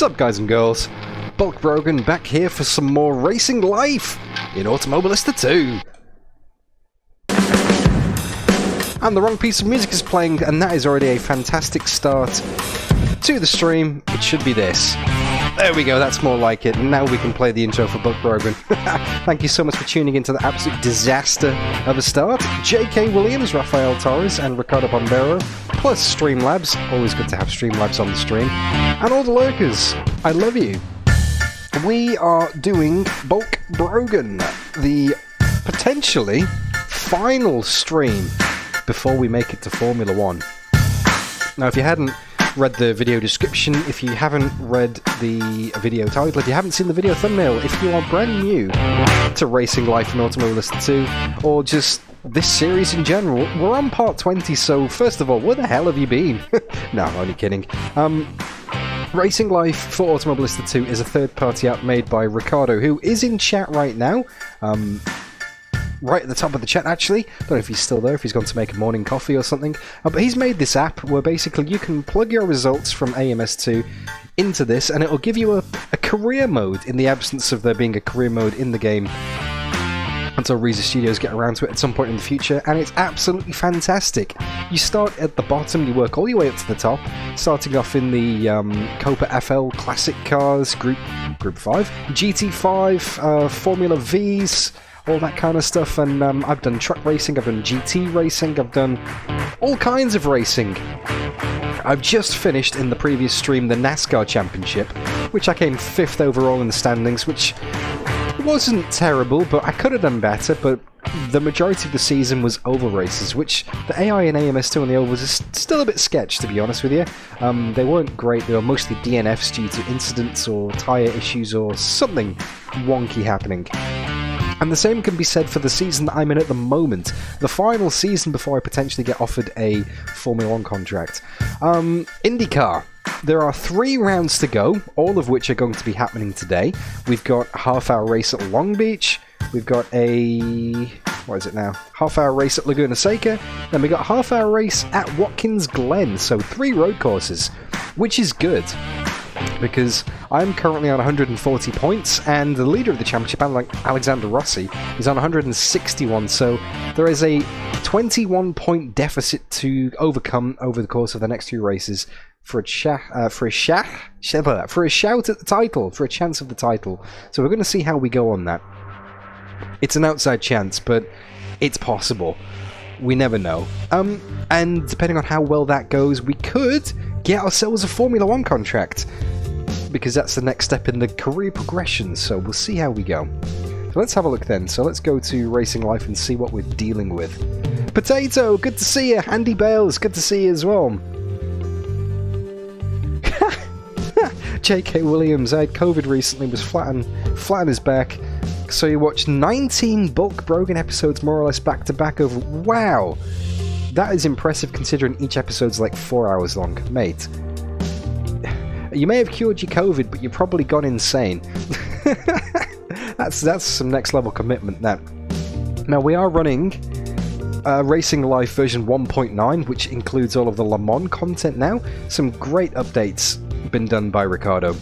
Sup guys and girls, Bulk Brogan back here for some more racing life in Automobilista 2. And the wrong piece of music is playing, and that is already a fantastic start to the stream. It should be this. There we go, that's more like it. Now we can play the intro for Bulk Brogan. Thank you so much for tuning into the absolute disaster of a start. J.K. Williams, Rafael Torres, and Ricardo Pombeiro, plus Streamlabs. Always good to have Streamlabs on the stream. And all the lurkers, I love you. We are doing Bulk Brogan, the potentially final stream before we make it to Formula 1. Now, if you hadn't read the video description, if you haven't read the video title, if you haven't seen the video thumbnail, if you are brand new to Racing Life in Automobilista 2, or just this series in general, we're on part 20, so first of all, where the hell have you been? No, I'm only kidding. Racing Life for Automobilista 2 is a third-party app made by Ricardo, who is in chat right now. Right at the top of the chat, actually. Don't know if he's still there, if he's gone to make a morning coffee or something. But he's made this app where basically you can plug your results from AMS2 into this, and it'll give you a career mode in the absence of there being a career mode in the game until Reza Studios get around to it at some point in the future, and it's absolutely fantastic. You start at the bottom, you work all your way up to the top, starting off in the Copa FL Classic Cars, Group 5, GT5, Formula Vs, all that kind of stuff, and I've done truck racing, I've done GT racing, I've done all kinds of racing. I've just finished in the previous stream the NASCAR Championship, which I came 5th overall in the standings, which wasn't terrible, but I could have done better, but the majority of the season was oval races, which the AI in AMS2 on the ovals is still a bit sketch, to be honest with you. They weren't great, they were mostly DNFs due to incidents or tyre issues or something wonky happening. And the same can be said for the season that I'm in at the moment, the final season before I potentially get offered a Formula 1 contract. Indycar. There are 3 rounds to go, all of which are going to be happening today. We've got a half-hour race at Long Beach, we've got a... what is it now? Half-hour race at Laguna Seca, then we got a half-hour race at Watkins, Glen, so 3 road courses, which is good, because I'm currently on 140 points, and the leader of the championship, Alexander Rossi, is on 161, so there is a 21-point deficit to overcome over the course of the next 2 races for a shout at the title, for a chance of the title. So we're going to see how we go on that. It's an outside chance, but it's possible. We never know. And depending on how well that goes, we could get ourselves a Formula 1 contract, because that's the next step in the career progression, so we'll see how we go. So let's have a look then. So let's go to Racing Life and see what we're dealing with. Potato, good to see you. Andy Bales, good to see you as well. J.K. Williams, I had COVID recently, was flat on his back. So you watched 19 Bulk Brogan episodes more or less back to back over... Wow! That is impressive considering each episode's like 4 hours long. Mate. You may have cured your COVID, but you've probably gone insane. That's some next level commitment, that. Now we are running Racing Life version 1.9, which includes all of the Le Mans content now. Some great updates been done by Ricardo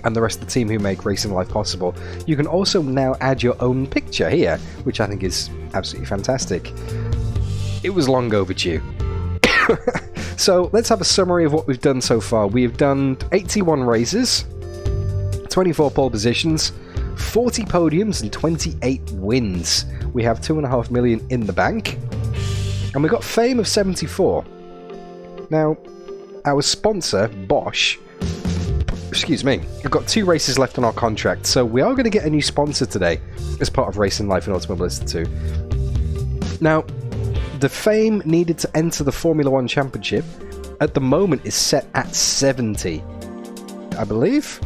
and the rest of the team who make Racing Life possible. You can also now add your own picture here, which I think is absolutely fantastic. It was long overdue. So let's have a summary of what we've done so far. We have done 81 races, 24 pole positions, 40 podiums and 28 wins. We have 2.5 million in the bank, and we got fame of 74. Now, our sponsor, Bosch, excuse me, we've got 2 races left on our contract, so we are going to get a new sponsor today as part of Racing Life in Automobilista 2. Now, the fame needed to enter the Formula 1 Championship at the moment is set at 70, I believe?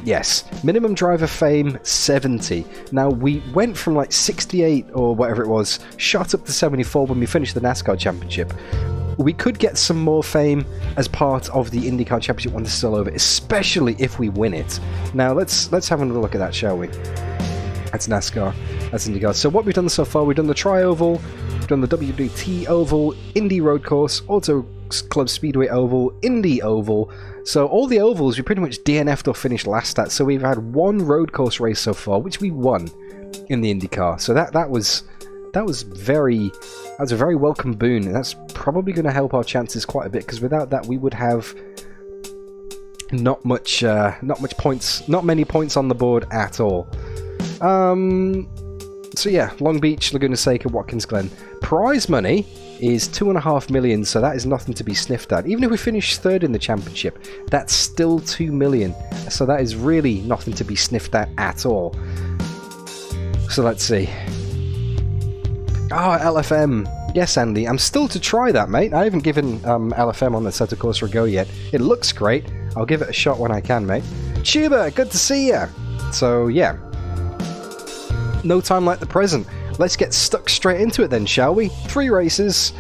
Yes, minimum driver fame 70. Now we went from like 68 or whatever it was, shot up to 74 when we finished the NASCAR Championship. We could get some more fame as part of the IndyCar Championship when this is still over, especially if we win it. Now let's have another look at that, shall we? That's NASCAR, that's IndyCar. So what we've done so far, we've done the tri-oval, done the WWT Oval, Indy Road Course, Auto Club Speedway Oval, Indy Oval. So all the ovals we pretty much DNF'd or finished last at. So we've had one road course race so far, which we won in the IndyCar. So that was a very welcome boon, and that's probably going to help our chances quite a bit, because without that we would have not many points on the board at all. So yeah, Long Beach, Laguna, Seca, Watkins, Glen. Prize money is 2.5 million, so that is nothing to be sniffed at. Even if we finish third in the championship, that's still 2 million. So that is really nothing to be sniffed at all. So let's see. LFM. Yes, Andy, I'm still to try that, mate. I haven't given LFM on the Assetto Corsa a go yet. It looks great. I'll give it a shot when I can, mate. Tuba, good to see ya. So yeah. No time like the present. Let's get stuck straight into it then, shall we? 3 races,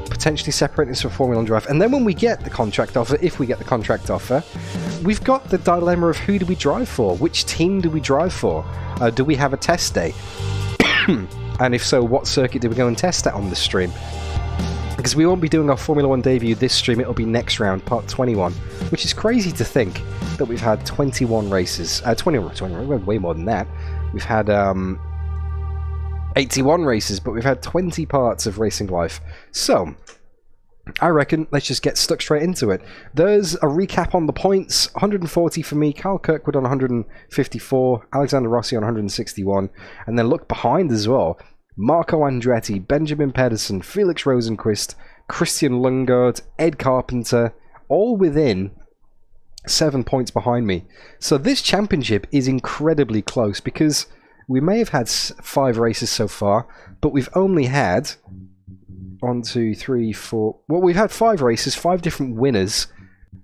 potentially separating us from Formula 1 drive. And then when we get the contract offer, if we get the contract offer, we've got the dilemma of who do we drive for? Which team do we drive for? Do we have a test day? And if so, what circuit do we go and test at on this stream? Because we won't be doing our Formula 1 debut this stream, it'll be next round, part 21. Which is crazy to think that we've had 21 races. 21, way more than that. We've had 81 races, but we've had 20 parts of racing life. So, I reckon let's just get stuck straight into it. There's a recap on the points. 140 for me, Carl Kirkwood on 154, Alexander Rossi on 161, and then look behind as well. Marco Andretti, Benjamin Pedersen, Felix Rosenquist, Christian Lundgaard, Ed Carpenter, all within 7 points behind me. So this championship is incredibly close, because we may have had 5 races so far, but we've only had 1, 2, 3, 4... Well, we've had 5 races, 5 different winners.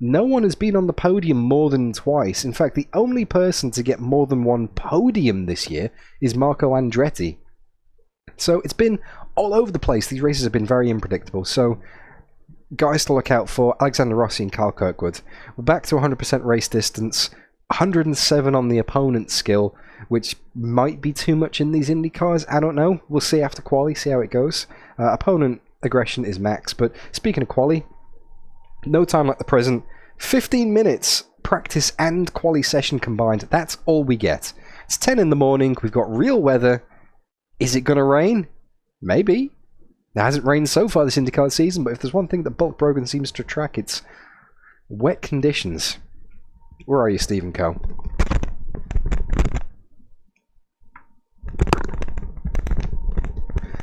No one has been on the podium more than twice. In fact, the only person to get more than 1 podium this year is Marco Andretti. So it's been all over the place. These races have been very unpredictable. So guys to look out for: Alexander Rossi and Carl Kirkwood. We're back to 100% race distance, 107 on the opponent skill, which might be too much in these Indy cars. I don't know. We'll see after quali, see how it goes. Opponent aggression is max. But speaking of quali, no time like the present. 15 minutes practice and quali session combined. That's all we get. It's 10 in the morning. We've got real weather. Is it going to rain? Maybe. It hasn't rained so far this IndyCar season, but if there's one thing that Bulk Brogan seems to track, it's wet conditions. Where are you, Stephen Coe?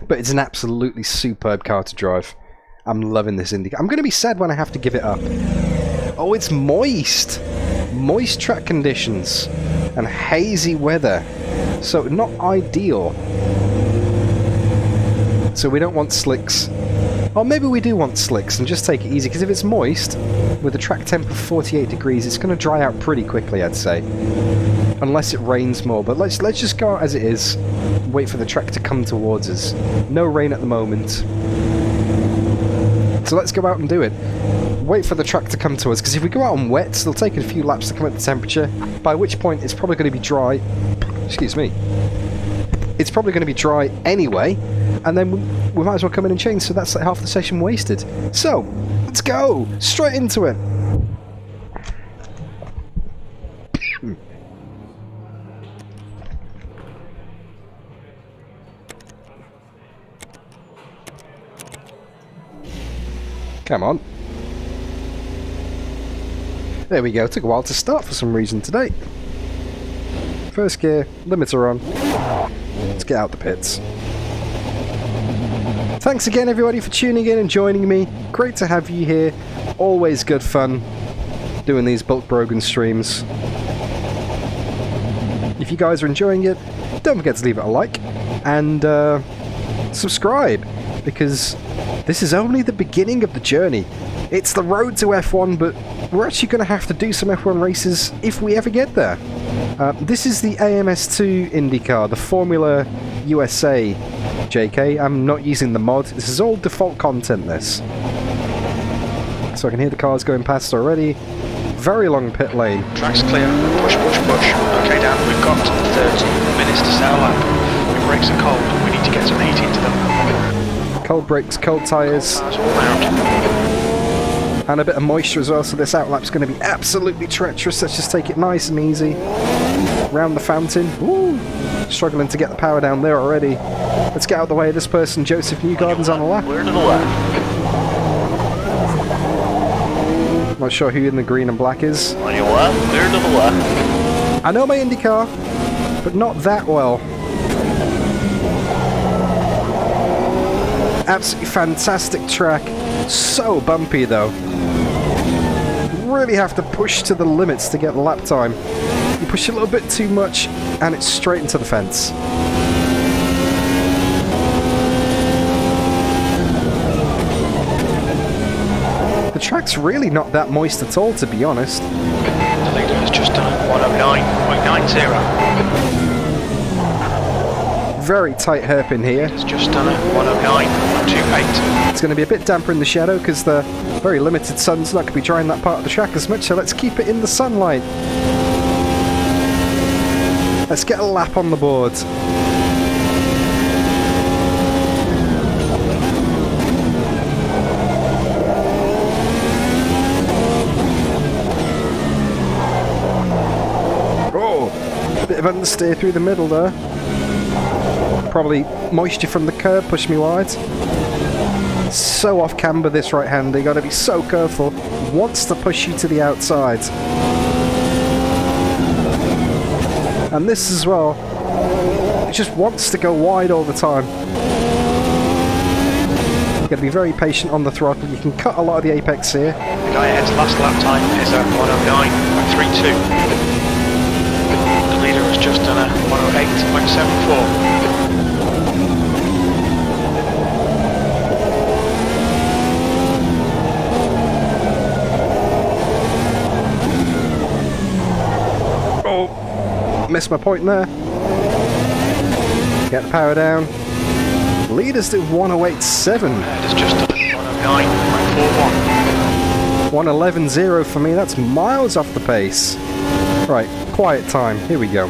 But it's an absolutely superb car to drive. I'm loving this IndyCar. I'm going to be sad when I have to give it up. Oh, it's moist! Moist track conditions and hazy weather. So not ideal. So we don't want slicks. Or maybe we do want slicks and just take it easy, because if it's moist, with a track temp of 48 degrees, it's going to dry out pretty quickly, I'd say. Unless it rains more. But let's just go out as it is. Wait for the track to come towards us. No rain at the moment. So let's go out and do it. Wait for the track to come to us, because if we go out on wet, it'll take a few laps to come at the temperature, by which point it's probably going to be dry. Excuse me. It's probably going to be dry anyway, and then we might as well come in and change, so that's like half the session wasted. So, let's go! Straight into it! Come on. There we go. Took a while to start for some reason today. First gear, limiter on. Let's get out the pits. Thanks again everybody for tuning in and joining me. Great to have you here. Always good fun doing these Bulk Brogan streams. If you guys are enjoying it, don't forget to leave it a like and subscribe, because this is only the beginning of the journey. It's the road to F1, but we're actually going to have to do some F1 races if we ever get there. This is the AMS2 IndyCar, the Formula USA. JK, I'm not using the mod. This is all default content, this. So I can hear the cars going past already. Very long pit lane. Track's clear. Push, push, push. Okay, Dan, we've got 30 minutes to set a lap. Your brakes are cold. We need to get some heat into them. Cold brakes, cold tyres, Cars all round. and a bit of moisture as well, so this outlap's going to be absolutely treacherous. Let's just take it nice and easy. Round the fountain. Woo! Struggling to get the power down there already. Let's get out of the way of this person. Joseph Newgarden's on the lap. Clear to the left. Not sure who in the green and black is. On your left, clear to the left. I know my Indycar, but not that well. Absolutely fantastic track. So bumpy though. Really have to push to the limits to get the lap time. You push a little bit too much and it's straight into the fence. The track's really not that moist at all, to be honest. The leader has just done 109.90. Very tight hairpin here. It's just done 109.28. It's going to be a bit damper in the shadow because the very limited sun's not going to be drying that part of the track as much, so let's keep it in the sunlight. Let's get a lap on the board. Oh, bit of understeer through the middle there. Probably moisture from the curb pushed me wide. So off camber this right-hander, you got to be so careful. Wants to push you to the outside. And this as well, it just wants to go wide all the time. You've got to be very patient on the throttle. You can cut a lot of the apex here. The guy ahead's last lap time is at 109.32. The leader has just done a 108.74. Missed my point there. Get the power down. Leaders do 108.7. It's just done 109.41. 111.0 for me. That's miles off the pace. Right, quiet time. Here we go.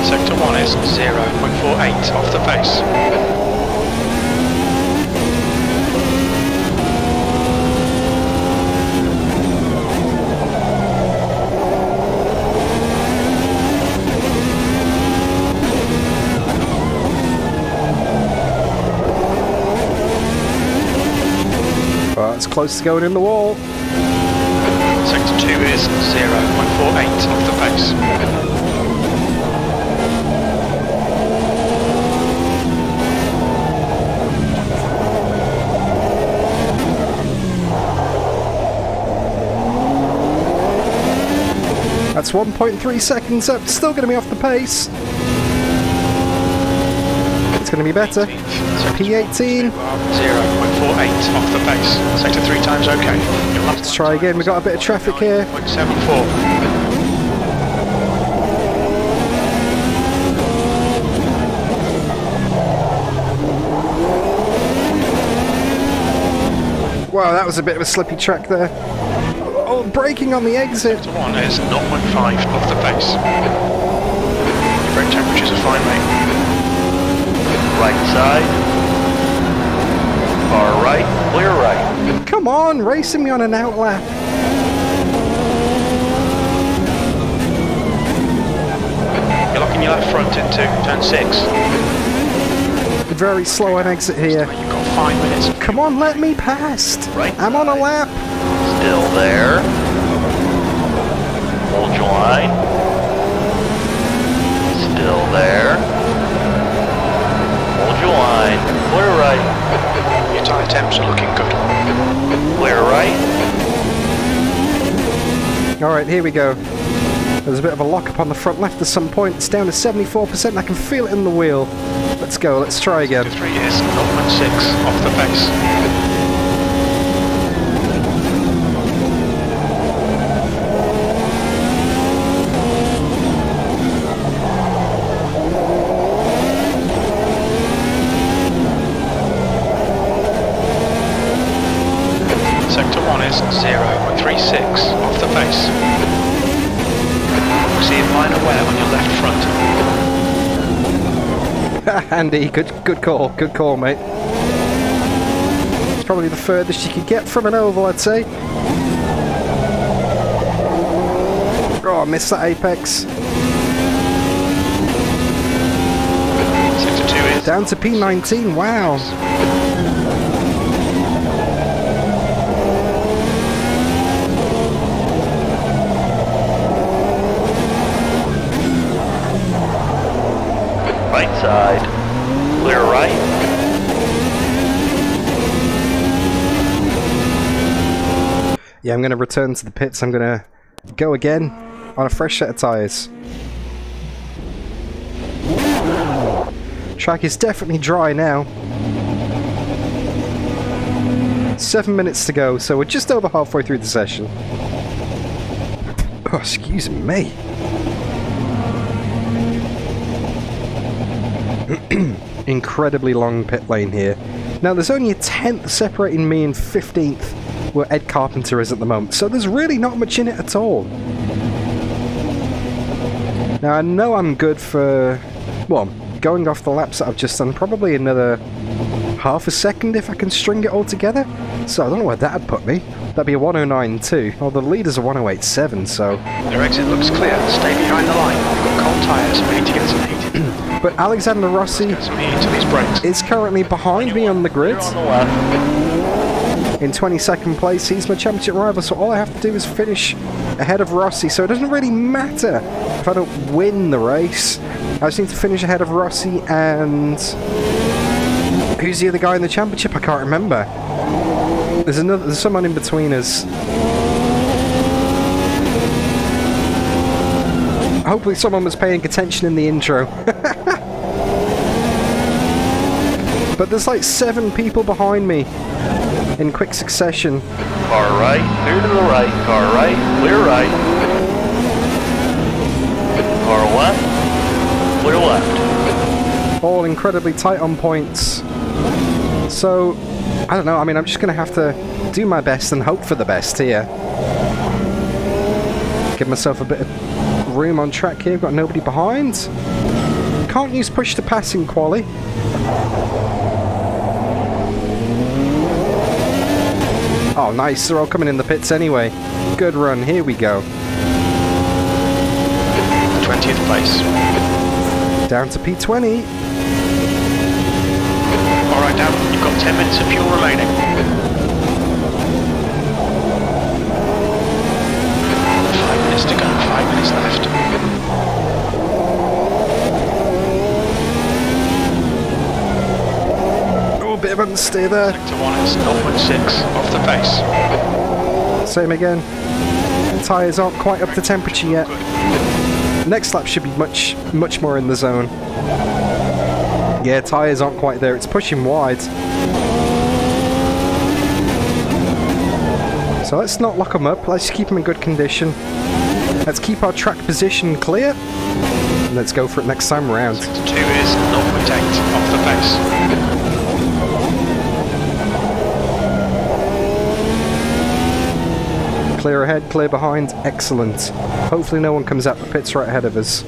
Sector 1 is 0.48 off the pace. Well, it's close to going in the wall. Sector 2 is 0.48 off the pace. That's 1.3 seconds up. Still going to be off the pace. It's going to be better. P18. 0.48 off the pace. Sector 3 times okay. Let's try again. We've got a bit of traffic here. 0.74. Wow, that was a bit of a slippy track there. Oh, braking on the exit. Sector 1 is 0.5 off the pace. Your brake temperatures are fine, mate. Right side. Far right, clear right. Come on, racing me on an outlap. You're locking your left front into turn 6. Very slow on exit here. You've got 5 minutes. Come on, let me past. Right I'm on a lap. Still there. Hold your line. Still there. Hold your line. Clear right. Your tyre temps are looking good. Clear right. Alright, here we go. There's a bit of a lock-up on the front left at some point. It's down to 74%. I can feel it in the wheel. Let's go. Let's try again. Sector 3 is 0.6 off the pace. off the pace. See a minor wear on your left front. Andy, good call, mate. It's probably the furthest you could get from an oval, I'd say. Oh, I missed that apex. Sector 2 is Down to P19, wow. Right side. Clear right. Yeah, I'm going to return to the pits. I'm going to go again on a fresh set of tyres. Track is definitely dry now. 7 minutes to go, so we're just over halfway through the session. Oh, excuse me. Incredibly long pit lane here. Now, there's only a 10th separating me and 15th where Ed Carpenter is at the moment, so there's really not much in it at all. Now, I know I'm good for, well, going off the laps that I've just done, probably another half a second if I can string it all together. So I don't know where that'd put me. That'd be a 109.2. Well, the leader's a 108.7, so... Your exit looks clear. Stay behind the line. You've got cold tyres. We need to get some heated. But Alexander Rossi Get some heat into these brakes. is currently behind me on the grid. On the left. In 22nd place, he's my championship rival, so all I have to do is finish ahead of Rossi, so it doesn't really matter if I don't win the race. I just need to finish ahead of Rossi, and who's the other guy in the championship? I can't remember. There's someone in between us. Hopefully someone was paying attention in the intro. But there's like 7 people behind me in quick succession. Car right. Clear to the right. Car right. Clear right. Car left. Clear left. All incredibly tight on points. So, I don't know, I mean, I'm just going to have to do my best and hope for the best here. Give myself a bit of room on track here, got nobody behind. Can't use push to pass in quali. Oh, nice, they're all coming in the pits anyway. Good run, here we go. 20th place. Down to P20. Alright, down. You've got 10 minutes of fuel remaining. 5 minutes to go. 5 minutes left. Oh, a bit of understeer there. Sector 1 is 0.6 off the pace. Same again. Tyres aren't quite up to temperature yet. Next lap should be much more in the zone. Yeah, tyres aren't quite there. It's pushing wide. So let's not lock them up. Let's keep them in good condition. Let's keep our track position clear. And let's go for it next time around. Sector 2 is 0.8 off the pace. Clear ahead, clear behind. Excellent. Hopefully no one comes out the pits right ahead of us.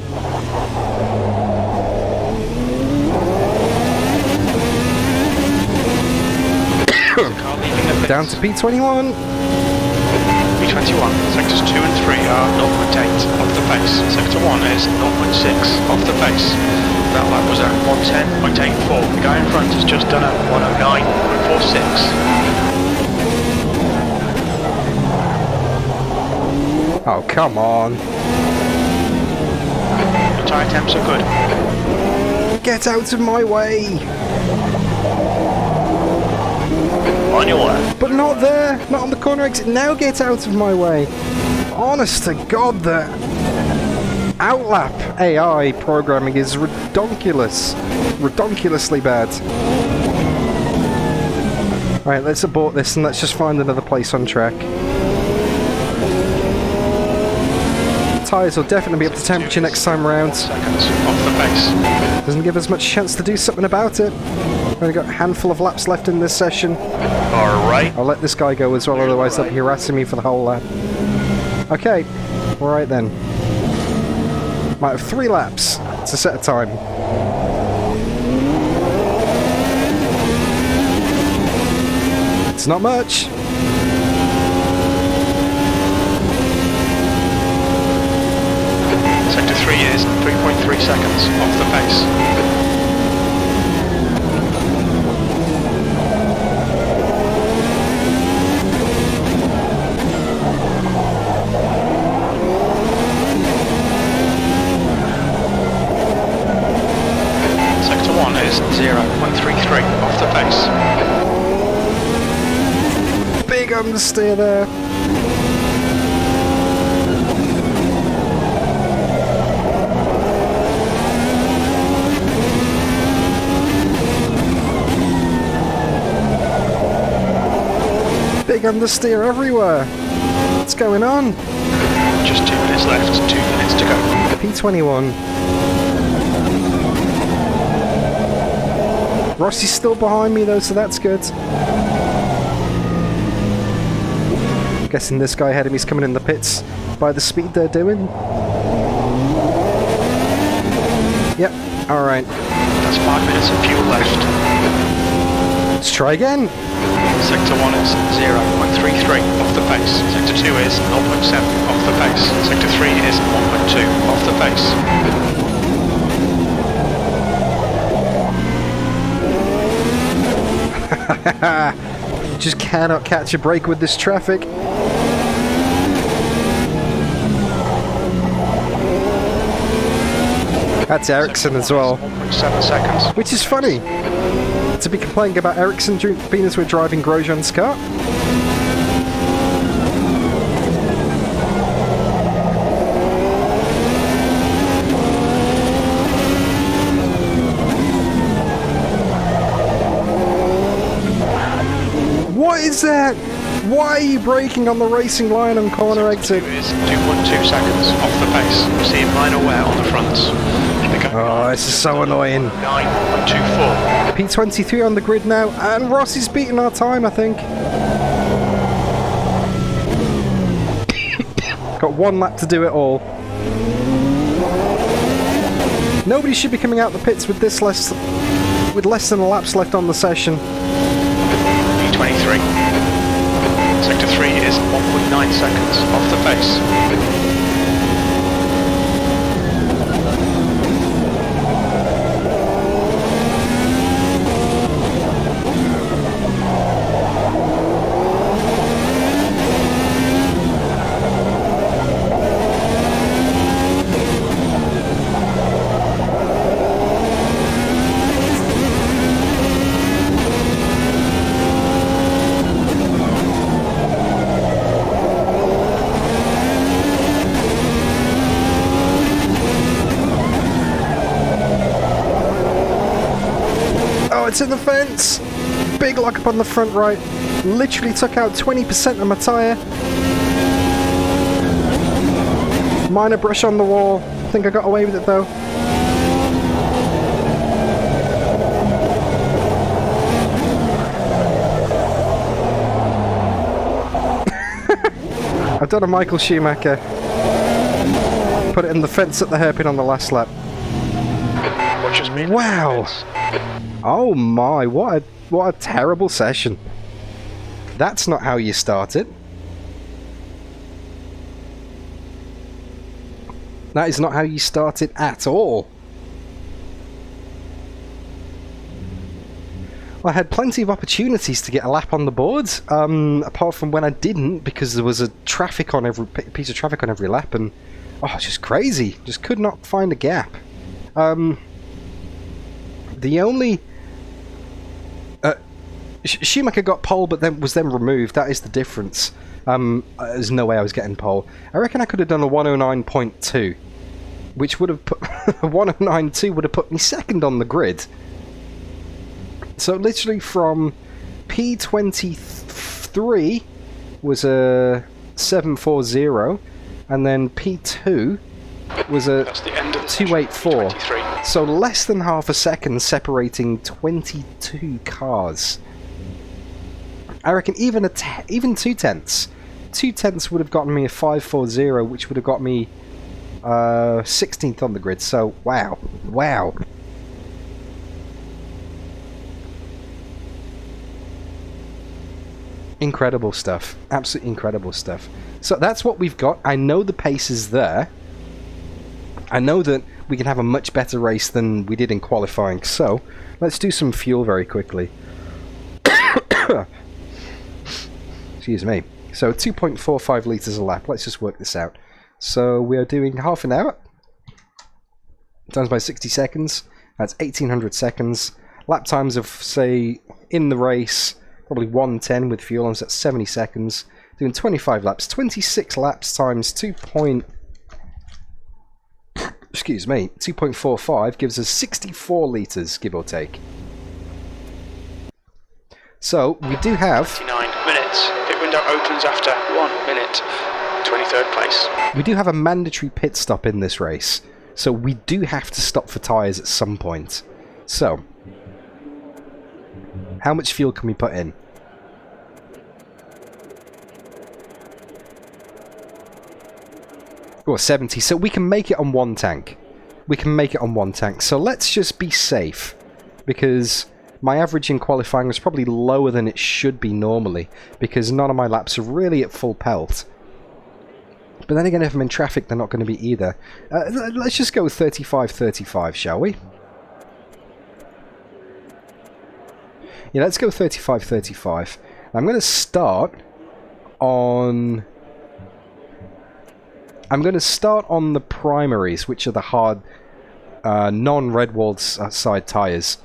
Down to P21. P21, sectors 2 and 3 are 0.8 off the pace. Sector 1 is 0.6 off the pace. That lap was at 110.84. The guy in front has just done a 109.46. Oh, come on. The tyre temps are good. Get out of my way. On your left. But not there. Not on the corner exit. Now get out of my way. Honest to God, the outlap AI programming is redonkulous. Redonkulously bad. Alright, let's abort this and let's just find another place on track. Tyres will definitely be up to temperature next time around. Seconds off the pace. Doesn't give us much chance to do something about it. We've only got a handful of laps left in this session. Car right. I'll let this guy go as well, otherwise they'll be harassing me for the whole lap. Okay, alright then. Might have 3 laps to set a time. It's not much. Sector 3 is 3.3 seconds off the pace. Sector 1 is 0.33 off the pace. Big understeer there. Big understeer everywhere. What's going on? Just 2 minutes left, 2 minutes to go. P21. Rossi's still behind me though, so that's good. Guessing this guy ahead of me is coming in the pits by the speed they're doing. Yep, alright. That's 5 minutes of fuel left. Let's try again. Sector 1 is 0.33 off the pace. Sector 2 is 0.7 off the pace. Sector 3 is 1.2 off the pace. Just cannot catch a break with this traffic. That's Ericsson as well. 7 seconds. Which is funny, to be complaining about Ericsson being as we're driving Grosjean's car. What is that? Why are you braking on the racing line on corner exit? Sector 2 is 2.2 seconds off the pace. We see a minor wear on the fronts. Oh, this is so annoying. 9.24. P23 on the grid now, and Ross is beating our time, I think. Got 1 lap to do it all. Nobody should be coming out the pits with less than a lap's left on the session. P23. Sector 3 is 1.9 seconds off the pace. It's in the fence! Big lock up on the front right. Literally took out 20% of my tyre. Minor brush on the wall. I think I got away with it though. I've done a Michael Schumacher. Put it in the fence at the hairpin on the last lap. Wow! Oh my, what a terrible session. That's not how you start it. That is not how you start it at all. Well, I had plenty of opportunities to get a lap on the board, apart from when I didn't, because there was a traffic on every piece of traffic on every lap, and oh, it's just crazy. Just could not find a gap. The only Schumacher got pole, but then was removed. That is the difference. There's no way I was getting pole. I reckon I could have done a 109.2, which would have put 109.2 would have put me second on the grid. So literally from P23 was a 740, and then P2 was a 284. So less than half a second separating 22 cars. I reckon even 2 tenths 2/10 would have gotten me a 540, which would have got me 16th on the grid. So, wow. Wow. Incredible stuff. Absolutely incredible stuff. So that's what we've got. I know the pace is there. I know that we can have a much better race than we did in qualifying. So let's do some fuel very quickly. Excuse me. So 2.45 litres a lap. Let's just work this out. So we are doing half an hour. Times by 60 seconds. That's 1800 seconds. Lap times of, say, in the race, probably 110 with fuel, so that's 70 seconds. Doing 25 laps. 26 laps times 2.45 gives us 64 litres, give or take. So, we do have... 29 minutes. Pit window opens after 1 minute. 23rd place. We do have a mandatory pit stop in this race. So, we do have to stop for tyres at some point. So, how much fuel can we put in? Oh, 70. So we can make it on one tank. We can make it on one tank. So let's just be safe. Because my average in qualifying was probably lower than it should be normally. Because none of my laps are really at full pelt. But then again, if I'm in traffic, they're not going to be either. Let's just go 35-35, shall we? Yeah, let's go 35-35. I'm going to start on... the primaries, which are the hard, non-Redwald side tyres.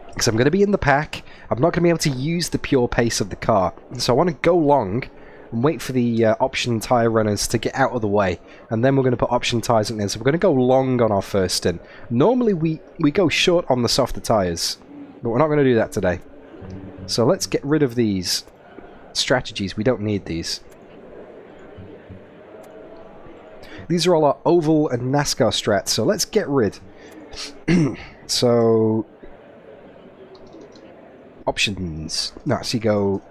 Because I'm going to be in the pack. I'm not going to be able to use the pure pace of the car. So I want to go long and wait for the option tyre runners to get out of the way. And then we're going to put option tyres in there. So we're going to go long on our first stint. Normally we go short on the softer tyres. But we're not going to do that today. So let's get rid of these strategies. We don't need these. These are all our oval and NASCAR strats, so let's get rid. So, options. No, so you go.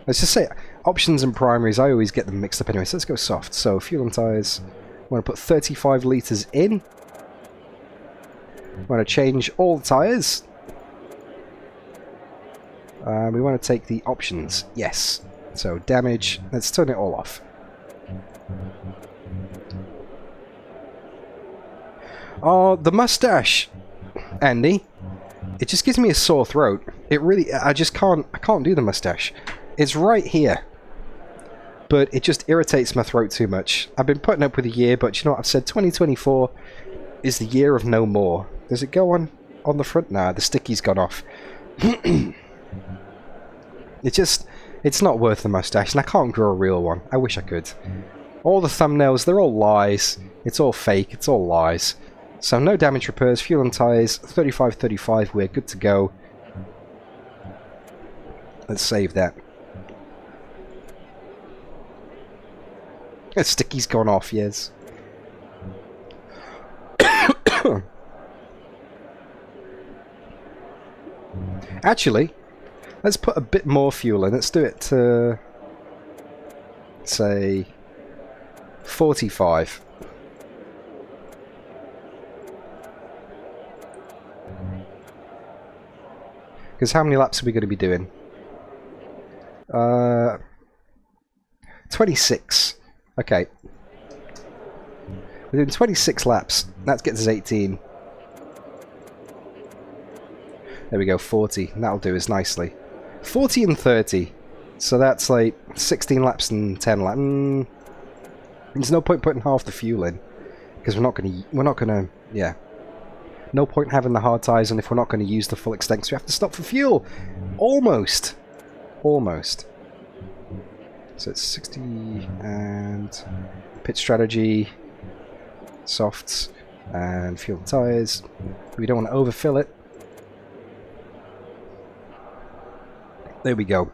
Let's just say options and primaries. I always get them mixed up anyway. So let's go soft. So fuel and tires. I want to put 35 litres in. I want to change all the tires. We want to take the options. Yes. So, damage. Let's turn it all off. Oh, the mustache, Andy. It just gives me a sore throat. It really... I can't do the mustache. It's right here. But it just irritates my throat too much. I've been putting up with a year, but you know what I've said? 2024 is the year of no more. Does it go on the front? Nah, the sticky's gone off. It's not worth the mustache, and I can't grow a real one. I wish I could. All the thumbnails, they're all lies. It's all fake, it's all lies. So no damage repairs, fuel and tyres, 35-35, we're good to go. Let's save that. The sticky's gone off, yes. Actually, let's put a bit more fuel in. Let's do it to, say, 45. Because how many laps are we going to be doing? 26. Okay. We're doing 26 laps. That gets us 18. There we go, 40. That'll do us nicely. 40 and 30. So that's like 16 laps and 10 laps. There's no point putting half the fuel in. Because we're not gonna, yeah. No point having the hard tyres on if we're not going to use the full extent, so we have to stop for fuel. Almost. Almost. So it's 60 and pit strategy, softs, and fuel tyres. We don't want to overfill it. There we go.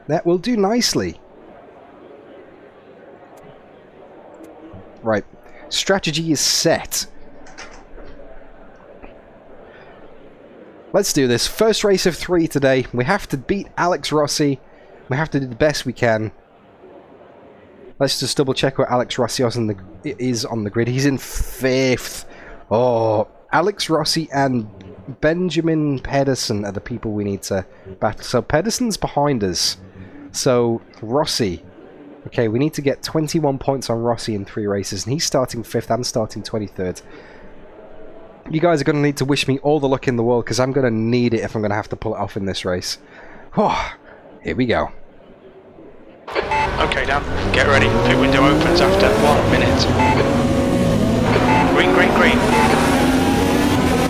That will do nicely. Right. Strategy is set. Let's do this. First race of 3 today. We have to beat Alex Rossi. We have to do the best we can. Let's just double check where Alex Rossi is on the grid. He's in 5th. Oh, Alex Rossi and Benjamin Pedersen are the people we need to battle. So Pedersen's behind us. So Rossi. Okay, we need to get 21 points on Rossi in 3 races. And he's starting 5th. I'm starting 23rd. You guys are going to need to wish me all the luck in the world, because I'm going to need it if I'm going to have to pull it off in this race. Oh, here we go. Okay, Dan, get ready. Pit window opens after 1 minute. Green, green, green.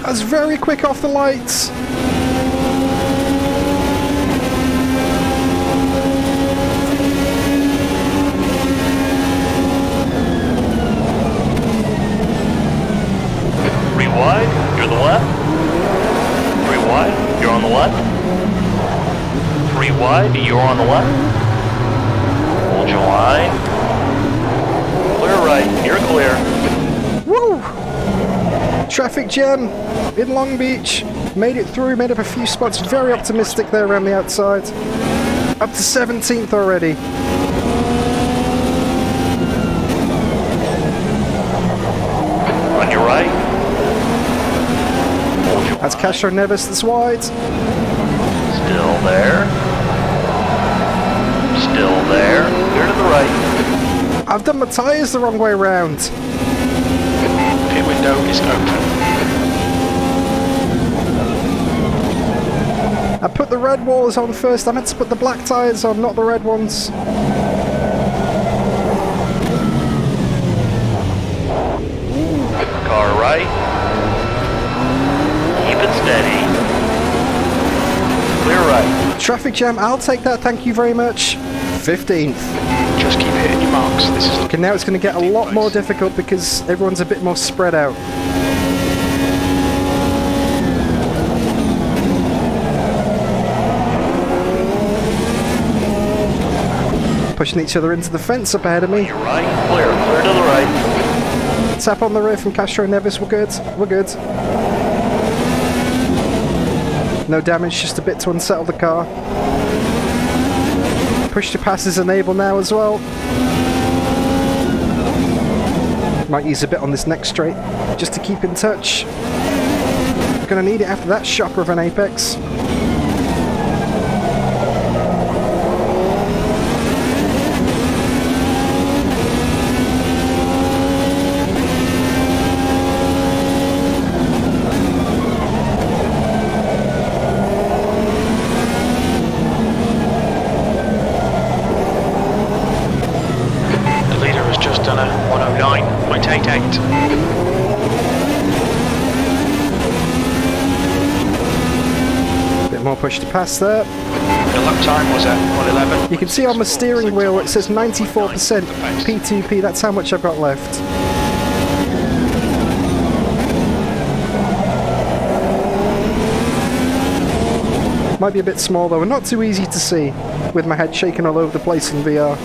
That's very quick off the lights. Wide, you're the left. 3 wide, you're on the left. 3 wide, you're on the left. Hold your line. Clear right, you're clear. Woo! Traffic jam in Long Beach. Made it through, made up a few spots. Very optimistic there around the outside. Up to 17th already. On your right. That's Castro Neves that's wide. Still there. Still there. Clear to the right. I've done my tyres the wrong way around. Pit window is open. I put the red walls on first. I meant to put the black tyres on, not the red ones. Car right. Keep it steady. Clear right. Traffic jam, I'll take that, thank you very much. 15th. Just keep hitting your marks. This is Okay, now it's going to get a lot more difficult because everyone's a bit more spread out. Pushing each other into the fence up ahead of me. You're right. Clear. Clear to the right. Tap on the rear from Castro Neves, we're good. We're good. No damage, just a bit to unsettle the car. Push to pass is enabled now as well. Might use a bit on this next straight, just to keep in touch. Gonna need it after that shocker of an apex. done a 109.88. Bit more push to pass there. The lap time was at 111. You can see on the steering wheel it says 94% P2P, that's how much I've got left. Might be a bit small though, and not too easy to see with my head shaking all over the place in VR.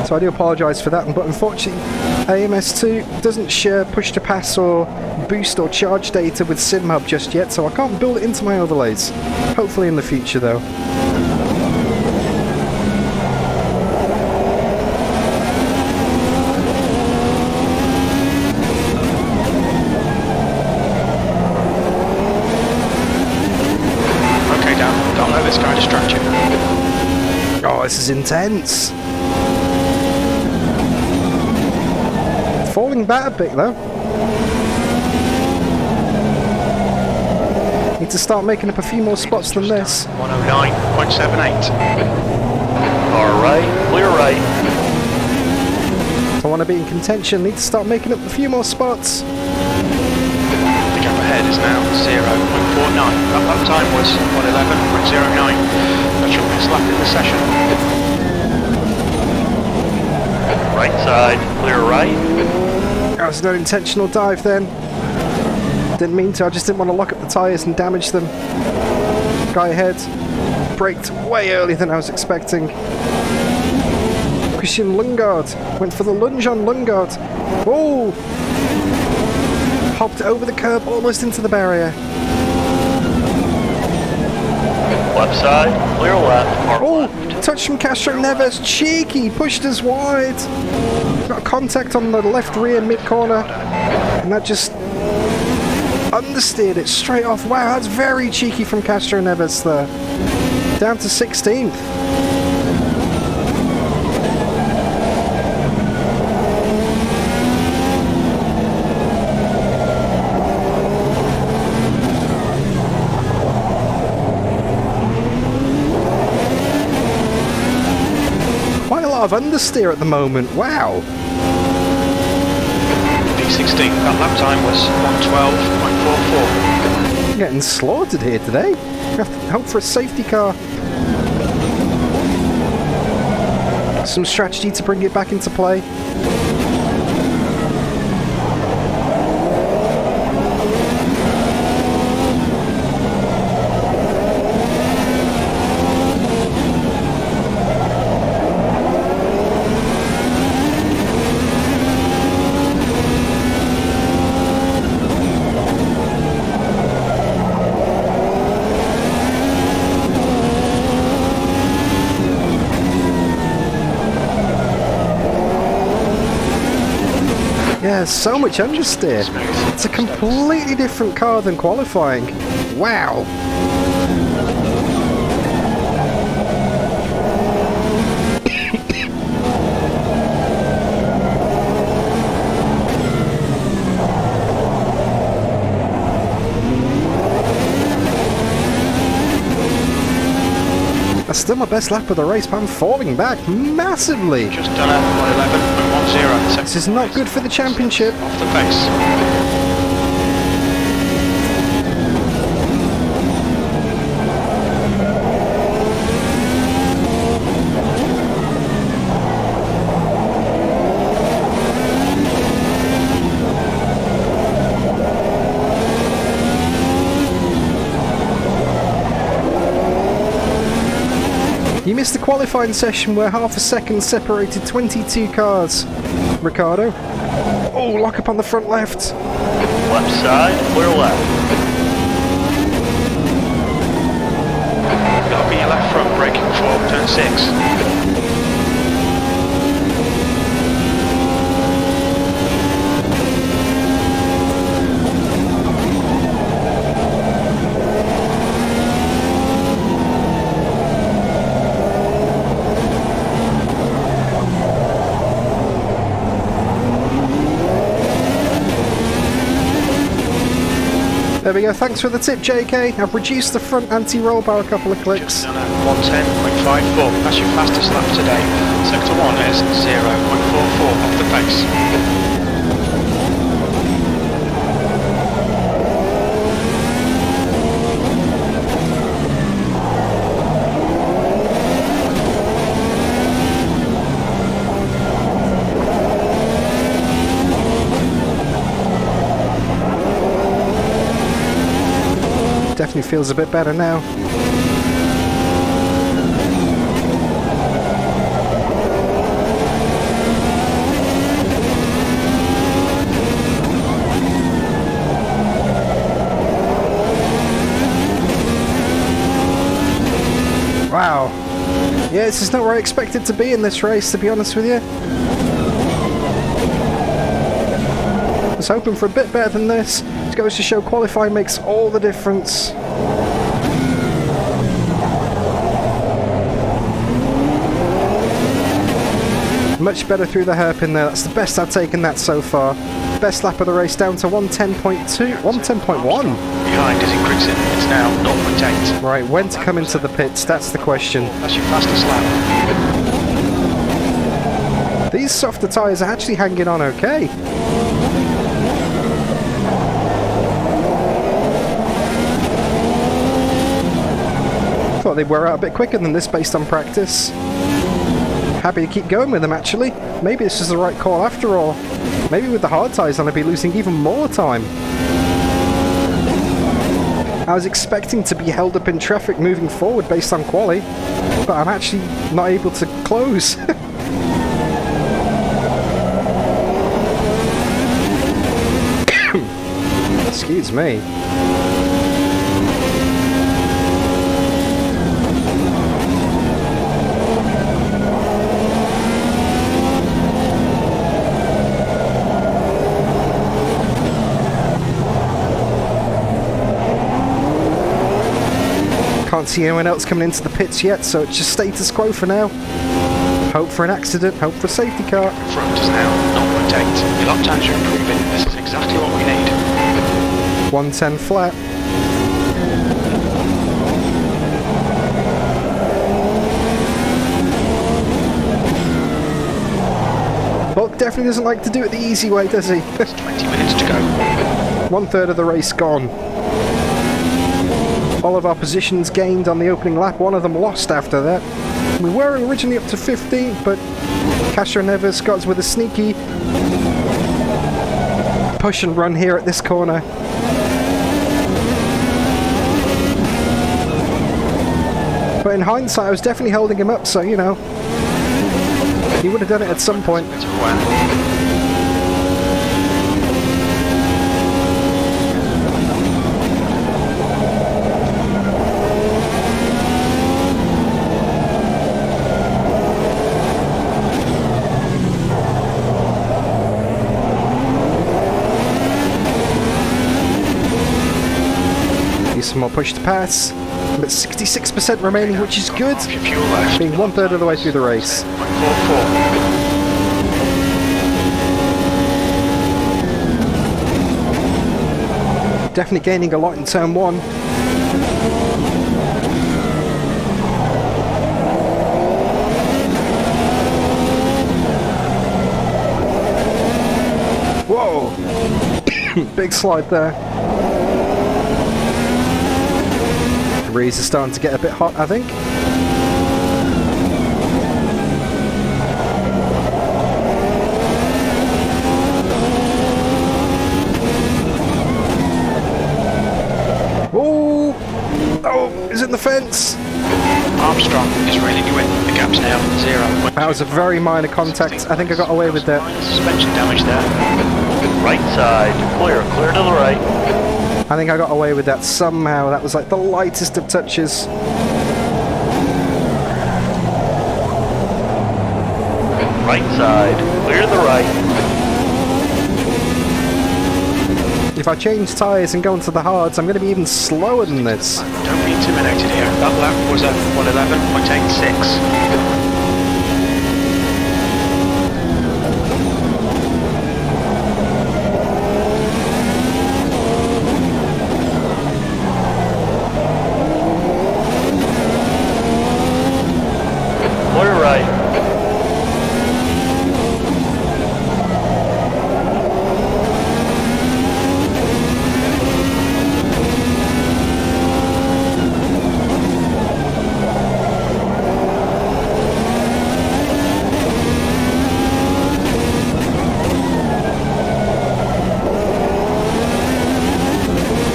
So I do apologise for that, but unfortunately AMS2 doesn't share push to pass or boost or charge data with SimHub just yet, so I can't build it into my overlays. Hopefully in the future though. Okay, Dan, don't let this guy distract you. Oh, this is intense. Falling back a bit though. Need to start making up a few more spots than this. 109.78. All right, clear right. If I want to be in contention, need to start making up a few more spots. The gap ahead is now 0.49. That lap time was 111.09. That's your best lap in the session. Right side, clear right. That was no intentional dive then. Didn't mean to, I just didn't want to lock up the tyres and damage them. Guy ahead braked way earlier than I was expecting. Christian Lundgaard went for the lunge on Lundgaard. Oh! popped over the curb, almost into the barrier. Left side, clear left, hard Oh, left. touch from Castro Neves, cheeky, pushed us wide. Got contact on the left rear mid-corner, and that just understeered it straight off. Wow, that's very cheeky from Castro Neves there. Down to 16th. Quite a lot of understeer at the moment. Wow. P16, that lap time was 112.44. Getting slaughtered here today. Have to hope for a safety car. Some strategy to bring it back into play. Yeah, so much understeer. It's a completely different car than qualifying. Wow. That's still my best lap of the race, but I'm falling back massively. Just done at 111.10. This is not good for the championship. Off the pace. You missed the qualifying session where half a second separated 22 cars. Ricardo. Oh, lock up on the front left. Left side, clear left. That'll be your left front braking for turn 6. There we go, thanks for the tip, JK. I've reduced the front anti-roll bar a couple of clicks. Just done at 110.54. That's your fastest lap today. Sector 1 is 0.44 off the pace. Definitely feels a bit better now. Wow. Yeah, this is not where I expected to be in this race, to be honest with you. I was hoping for a bit better than this. It goes to show qualifying makes all the difference. Much better through the hairpin there. That's the best I've taken that so far. Best lap of the race down to 110.2, 110.1. Behind is increasing. It's now 0.8. Right, when to come into the pits, that's the question. That's your fastest lap. These softer tyres are actually hanging on okay. Thought they'd wear out a bit quicker than this based on practice. Happy to keep going with them actually. Maybe this is the right call after all. Maybe with the hard tyres on I'd be losing even more time. I was expecting to be held up in traffic moving forward based on quali, but I'm actually not able to close. Excuse me. Can't see anyone else coming into the pits yet, so it's just status quo for now. Hope for an accident, hope for a safety car. Front is now 0.8. Your lap times are improving. This is exactly what we need. 110 flat. Bulk definitely doesn't like to do it the easy way, does he? It's 20 minutes to go. 1/3 of the race gone. All of our positions gained on the opening lap, one of them lost after that. We were originally up to 15, but Castro Neves got us with a sneaky push and run here at this corner. But in hindsight, I was definitely holding him up, so, you know, he would have done it at some point. Some more push to pass, but 66% remaining, which is good, being 1/3 of the way through the race. 0.44. Definitely gaining a lot in turn 1. Whoa! Big slide there. The reeds are starting to get a bit hot, I think. Oh! Oh, is it the fence? Armstrong is reeling you in. The gap's now 0. That was a very minor contact. I think I got away with that. Suspension damage there. Right side, clear to the right. I think I got away with that somehow. That was like the lightest of touches. Right side, clear to the right. If I change tyres and go into the hards, I'm going to be even slower than this. Don't be intimidated here. That lap was at 111.86.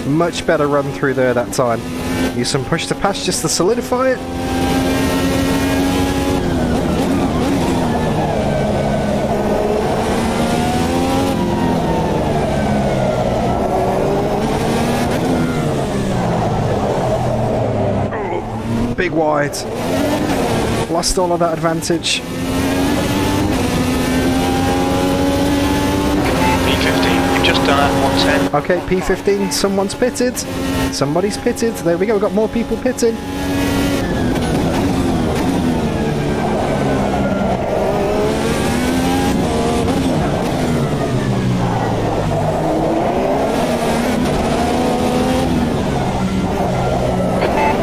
Much better run through there that time. Use some push to pass just to solidify it. Oh, big wide. Lost all of that advantage. Just done at 110. Okay, P15, someone's pitted. Somebody's pitted. There we go, we've got more people pitting.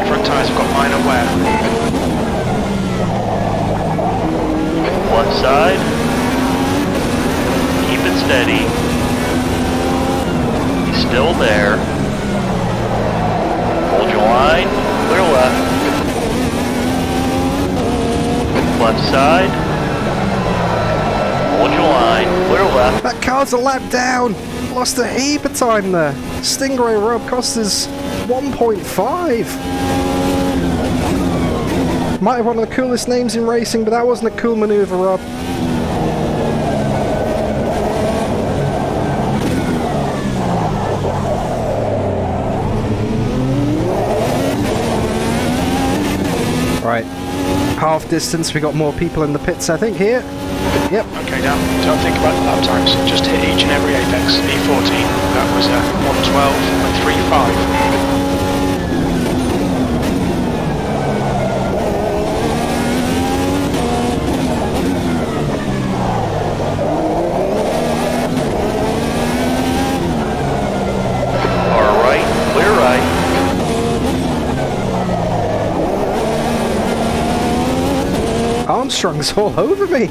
Front tyres have got minor wear. One side. Keep it steady. Still there. Hold your line. Clear left. Left side. Hold your line. Clear left. That car's a lap down. Lost a heap of time there. Stingray Rob cost us 1.5. Might have one of the coolest names in racing, but that wasn't a cool maneuver, Rob. Right. Half distance, we got more people in the pits, I think, here. Yep. Okay, Dan, don't think about the lap times. Just hit each and every apex. E14, that was 112.35. Armstrong's all over me. 15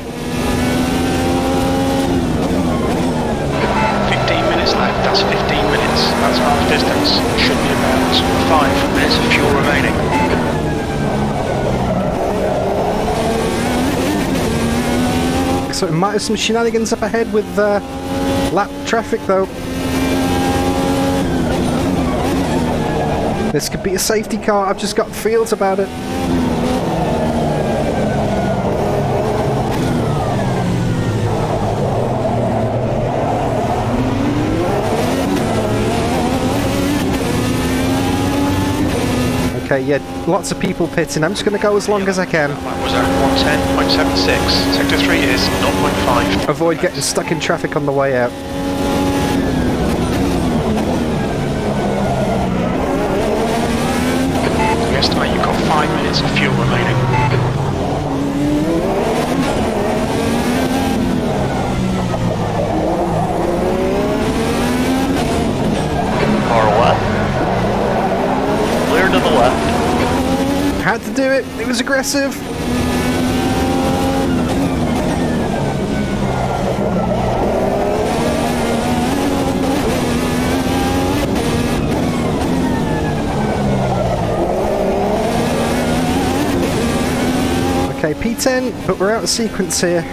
minutes left, that's 15 minutes. That's half distance. Should be about 5 minutes of fuel remaining. So it might have some shenanigans up ahead with lap traffic though. This could be a safety car, I've just got feels about it. Okay, yeah, lots of people pitting. I'm just going to go as long as I can. That was at 110.76. Sector 3 is 0.5. Avoid getting stuck in traffic on the way out. We estimate you've got 5 minutes of fuel remaining. Car left. Clear to the left. Had to do it. It was aggressive. Okay, P10, but we're out of sequence here.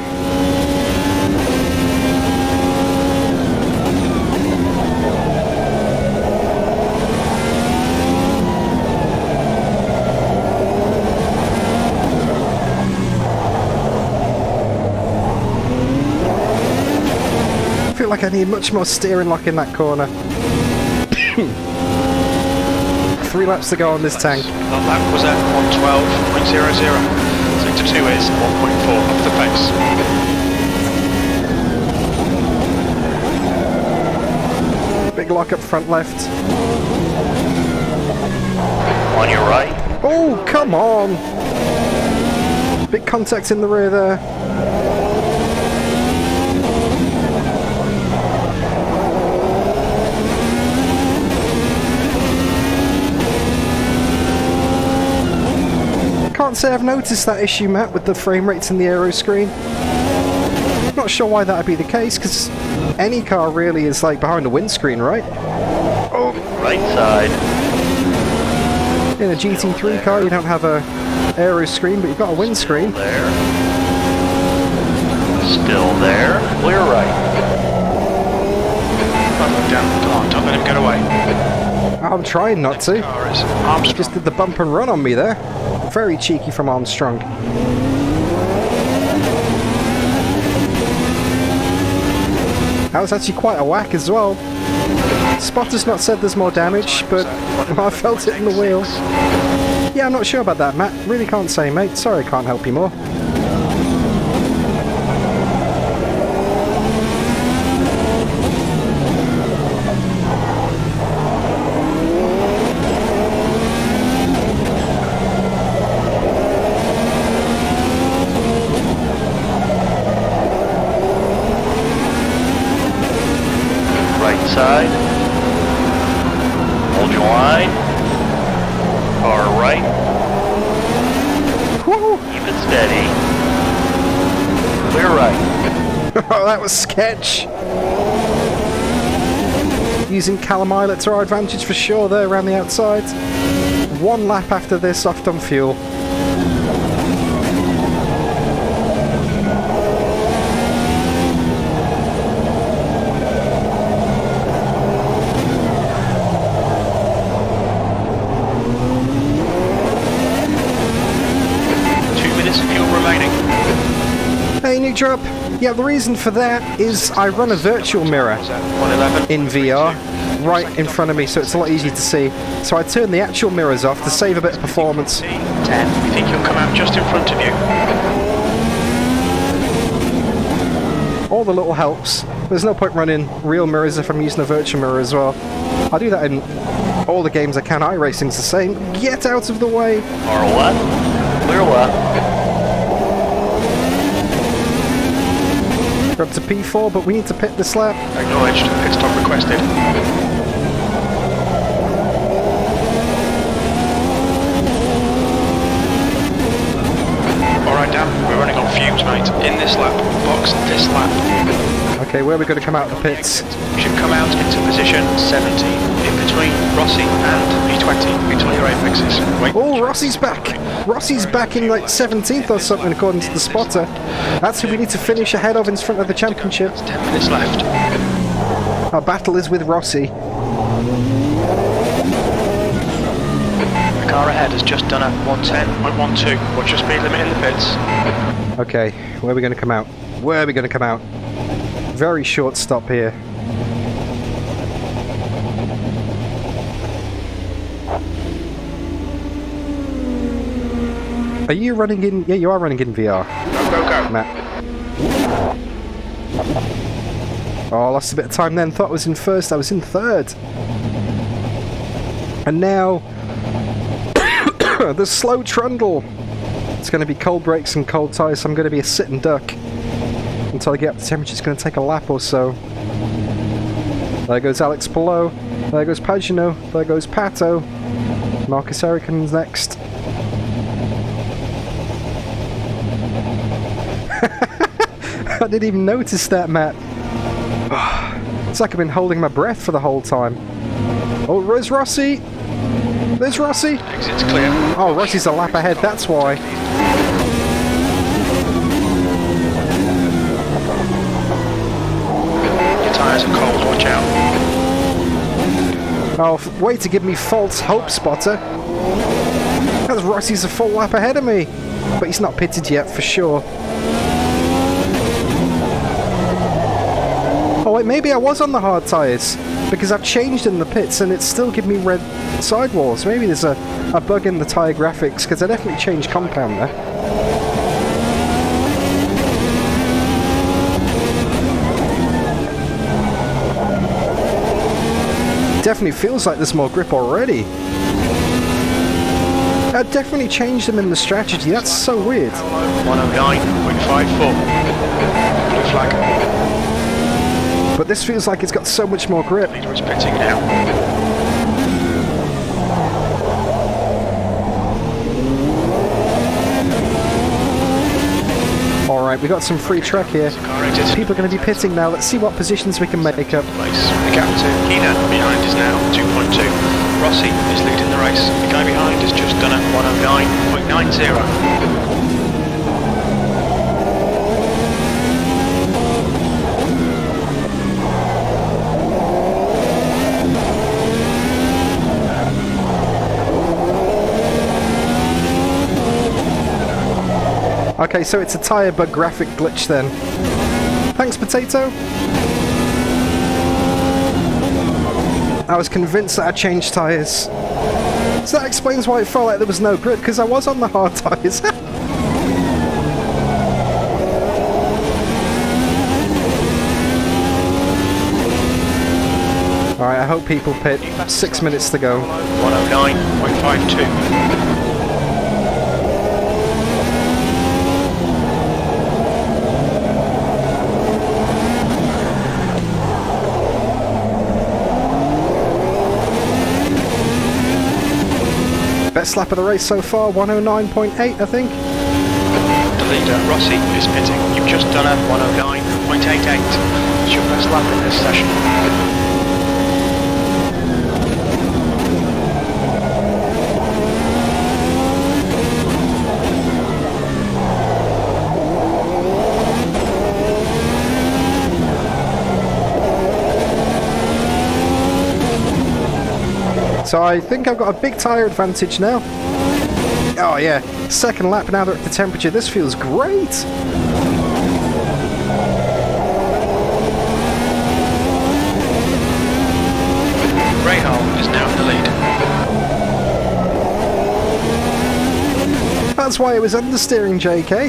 I feel like I need much more steering lock in that corner. 3 laps to go on this tank. The lap was at 112.00. Sector 2 is 1.4 off the pace. Big lock up front left. On your right. Oh, come on! Big contact in the rear there. Can't say I've noticed that issue, Matt, with the frame rates in the aero screen. Not sure why that would be the case, because any car really is like behind a windscreen, right? Oh, Right side. in a GT3 car you don't have a aero screen, but you've got a windscreen. There. Still there. Clear right. Down, come on, don't let him get away. I'm trying not to. Car is Armstrong. Just did the bump and run on me there. Very cheeky from Armstrong. That was actually quite a whack as well. Spotter's not said there's more damage, but I felt it in the wheel. Yeah, I'm not sure about that, Matt. Really can't say, mate. Sorry I can't help you more. Side. Hold your line. Car right. Woo! Keep it steady. Clear right. Oh, that was sketch. Using Callum Islet to our advantage for sure there around the outside. 1 lap after this, soft on fuel. Hey, new drop. Yeah, the reason for that is I run a virtual mirror in VR, right in front of me, so it's a lot easier to see. So I turned the actual mirrors off to save a bit of performance. 10. You think you'll come out just in front of you? All the little helps. There's no point running real mirrors if I'm using a virtual mirror as well. I do that in all the games I can. iRacing's the same. Get out of the way! Or what? Clear what? We're up to P4, but we need to pit this lap. Acknowledged. Pit stop requested. Alright, Dan. We're running on fumes, mate. In this lap. Box this lap. Okay, where are we going to come out of the pits? We should come out into position 17. In between Rossi and P20. Between your apexes. Wait. Oh, Rossi's back! Rossi's back in like 17th or something according to the spotter. That's who we need to finish ahead of in front of the championship. 10 minutes left. Our battle is with Rossi. The car ahead has just done a 110.12. What's your speed limit in the pits? Okay, where are we going to come out? Where are we going to come out? Very short stop here. Are you running in... Yeah, you are running in VR. Go. Matt. Oh, I lost a bit of time then. Thought I was in first. I was in third. And now... the slow trundle. It's going to be cold brakes and cold tyres, so I'm going to be a sit and duck. Until I get up to temperature. It's going to take a lap or so. There goes Alex Palou. There goes Pagino. There goes Pato. Marcus Ericson's next. I didn't even notice that, Matt. It's like I've been holding my breath for the whole time. Oh, where's Rossi? There's Rossi. Exit's clear. Oh, Rossi's a lap ahead, that's why. Your tyres are cold, watch out. Oh, way to give me false hope, spotter. Because Rossi's a full lap ahead of me. But he's not pitted yet, for sure. Oh wait, maybe I was on the hard tyres, because I've changed in the pits and it's still giving me red sidewalls. Maybe there's a bug in the tyre graphics, because I definitely changed compound there. Definitely feels like there's more grip already. I definitely changed them in the strategy, that's so weird. 109.54. Blue flag. But this feels like it's got so much more grip. Leader is pitting now. Alright, we got some free track here. People are going to be pitting now. Let's see what positions we can make up. The gap to Kina behind is now 2.2. Rossi is leading the race. The guy behind has just done a 109.90. Okay, so it's a tyre bug graphic glitch then. Thanks, Potato. I was convinced that I changed tyres. So that explains why it felt like there was no grip, because I was on the hard tyres. Alright, I hope people pit. 6 minutes to go. 109.52. Best lap of the race so far, 109.8 I think. The leader, Rossi, is pitting. You've just done a 109.88. It's your best lap in this session. So I think I've got a big tyre advantage now. Oh yeah, second lap now they're at the temperature. This feels great. That's why it was understeering, JK.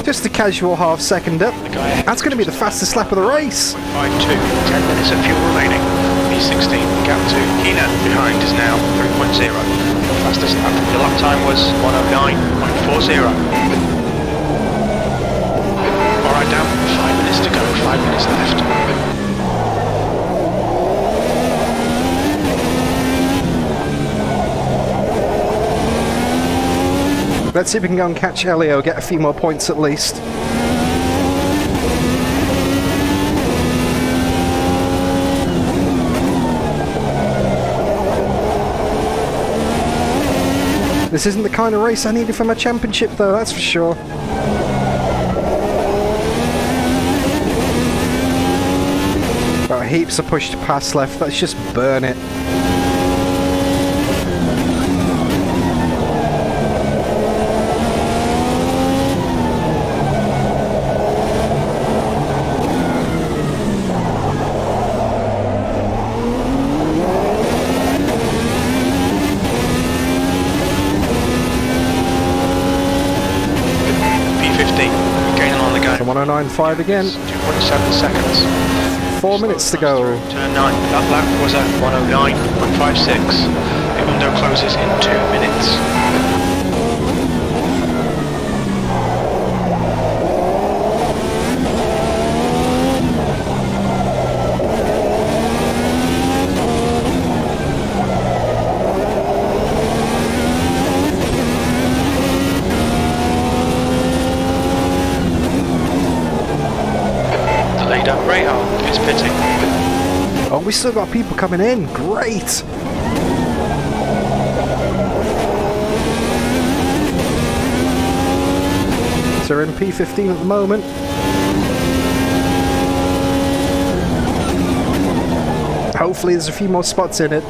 Just a casual half second up. That's going to be the fastest lap of the race. 5.2, 10 minutes of fuel remaining. P16, gap to Keenan behind is now 3.0. Fastest lap. Your lap time was 109.40. Alright, down 5 minutes to go, 5 minutes left. Let's see if we can go and catch Elio, get a few more points at least. This isn't the kind of race I needed for my championship though, that's for sure. Got heaps of push to pass left, let's just burn it. Gaining on the go. 109.5 again. 2.7 seconds. 4 minutes to go. Turn 9. That lap was at 109.56. The window closes in 2 minutes. Radar is pitting. Oh, we still got people coming in. Great. So we're in P15 at the moment. Hopefully there's a few more spots in it.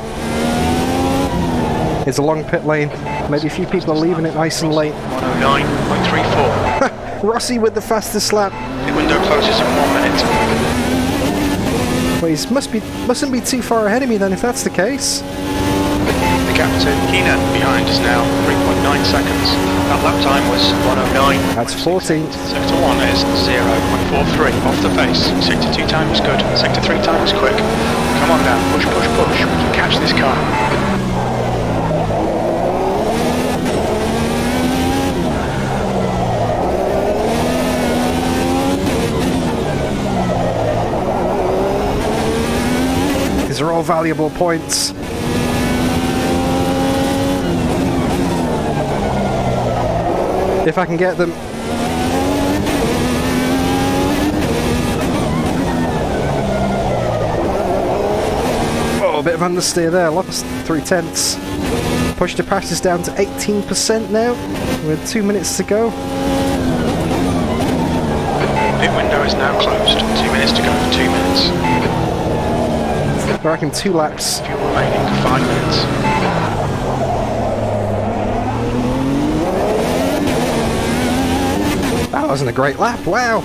It's a long pit lane. Maybe a few people are leaving it nice and late. 109.34. Rossi with the fastest lap. The window closes in 1 minute. Well, he mustn't be too far ahead of me then, if that's the case. The gap to Keenan behind is now 3.9 seconds. That lap time was 109. That's 14th. Sector 1 is 0.43 off the pace. Sector 2 time is good. Sector 3 time is quick. Come on down. Push, push, push. We can catch this car. These are all valuable points. If I can get them. Oh, a bit of understeer there, lost 3/10. Push to pass is down to 18% now, with 2 minutes to go. Pit window is now closed. 2 minutes to go. 2 minutes. I reckon 2 laps. Fuel remaining 5 minutes. That wasn't a great lap, wow.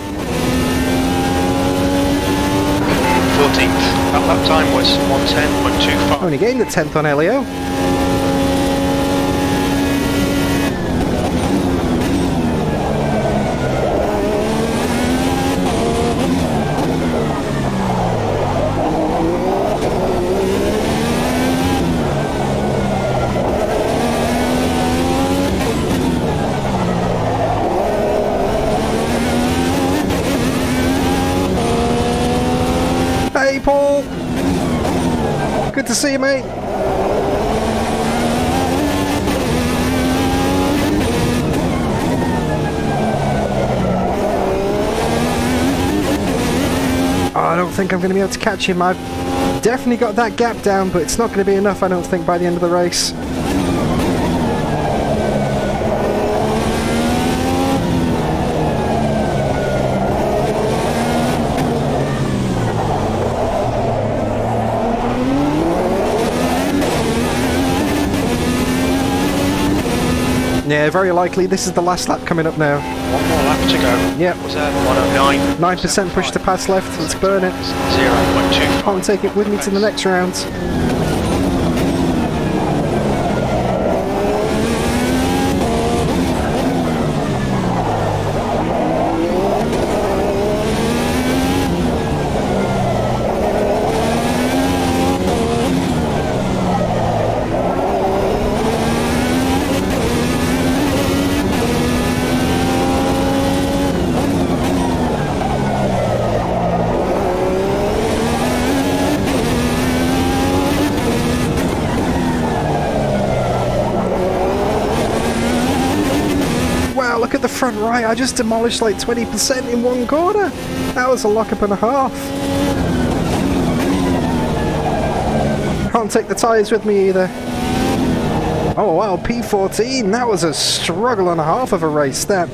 14th. That lap time was 110.25. Only gained a 10th on Elio. Hey Paul! Good to see you, mate. Oh, I don't think I'm going to be able to catch him. I've definitely got that gap down, but it's not going to be enough, I don't think, by the end of the race. Yeah, very likely. This is the last lap coming up now. One more lap to go. Yep. Was that 109? 9% push to pass left. Let's burn it. 0.2. Can't take it with me to the next round. Look at the front right, I just demolished like 20% in one corner. That was a lockup and a half. Can't take the tyres with me either. Oh wow, P14, that was a struggle and a half of a race, that.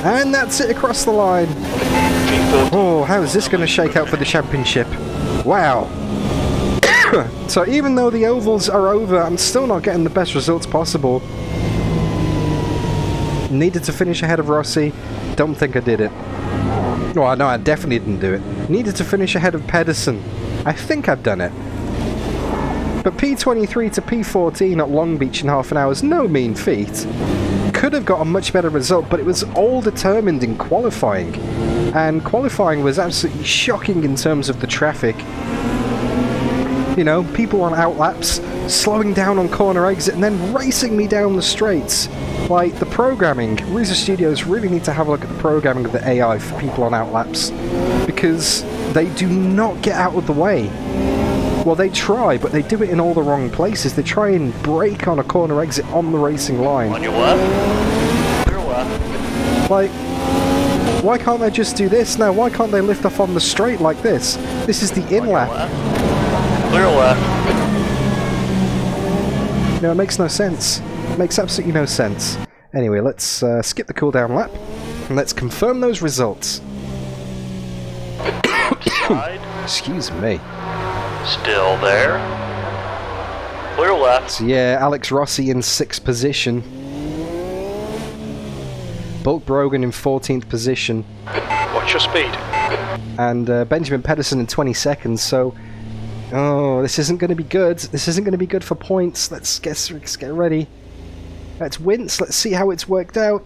And that's it across the line. Oh, how is this going to shake out for the championship? Wow. So even though the ovals are over, I'm still not getting the best results possible. Needed to finish ahead of Rossi. Don't think I did it. Well, no, I definitely didn't do it. Needed to finish ahead of Pedersen. I think I've done it. But P23 to P14 at Long Beach in half an hour is no mean feat. Could have got a much better result, but it was all determined in qualifying. And qualifying was absolutely shocking in terms of the traffic. You know, people on outlaps, slowing down on corner exit, and then racing me down the straights. Like, the programming, Rooster Studios really need to have a look at the programming of the AI for people on outlaps. Because they do not get out of the way. Well, they try, but they do it in all the wrong places. They try and brake on a corner exit on the racing line. On your left. Your left. Like, why can't they just do this? Now, why can't they lift off on the straight like this? This is the in lap. Clear left. No, it makes no sense. It makes absolutely no sense. Anyway, let's skip the cooldown lap, and let's confirm those results. Excuse me. Still there. Clear left. So yeah, Alex Rossi in 6th position. Bulk Brogan in 14th position. What's your speed? And Benjamin Pedersen in 22nd, so... Oh, this isn't going to be good. This isn't going to be good for points. Let's get ready. Let's wince. Let's see how it's worked out.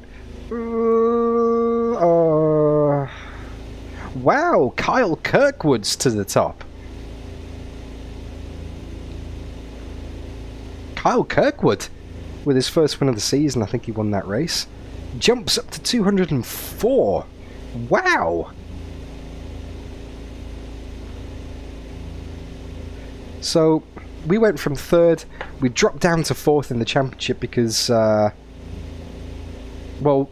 Wow, Kyle Kirkwood's to the top. Kyle Kirkwood, with his first win of the season, I think he won that race. Jumps up to 204. Wow. So, we went from 3rd, we dropped down to 4th in the championship because, well,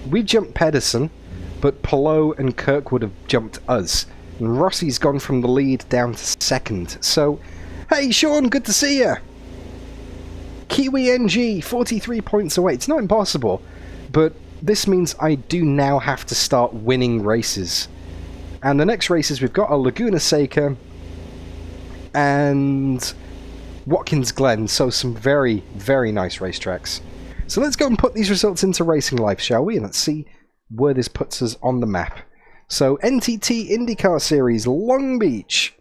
we jumped Pedersen, but Palou and Kirkwood have jumped us. And Rossi's gone from the lead down to 2nd. So, hey Sean, good to see you! Kiwi NG, 43 points away. It's not impossible, but this means I do now have to start winning races. And the next races we've got are Laguna Seca and Watkins Glen, so some very, very nice racetracks. So let's go and put these results into Racing Life, shall we? And let's see where this puts us on the map. So NTT Indycar Series, Long Beach.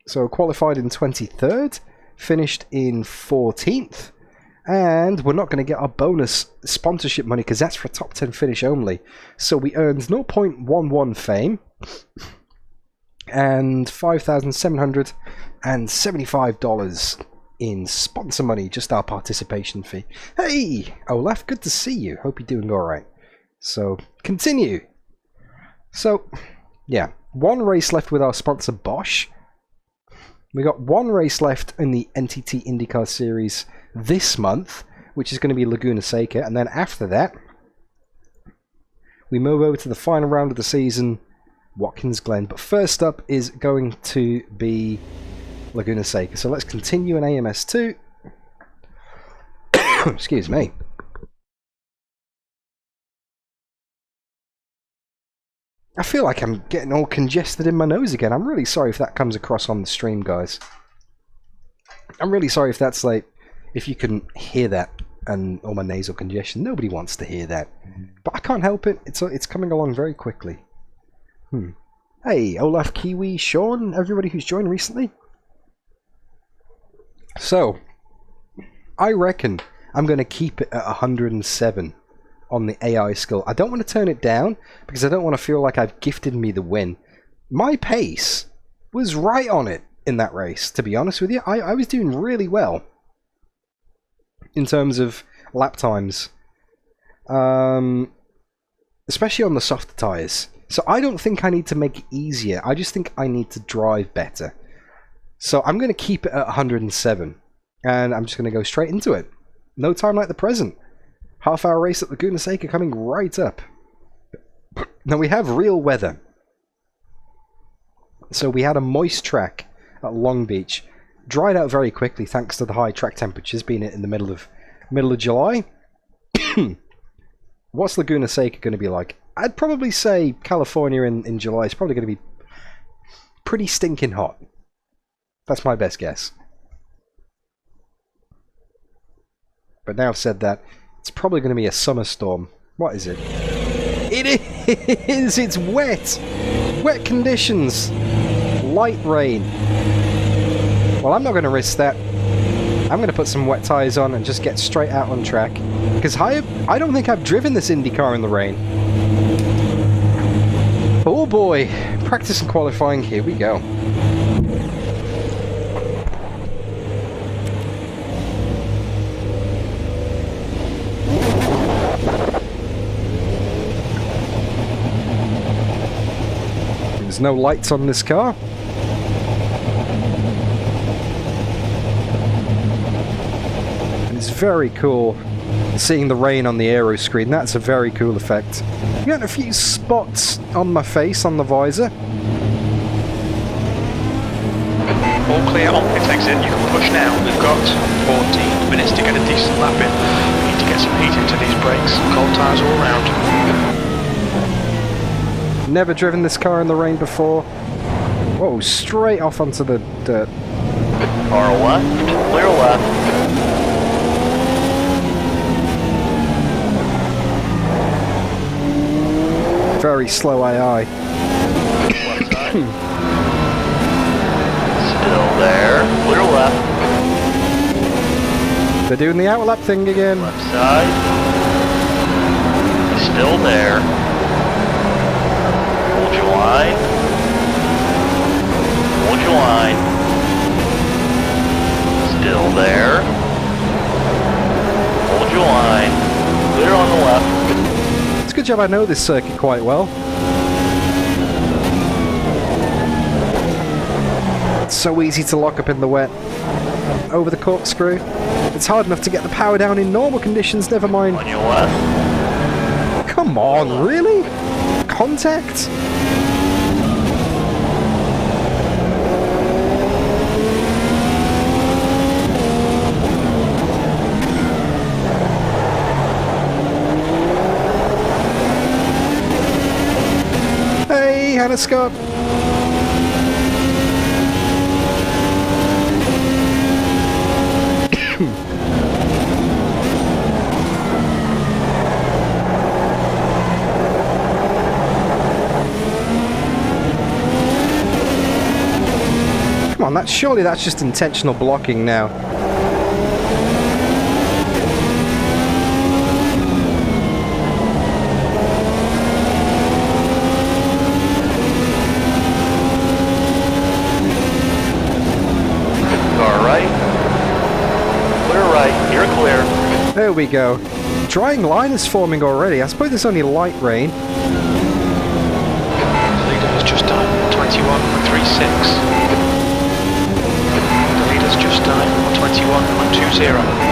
So qualified in 23rd, finished in 14th. And we're not going to get our bonus sponsorship money because that's for a top 10 finish only. So we earned 0.11 fame and $5,775 in sponsor money, just our participation fee. Hey, Olaf, good to see you. Hope you're doing alright. So, continue. So, yeah, one race left with our sponsor Bosch. We got one race left in the NTT IndyCar Series this month, which is going to be Laguna Seca, and then after that, we move over to the final round of the season, Watkins Glen. But first up is going to be Laguna Seca. So let's continue in AMS2. Excuse me. I feel like I'm getting all congested in my nose again. I'm really sorry if that comes across on the stream, guys. I'm really sorry if that's like, if you can hear that and all my nasal congestion. Nobody wants to hear that. But I can't help it. It's coming along very quickly. Hey, Olaf, Kiwi, Sean, everybody who's joined recently. So, I reckon I'm going to keep it at 107 on the AI skill. I don't want to turn it down because I don't want to feel like I've gifted me the win. My pace was right on it in that race, to be honest with you. I was doing really well in terms of lap times, especially on the softer tyres. So I don't think I need to make it easier. I just think I need to drive better. So I'm going to keep it at 107, and I'm just going to go straight into it. No time like the present. Half-hour race at Laguna Seca coming right up. Now we have real weather. So we had a moist track at Long Beach. Dried out very quickly thanks to the high track temperatures, being in the middle of July. What's Laguna Seca going to be like? I'd probably say California in July is probably going to be pretty stinking hot. That's my best guess. But now I've said that, it's probably going to be a summer storm. What is it? It is! It's wet! Wet conditions! Light rain. Well, I'm not going to risk that. I'm going to put some wet tyres on and just get straight out on track. Because I don't think I've driven this Indycar in the rain. Oh boy! Practice and qualifying, here we go. There's no lights on this car. And it's very cool seeing the rain on the aero screen. That's a very cool effect. Getting a few spots on my face, on the visor. All clear on pit exit, you can push now. We've got 14 minutes to get a decent lap in. We need to get some heat into these brakes. Cold tyres all around. Never driven this car in the rain before. Whoa, straight off onto the dirt. Car left, clear left. Very slow AI. Left side. Still there, clear left. They're doing the outlap thing again. Left side. Still there. Hold your line. Hold your line. Still there. Hold your line. Clear on the left. It's a good job I know this circuit quite well. It's so easy to lock up in the wet. Over the corkscrew. It's hard enough to get the power down in normal conditions, never mind. On your left. Come on, really? Contact? Hey, Hannah Scott. Come on, surely that's just intentional blocking now. Car right. Clear right. You're clear. There we go. Drying line is forming already. I suppose it's only light rain. Leader has just done 21.36. Leader's just done 21.20.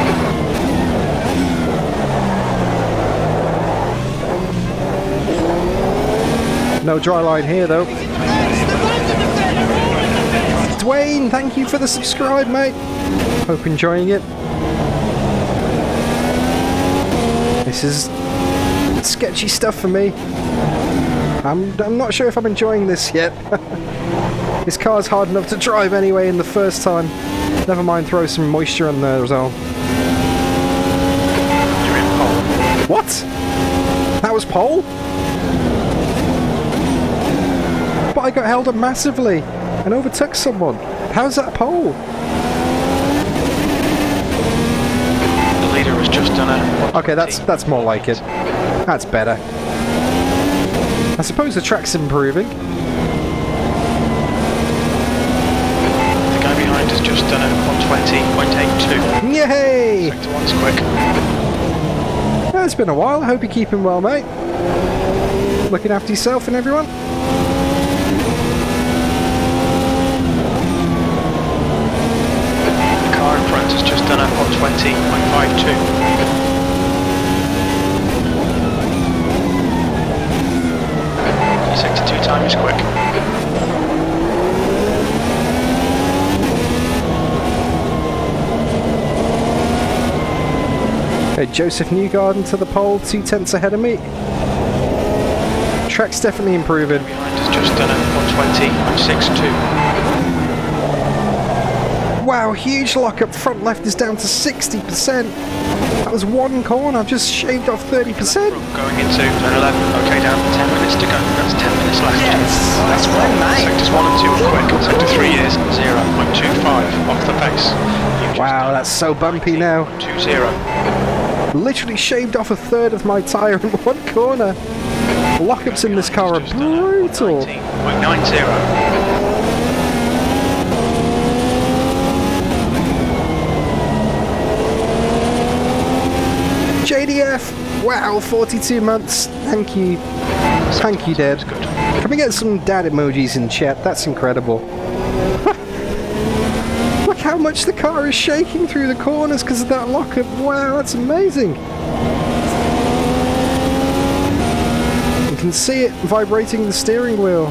No dry line here though. Dwayne, thank you for the subscribe, mate. Hope enjoying it. This is sketchy stuff for me. I'm not sure if I'm enjoying this yet. This car's hard enough to drive anyway in the first time. Never mind throw some moisture on there as well. You're in pole. What? That was pole? But I got held up massively and overtook someone. How's that pole? The leader has just done a... Okay, that's more like it. That's better. I suppose the track's improving. The guy behind has just done a 120.82. Yay! Sector 1's quick. Well, it's been a while. I hope you're keeping well, mate. Looking after yourself and everyone. The car in front has just done a 120.52. Sector 2 time is quick. Okay, Joseph Newgarden to the pole, 2/10 ahead of me. Track's definitely improving. Behind has just done a 120.62. Wow, huge lock up front left is down to 60%. That was one corner, I've just shaved off 30%. Going into turn 11. Okay, down 10 minutes to go. That's 10 minutes left. Yes, that's right, mate. Sectors 1 and 2 are quick. Sector 3 is 0.25 off the pace. Wow, that's so bumpy now. 2-0. Literally shaved off a third of my tyre in one corner. Lockups in this car are brutal. 19.90. JDF, wow, 42 months. Thank you. Thank you, Dad. Can we get some dad emojis in chat? That's incredible. Look how much the car is shaking through the corners because of that lockup. Wow, that's amazing. You can see it vibrating the steering wheel.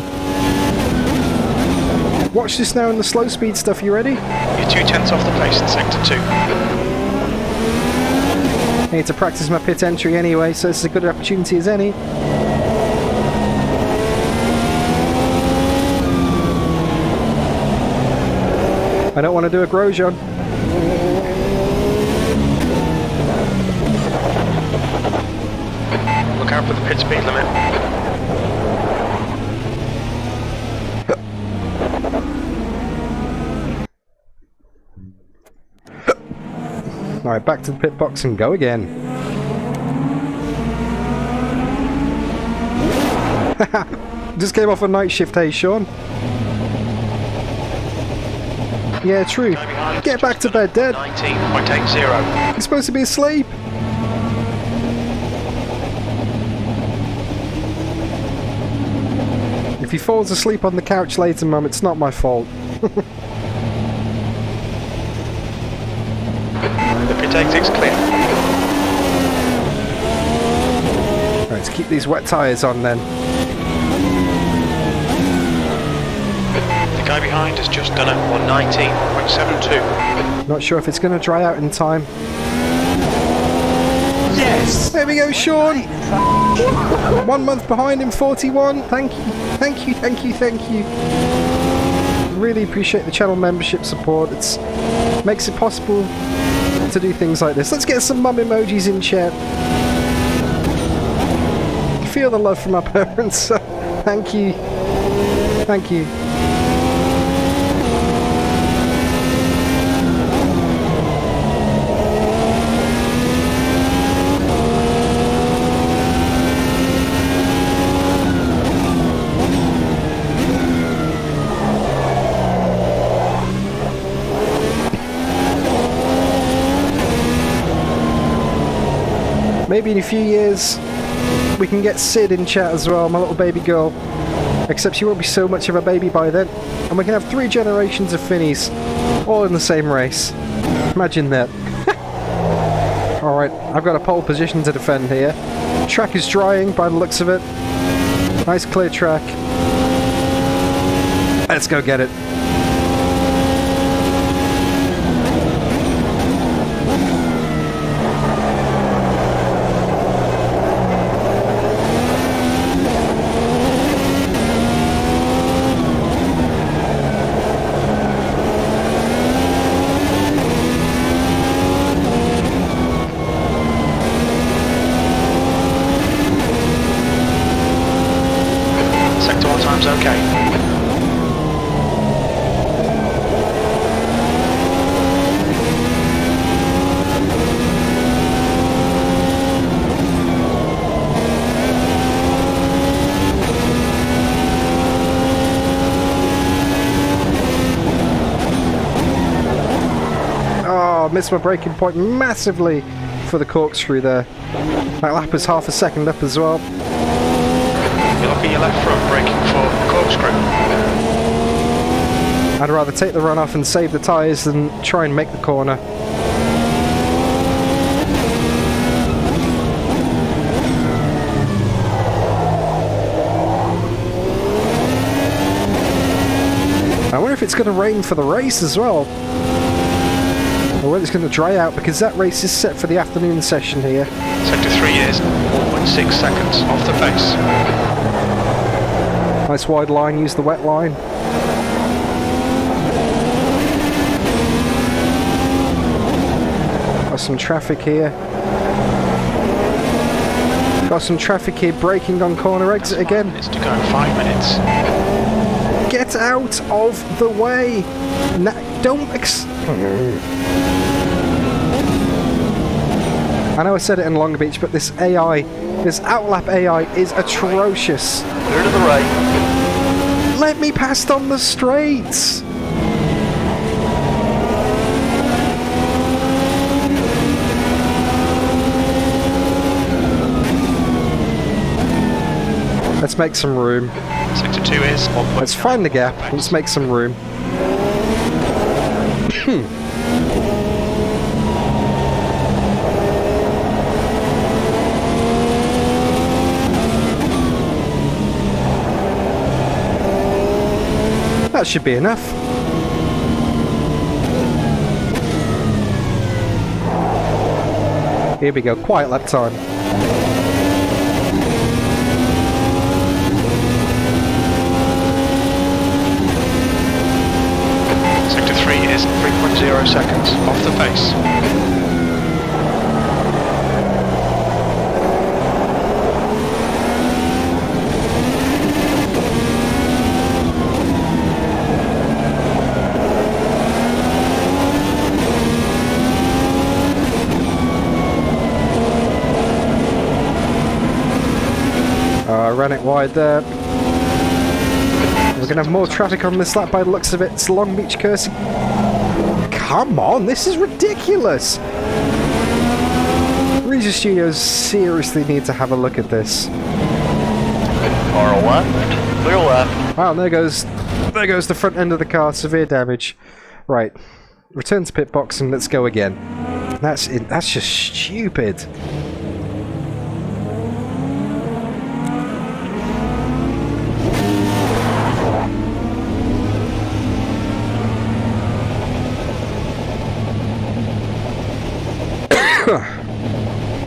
Watch this now in the slow speed stuff. You ready? You're 2/10 off the pace in sector 2. I need to practice my pit entry anyway, so this is a good opportunity as any. I don't want to do a Grosjean. Look out for the pit speed limit. Alright, back to the pit box and go again. Just came off a night shift, hey Sean. Yeah, true. Get back to bed, Dad. 19.80. You're supposed to be asleep. If he falls asleep on the couch later, Mum, it's not my fault. The pit exit's clear. Right, let's keep these wet tyres on then. The guy behind has just done a 119.72. Not sure if it's going to dry out in time. Yes! There we go, Sean! 1 month behind in 41. Thank you, thank you, thank you, thank you. Really appreciate the channel membership support. It makes it possible to do things like this. Let's get some mum emojis in chat. Feel the love from our parents. Thank you. Thank you. Maybe in a few years we can get Sid in chat as well, my little baby girl. Except she won't be so much of a baby by then. And we can have 3 generations of Finnies, all in the same race. Imagine that. Alright, I've got a pole position to defend here. Track is drying by the looks of it. Nice clear track. Let's go get it. was okay. Oh, missed my braking point massively for the corkscrew there. That lap was half a second up as well. You're looking your left front, braking for corkscrew. I'd rather take the run off and save the tyres than try and make the corner. I wonder if it's going to rain for the race as well. Or whether it's going to dry out, because that race is set for the afternoon session here. Sector 3 is 4.6 seconds off the pace. Nice wide line, use the wet line. Got some traffic here. Got some traffic here, braking on corner exit again. It's to go in 5 minutes. Get out of the way! Don't I know I said it in Long Beach, but this AI, this outlap AI is atrocious. Clear to the right. Let me past on the straights! Let's make some room. Sector 2 is 1.9. Let's find the gap. Let's make some room. That should be enough. Here we go, quiet lap time. Sector 3 is 3.0 seconds off the pace. Ran it wide there. We're going to have more traffic on this lap by the looks of it. It's Long Beach cursing. Come on, this is ridiculous! Regis Studios seriously need to have a look at this. Car left. Clear left. Wow, and there goes the front end of the car. Severe damage. Right, return to pit box and let's go again. That's just stupid.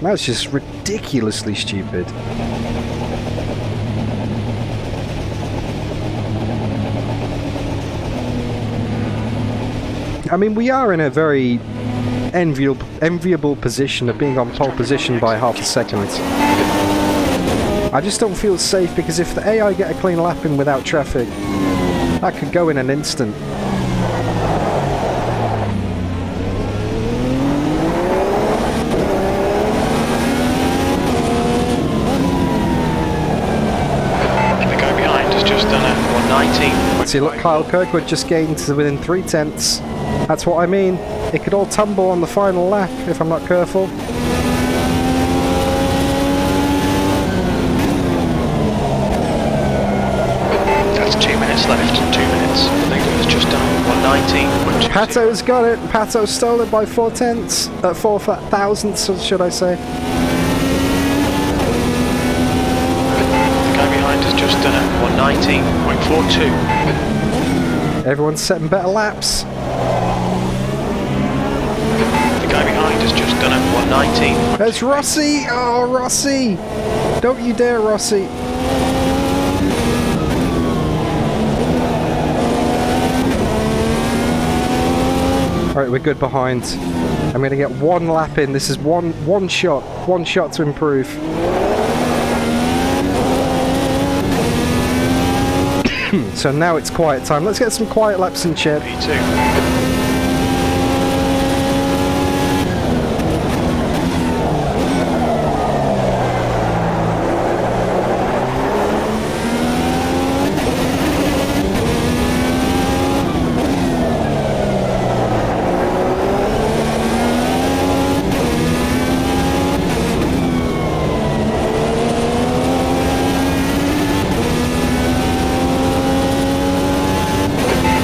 That's just ridiculously stupid. I mean, we are in a very enviable position of being on pole position by half a second. I just don't feel safe, because if the AI get a clean lap in without traffic, that could go in an instant. See, look, Kyle Kirkwood just gained to within 3/10. That's what I mean. It could all tumble on the final lap if I'm not careful. That's 2 minutes left. 2 minutes. The leader has just done 119. Pato's got it. Pato stole it by 4/10. 4 thousandths, should I say. Just done at 119.42. Everyone's setting better laps. The guy behind has just done at 119. There's Rossi! Oh, Rossi! Don't you dare, Rossi! Alright, we're good behind. I'm going to get one lap in. This is one shot to improve. So now it's quiet time. Let's get some quiet laps in, Chip. P2.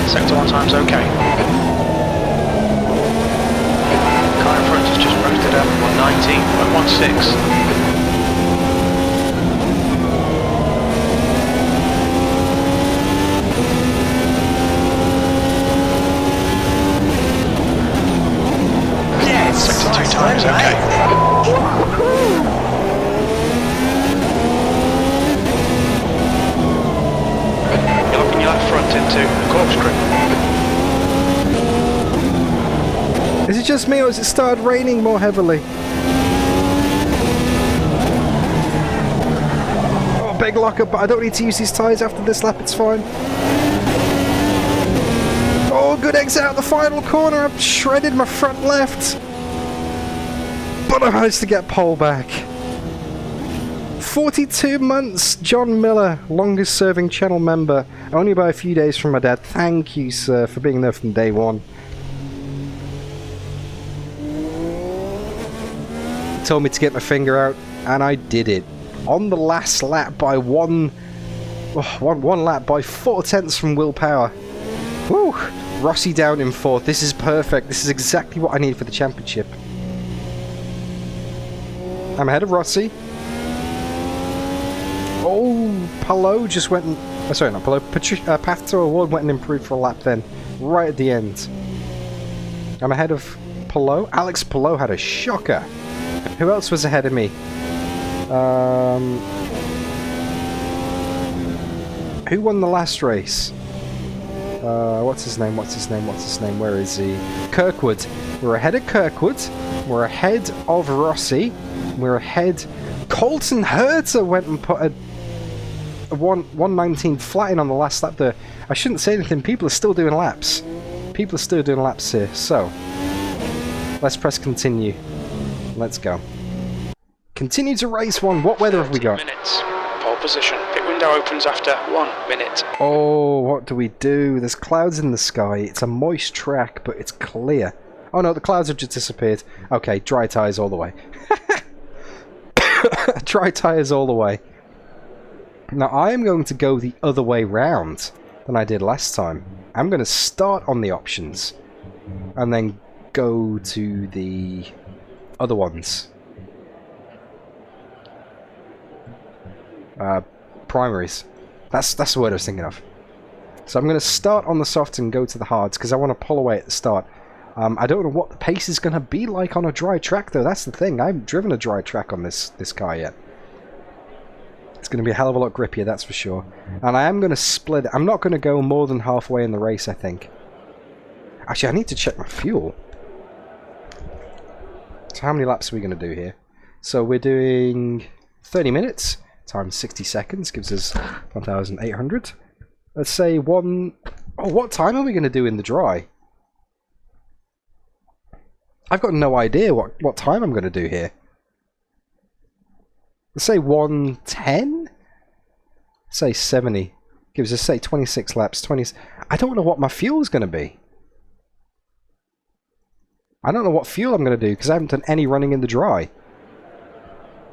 Sector 1 time's okay. Car in front has just roasted up 119.16. Yes, Sector 2 nice time's one, okay. mate. You're looking your left front into the corkscrew. Is it just me or has it started raining more heavily? Oh, big lockup, but I don't need to use these tyres after this lap, it's fine. Oh, good exit out the final corner. I've shredded my front left. But I managed to get pole back. 42 months, John Miller, longest serving channel member, only by a few days from my dad. Thank you, sir, for being there from day one. He told me to get my finger out, and I did it. On the last lap by one lap by 4/10 from willpower. Woo! Rossi down in 4th. This is perfect. This is exactly what I need for the championship. I'm ahead of Rossi. Oh, Palo just went and... Oh, sorry, not Palo. Path to Award went and improved for a lap then. Right at the end. I'm ahead of Palo. Alex Palo had a shocker. Who else was ahead of me? Who won the last race? What's his name? Where is he? Kirkwood. We're ahead of Kirkwood. We're ahead of Rossi. We're ahead... Colton Herter went and put a 119 flat in on the last lap there. I shouldn't say anything. People are still doing laps. People are still doing laps here. So, let's press continue. Let's go. Continue to race 1. What weather have we got? Minutes. Pole position. Pit window opens after 1 minute. Oh, what do we do? There's clouds in the sky. It's a moist track, but it's clear. Oh no, the clouds have just disappeared. Okay, dry tyres all the way. Dry tyres all the way. Now I am going to go the other way round than I did last time. I'm going to start on the options and then go to the other ones. Primaries. That's the word I was thinking of. So I'm going to start on the soft and go to the hards because I want to pull away at the start. I don't know what the pace is going to be like on a dry track though. That's the thing. I haven't driven a dry track on this car yet. It's going to be a hell of a lot grippier, that's for sure. And I am going to split it. I'm not going to go more than halfway in the race, I think. Actually, I need to check my fuel. So how many laps are we going to do here? So we're doing 30 minutes times 60 seconds gives us 1,800. Let's say one... Oh, what time are we going to do in the dry? I've got no idea what time I'm going to do here. Let's say 110? Say 70. Gives us, say, 26 laps. 20. I don't know what my fuel's going to be. I don't know what fuel I'm going to do because I haven't done any running in the dry.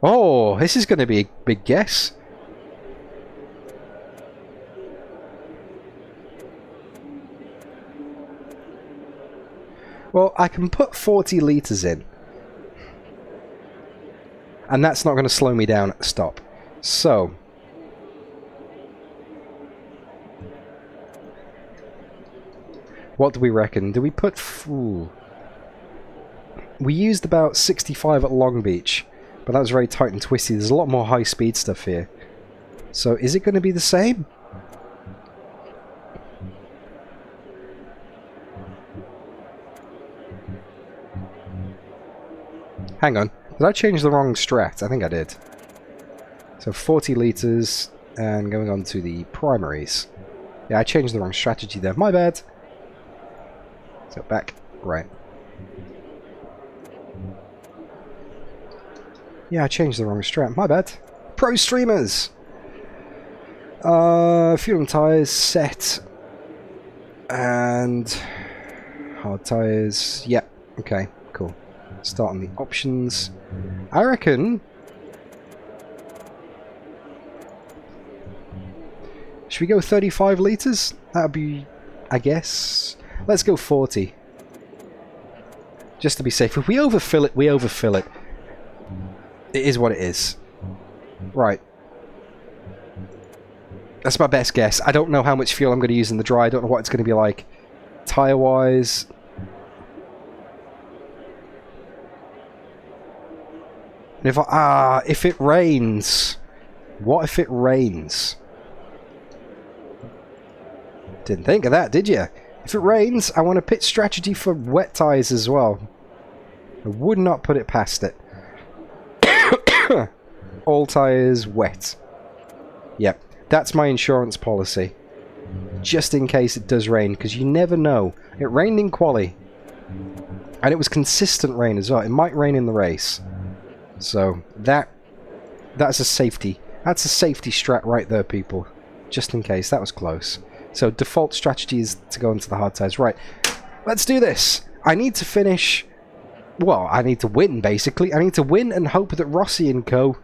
Oh, this is going to be a big guess. Well, I can put 40 litres in. And that's not going to slow me down at the stop. So... what do we reckon? Do we put... Ooh. We used about 65 at Long Beach. But that was very tight and twisty. There's a lot more high-speed stuff here. So, is it going to be the same? Hang on. Did I change the wrong strat? I think I did. So 40 litres and going on to the primaries. Yeah, I changed the wrong strategy there. My bad. So back. Right. Yeah, I changed the wrong strat. My bad. Pro streamers! Fuel and tyres set. And hard tyres. Yeah, okay, cool. Start on the options. I reckon. Should we go 35 litres? That would be, I guess. Let's go 40. Just to be safe. If we overfill it, we overfill it. It is what it is. Right. That's my best guess. I don't know how much fuel I'm going to use in the dry. I don't know what it's going to be like tyre-wise. And if it rains. What if it rains? Didn't think of that, did you? If it rains, I want a pit strategy for wet tyres as well. I would not put it past it. All tyres wet. Yep, that's my insurance policy. Just in case it does rain, because you never know. It rained in Quali. And it was consistent rain as well. It might rain in the race. So, that's a safety. That's a safety strat right there, people. Just in case. That was close. So, default strategy is to go into the hard tyres. Right, let's do this. I need to finish... Well, I need to win, basically. I need to win and hope that Rossi and co.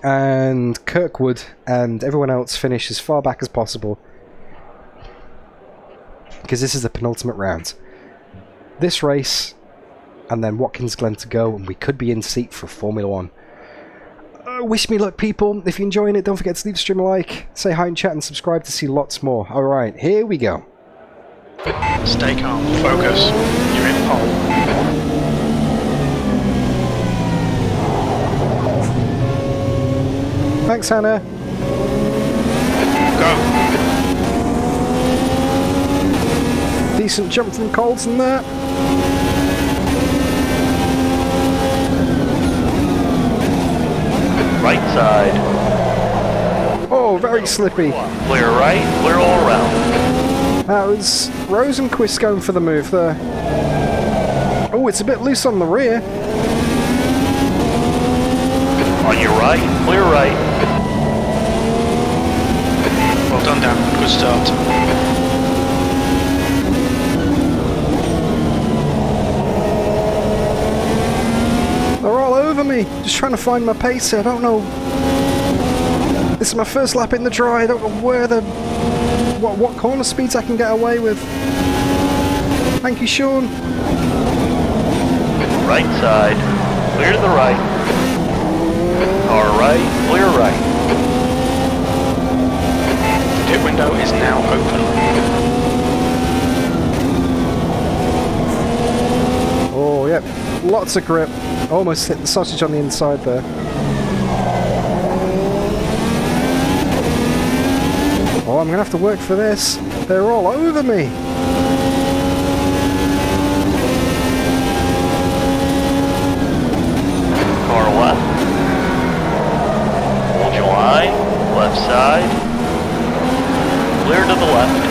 And Kirkwood and everyone else finish as far back as possible. Because this is the penultimate round. This race, and then Watkins Glen to go, and we could be in seat for Formula 1. Wish me luck, people. If you're enjoying it, don't forget to leave the stream a like, say hi in chat, and subscribe to see lots more. Alright, here we go. Stay calm, focus. You're in pole. Thanks, Hannah. Go. Decent jump from Colton there. Right side. Oh, very slippy. Clear right, clear all around. That was Rosenquist going for the move there. Oh, it's a bit loose on the rear. On your right, clear right. Well done, Dan. Good start. They're all over me. Just trying to find my pace here. I don't know. This is my first lap in the dry. I don't know where the... What corner speeds I can get away with. Thank you, Sean. Right side, clear to the right. Car right, clear right. Pit window is now open. Oh, yep. Lots of grip. Almost hit the sausage on the inside there. Oh, I'm going to have to work for this. They're all over me. Car left. Hold your line. Left side. Clear to the left.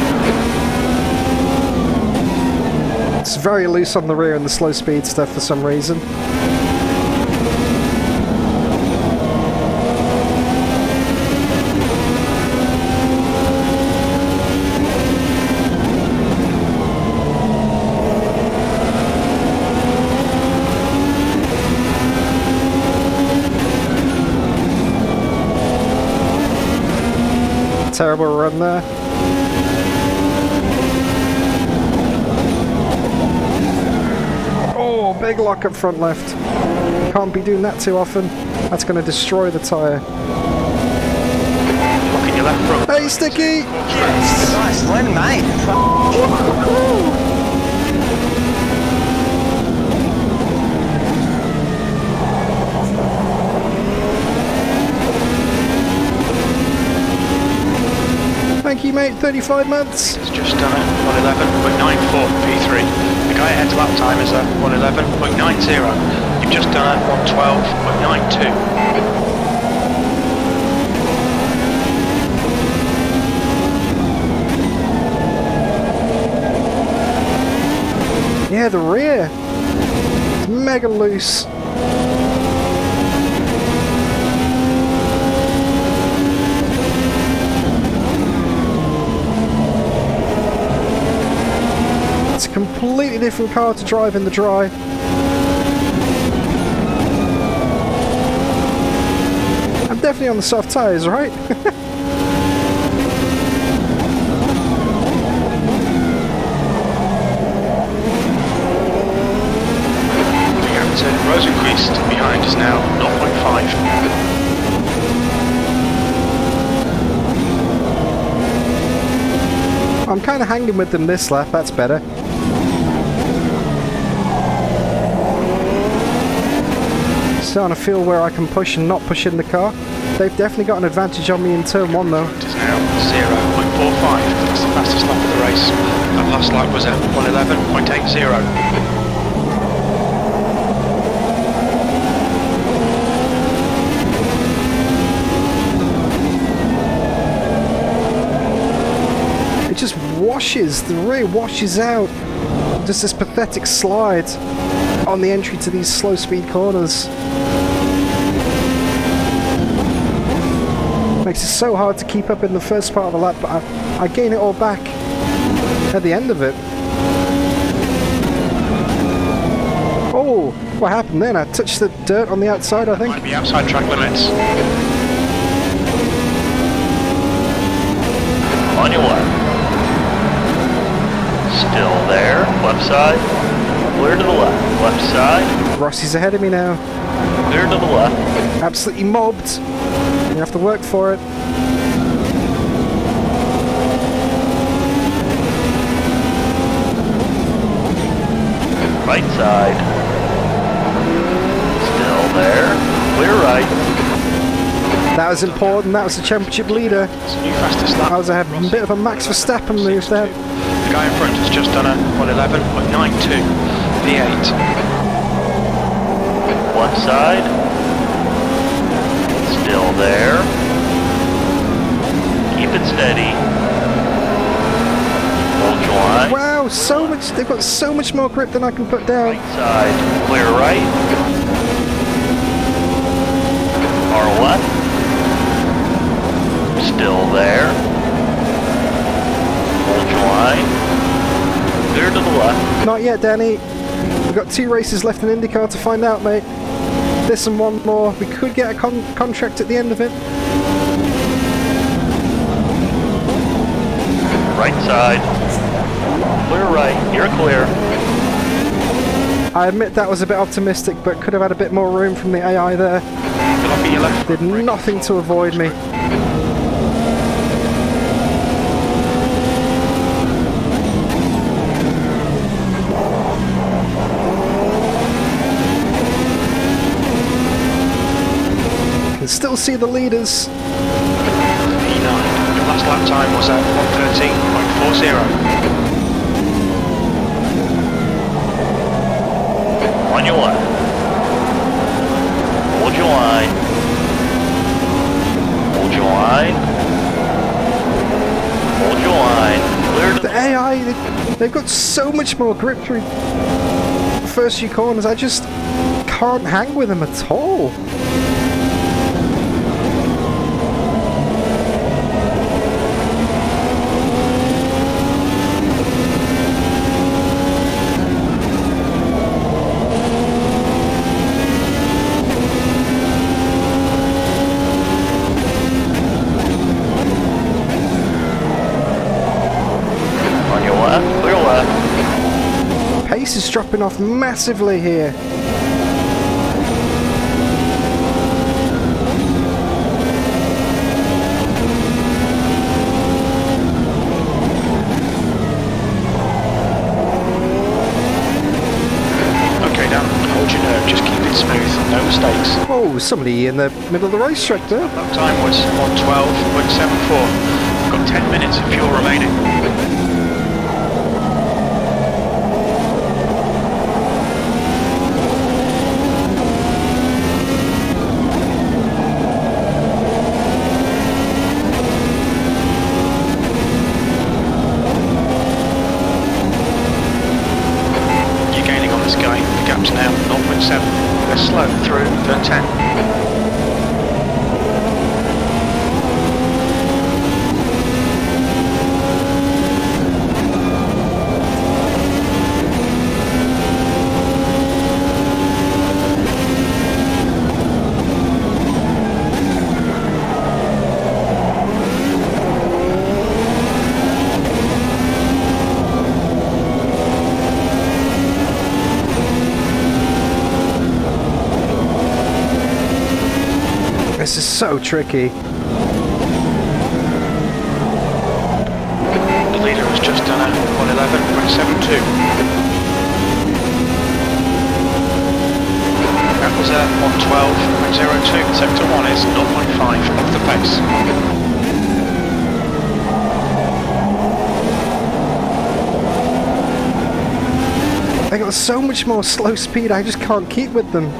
It's very loose on the rear and the slow speed stuff for some reason. Terrible run there. Oh, big lock up front left. Can't be doing that too often. That's going to destroy the tyre. Lock in your left front. Hey, Sticky! Yes. Nice win, mate. Thank you, mate. 35 months. It's just done it. 111.94 P3. The guy ahead lap time is at 111.90. You've just done it 112.92. Yeah, the rear. It's mega loose. It's a completely different car to drive in the dry. I'm definitely on the soft tyres, right? Rows increased, behind is now 0.5. I'm kind of hanging with them this lap, that's better. Starting to feel where I can push and not push in the car. They've definitely got an advantage on me in turn 1 though. It is now 0.45, that's the fastest lap of the race. That last lap was at 111.80. It just washes, the rear washes out. Just this pathetic slide on the entry to these slow speed corners. Makes it so hard to keep up in the first part of the lap, but I gain it all back at the end of it. Oh, what happened then? I touched the dirt on the outside, I think. Might be outside track limits. On your left. Still there. Left side. Clear to the left. Left side. Rossi's ahead of me now. Clear to the left. Absolutely mobbed. You have to work for it. Right side. Still there. Clear right. That was important. That was the championship leader. It's a new fastest lap. I was a bit of a Max Verstappen move there. The guy in front has just done a 111.92 V8. Left side. Still there. Keep it steady. Hold your line. Wow, so much. They've got so much more grip than I can put down. Right side. Clear right. Far left. Still there. Hold your line. Clear to the left. Not yet, Danny. We've got 2 races left in Indycar to find out, mate. This and 1 more. We could get a contract at the end of it. Right side. Clear right. You're clear. I admit that was a bit optimistic, but could have had a bit more room from the AI there. Look at your left. Did nothing to avoid me. Can still see the leaders. P9. Your last lap time was at 113.40. On your left. Hold your line. Hold your line. Hold your line. Clear to The AI, they've got so much more grip through the first few corners. I just can't hang with them at all. Pace is dropping off massively here. Okay, Dan, hold your nerve, just keep it smooth, no mistakes. Oh, somebody in the middle of the racetrack there. Lap time was 112.74. Got 10 minutes of fuel remaining. You 7. Go slow through turn 10. This is so tricky. The leader has just done a 111.72. That was a 112.02. Sector 1 is 0.5 off the pace. They got so much more slow speed, I just can't keep with them.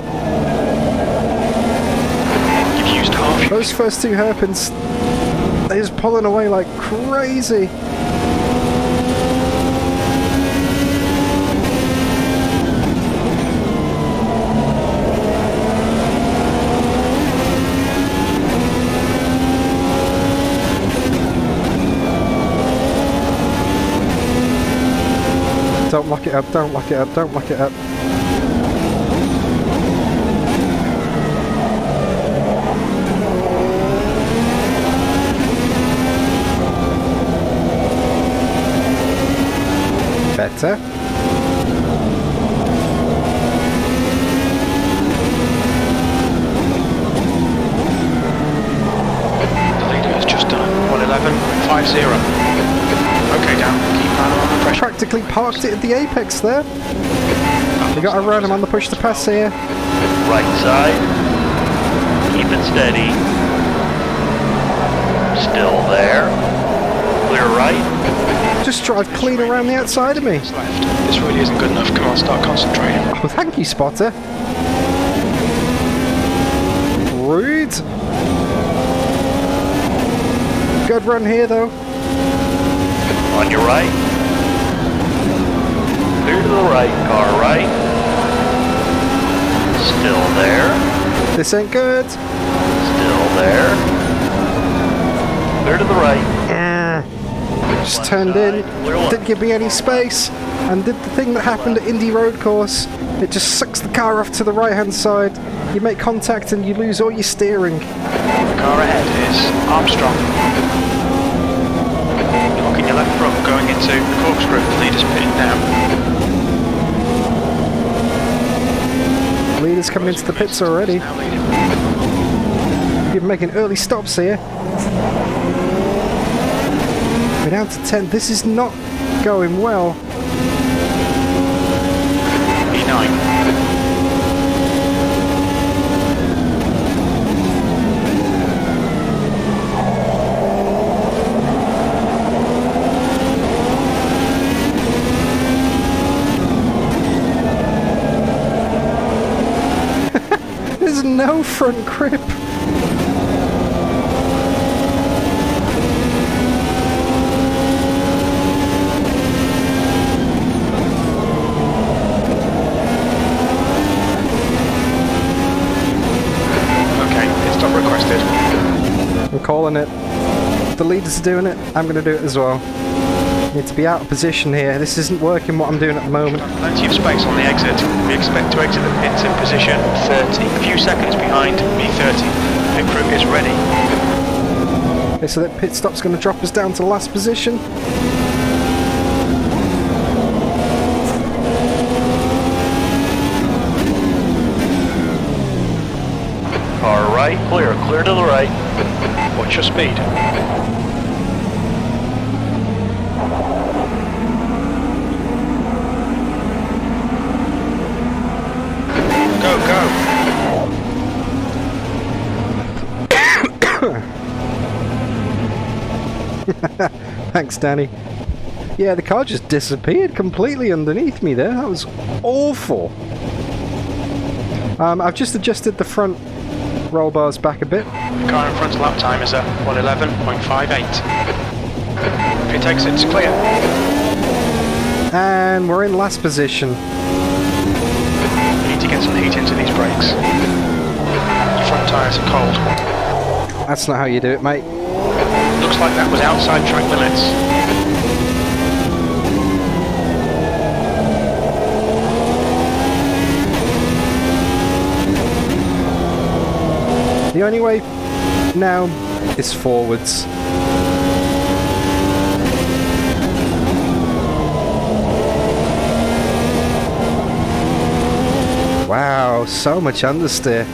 You've used half. Those first two hairpins, they're just pulling away like crazy. Don't lock it up, don't lock it up, don't lock it up. Better. The leader has just done 111.50. Okay, down. Keep an eye on the pressure. Practically parked it at the apex there. We got to run, I'm on the push to pass here. Right side. Keep it steady. Still there. Clear right. Just drive clean around the outside of me. Left. This really isn't good enough. Come on, start concentrating. Oh, thank you, spotter. Rude. Good run here, though. On your right. Clear to the right. Car right. Still there. This ain't good. Still there. Clear to the right. Just turned in, didn't give me any space, and did the thing that happened at Indy Road Course. It just sucks the car off to the right hand side. You make contact and you lose all your steering. The car ahead is Armstrong. Locking your left front going into the corkscrew. The leader's pitting now. Leaders coming into the pits already. Now leading. You're making early stops here. We're down to 10. This is not going well. E9. There's no front grip. I'm calling it. The leaders are doing it. I'm going to do it as well. Need to be out of position here. This isn't working what I'm doing at the moment. Plenty of space on the exit. We expect to exit the pits in position 30. A few seconds behind B30. Pit crew is ready. Okay, so that pit stop's going to drop us down to last position. Car right, clear to the right. Watch your speed. Go, go. Thanks, Danny. Yeah, the car just disappeared completely underneath me there. That was awful. I've just adjusted the front roll bars back a bit. The car in front's lap time is at 111.58. Pit exit's clear. And we're in last position. We need to get some heat into these brakes. Your front tyres are cold. That's not how you do it, mate. Looks like that was outside track limits. The only way now is forwards. Wow, so much understeer.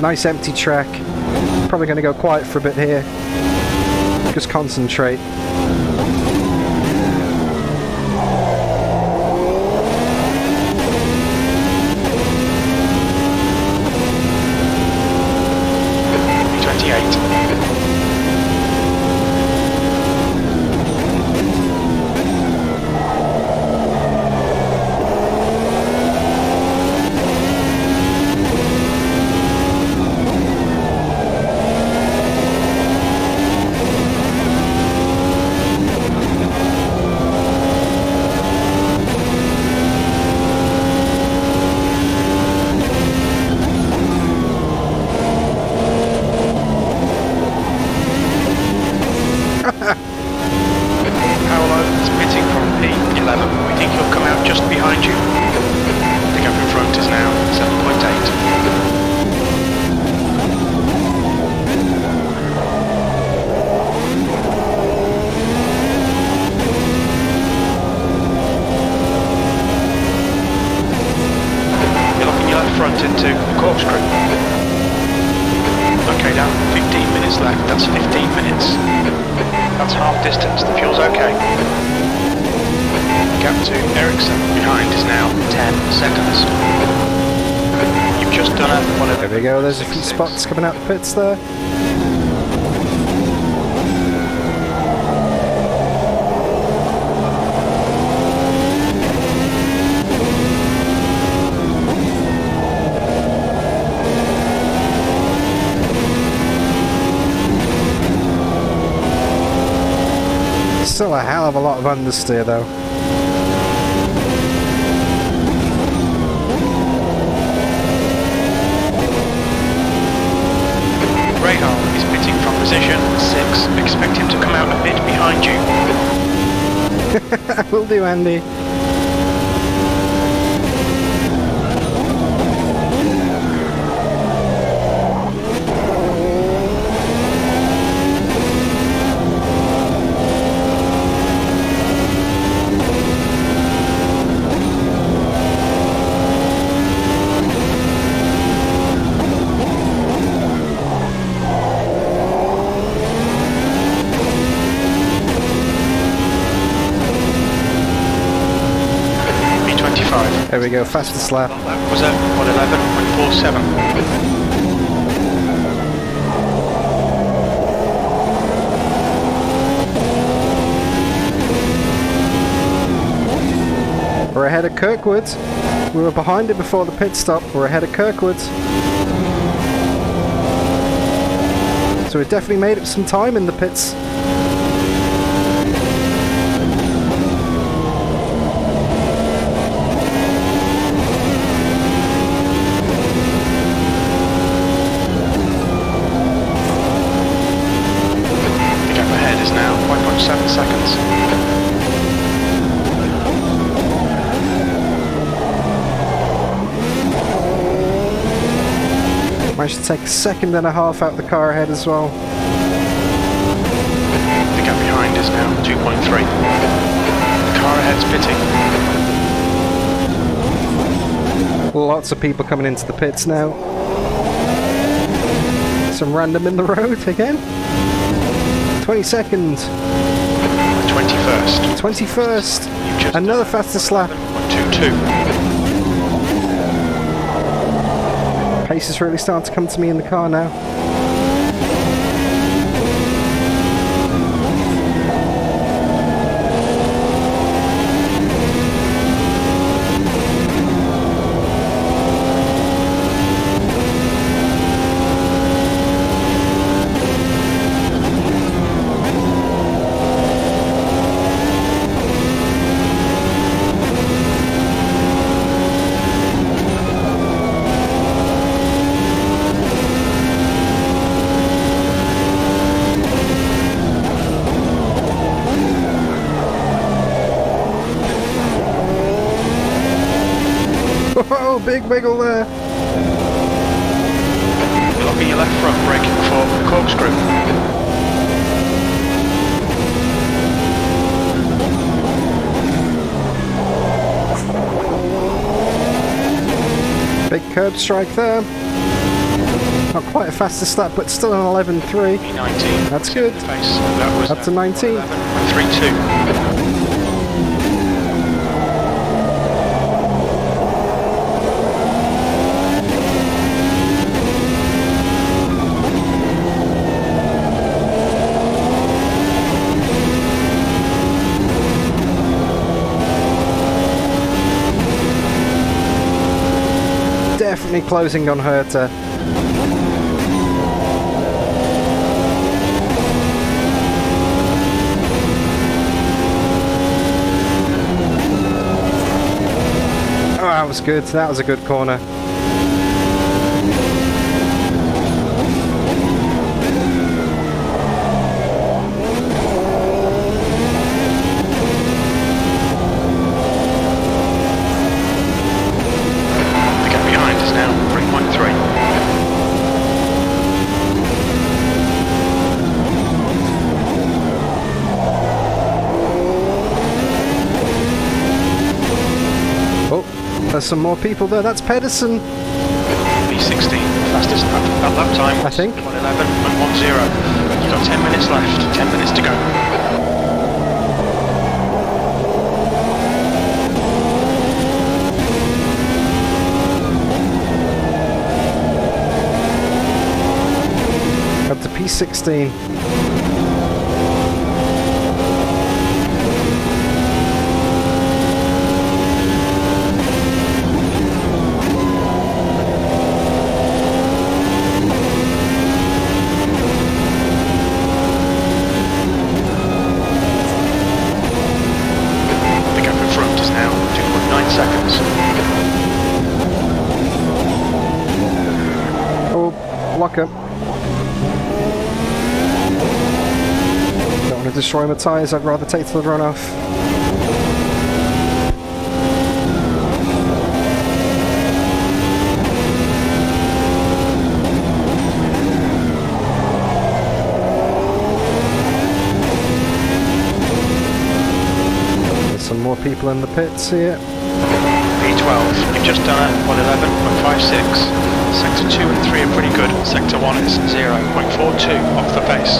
Nice empty track. Probably going to go quiet for a bit here. Just concentrate. There's a few spots coming out the pits there. Still a hell of a lot of understeer though. Position 6. Expect him to come out a bit behind you. Will do, Andy. There we go, fastest lap. That was at 1:11.47. We're ahead of Kirkwood. We were behind it before the pit stop. We're ahead of Kirkwood. So we definitely made up some time in the pits. Managed to take a second and a half out the car ahead as well. The gap behind is now 2.3. The car ahead's pitting. Lots of people coming into the pits now. Some random in the road again. 22nd. 21st. 21st. Another fastest lap. 1:22. Pace is really starting to come to me in the car now. big wiggle there. You're locking your left front, braking for corkscrew. Big curb strike there. Not quite a fastest lap, but still an 11.3. 19. That's good. Pace. That was Up to 19. 11.32. Definitely closing on Herta. Oh, that was good. That was a good corner. There's some more people there. That's Pedersen. P16, fastest at lap time. I think. 1:11.10. You've got 10 minutes left. 10 minutes to go. Up to P16. Blocker. Don't want to destroy my tyres, I'd rather take to the runoff. There's some more people in the pits here. P12, you've just done it, 1:11.56. Sector 2 and 3 are pretty good. Sector 1 is 0.42 off the pace.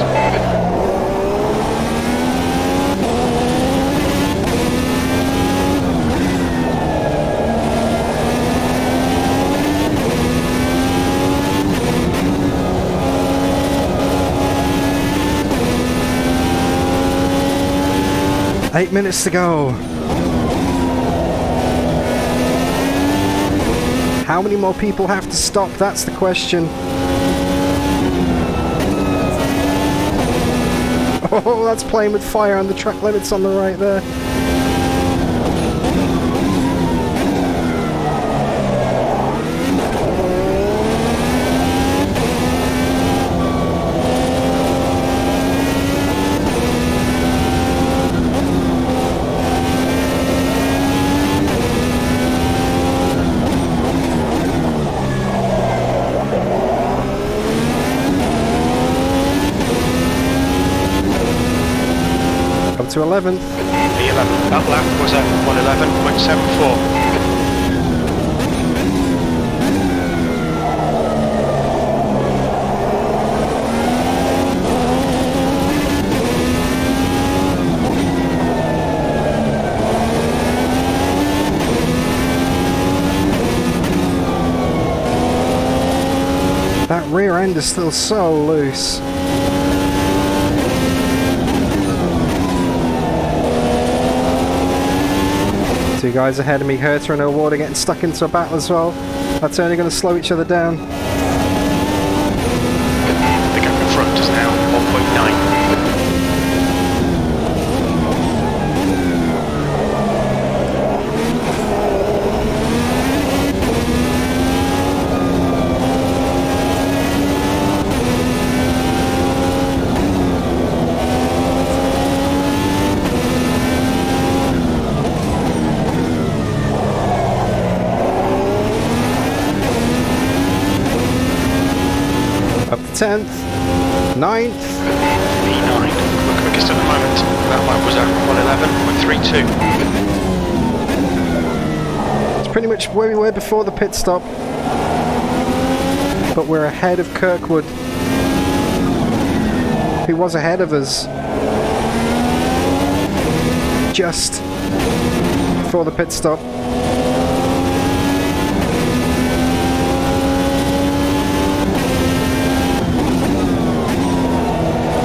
Eight minutes to go. How many more people have to stop? That's the question. Oh, that's playing with fire on the track limits on the right there. To 11th. The 11th. That lap was at 1:11.74. That rear end is still so loose. Two guys ahead of me, Herta and O'Ward, are getting stuck into a battle as well. That's only going to slow each other down. The gap in front is now 1.9. 10th, 9th. P9, the quickest at the moment. That lap was at 111.32. It's pretty much where we were before the pit stop. But we're ahead of Kirkwood, who was ahead of us just before the pit stop.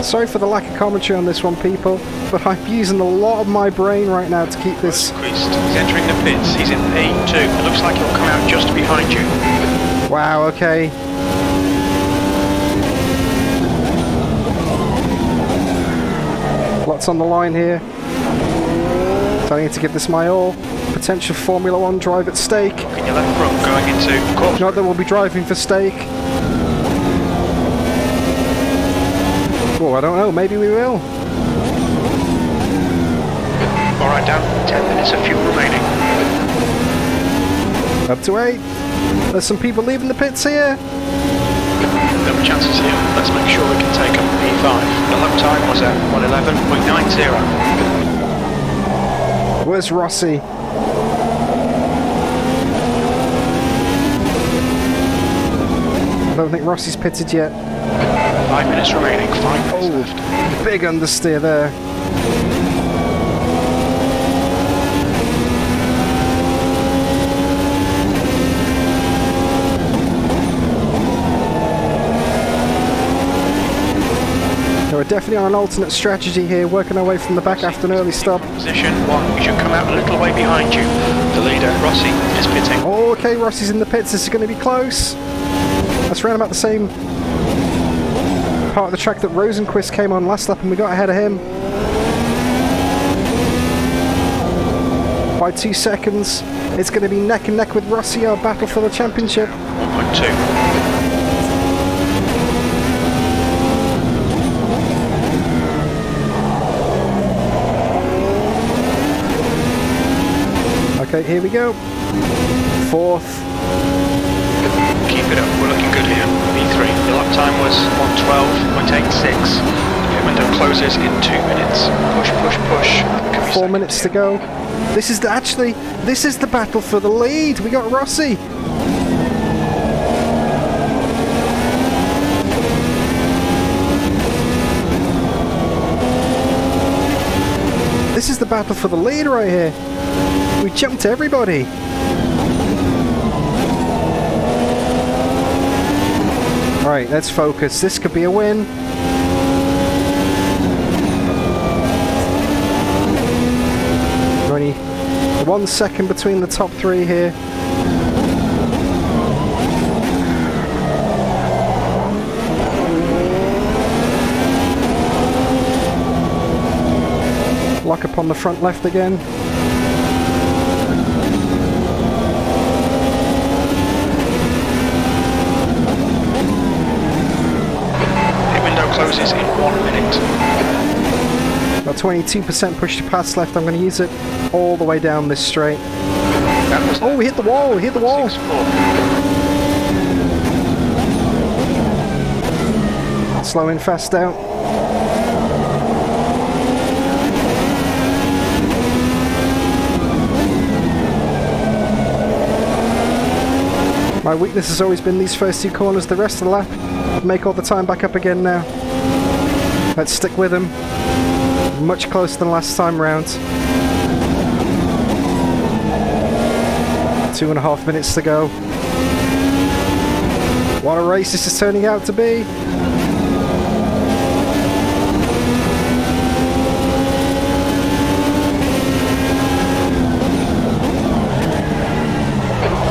Sorry for the lack of commentary on this one, people, but I'm using a lot of my brain right now to keep this. He's entering the pits. He's in P2. It looks like he'll come out just behind you. Wow, okay. Lots on the line here. So I need to give this my all. Potential Formula 1 drive at stake. In your left front going into course. Not that we'll be driving for stake. Oh, I don't know. Maybe we will. Alright, Dan. 10 minutes of fuel remaining. Up to 8. There's some people leaving the pits here. There are chances here. Let's make sure we can take up P5. The lap time was at 111.90. Where's Rossi? I don't think Rossi's pitted yet. 5 minutes remaining. 5 minutes left. Big understeer there. We're definitely on an alternate strategy here, working our way from the back after an early stop. Position 1. You should come out a little way behind you. The leader, Rossi, is pitting. Oh, okay, Rossi's in the pits. This is going to be close. That's around about the same part of the track that Rosenquist came on last lap, and we got ahead of him by 2 seconds. It's going to be neck and neck with Rossi, our battle for the championship. 1.2. Okay, here we go. 4th. Keep it up, we're looking good here. P3, the lap time was 112.86. The pit window closes in 2 minutes. Push, push, push. 4 minutes to go. This is the battle for the lead. We got Rossi. This is the battle for the lead right here. We jumped everybody. Right, let's focus. This could be a win. Only 1 second between the top 3 here. Lock up on the front left again. Closes in 1 minute. About 22% push to pass left. I'm going to use it all the way down this straight. Oh, we hit the wall! We hit the wall! 6.4. Slow in, fast out. My weakness has always been these first 2 corners. The rest of the lap, make all the time back up again now. Let's stick with them. Much closer than last time round. 2.5 minutes to go. What a race this is turning out to be.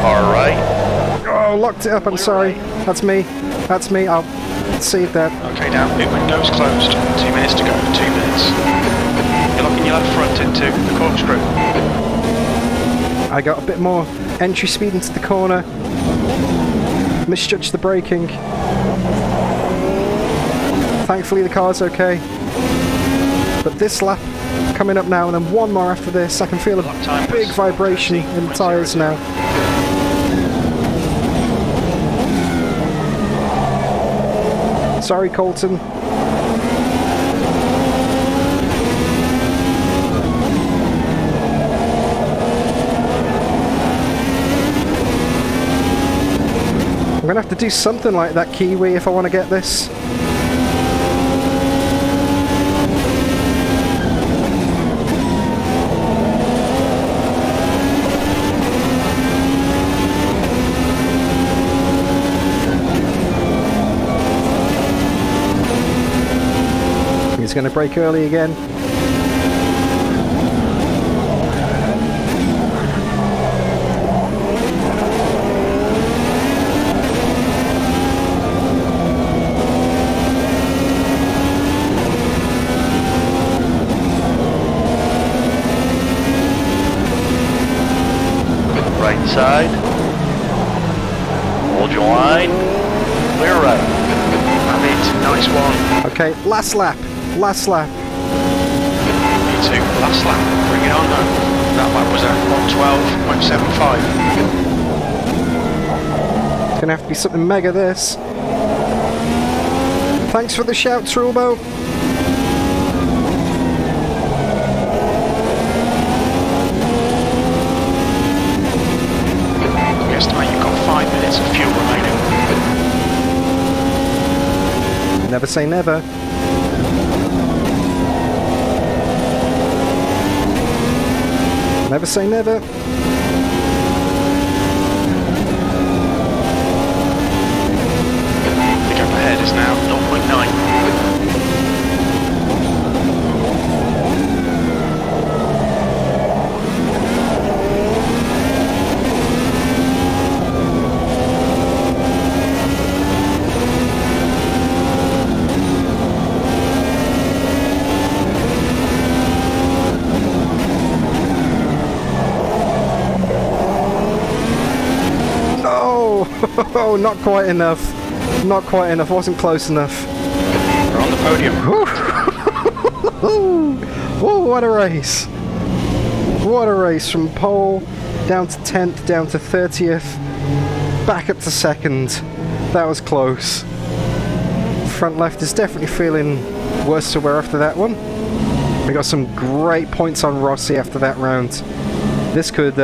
Alright. Oh, locked it up, I'm sorry. That's me. That's me. I'll save that. Okay, down. Pit window's closed. 2 minutes to go. 2 minutes. You're locking your left front into the corkscrew. I got a bit more entry speed into the corner. Misjudged the braking. Thankfully the car's okay. But this lap coming up now, and then one more after this, I can feel a big vibration in the tyres now. Sorry, Colton. I'm gonna have to do something like that Kiwi if I want to get this. He's going to brake early again. Right side. Hold your line. Clear right. I'm it. Nice one. Okay, last lap. Last lap. Me too. Last lap. Bring it on now. That lap was at 112.75. It's gonna have to be something mega this. Thanks for the shout, Trulbo. Estimate you've got 5 minutes of fuel remaining. Never say never. Never say never. The gap ahead is now 0.9. Oh, not quite enough. Not quite enough. Wasn't close enough. We're on the podium. Oh, what a race. What a race from pole down to 10th, down to 30th, back up to 2nd. That was close. Front left is definitely feeling worse to wear after that one. We got some great points on Rossi after that round. This could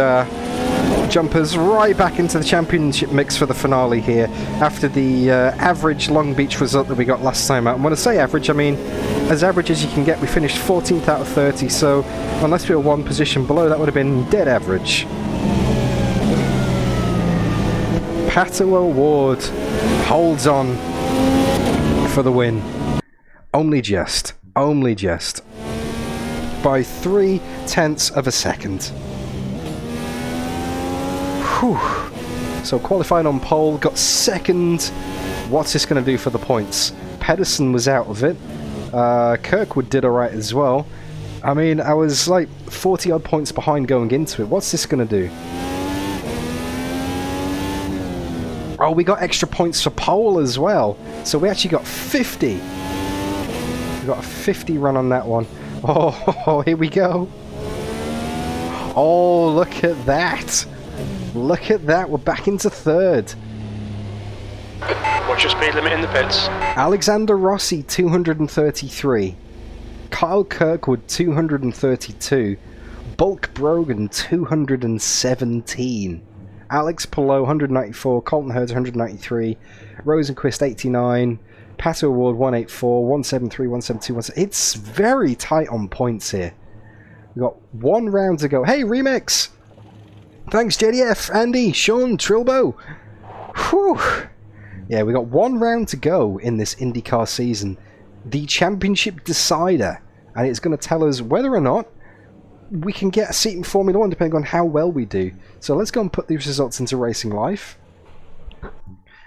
jump us right back into the championship mix for the finale here after the average Long Beach result that we got last time out. And when I say average, I mean as average as you can get. We finished 14th out of 30, so unless we were one position below, that would have been dead average. Pato O'Ward holds on for the win. Only just by 0.3 of a second. Whew. So qualified on pole, got 2nd. What's this going to do for the points? Pedersen was out of it. Kirkwood did alright as well. I mean, I was like 40 odd points behind going into it. What's this going to do? Oh, we got extra points for pole as well. So we actually got 50. We got a 50 run on that one. Oh, here we go. Oh, look at that. Look at that. We're back into 3rd. What's your speed limit in the pits? Alexander Rossi, 233. Kyle Kirkwood, 232. Bulk Brogan, 217. Alex Palou, 194. Colton Hurd, 193. Rosenquist, 89. Pato Award, 184. 173, 172, 172. It's very tight on points here. We've got one round to go. Hey, Remix! Thanks, JDF, Andy, Sean, Trilbo. Whew. Yeah, we got one round to go in this IndyCar season. The championship decider. And it's going to tell us whether or not we can get a seat in Formula 1 depending on how well we do. So let's go and put these results into Racing Life.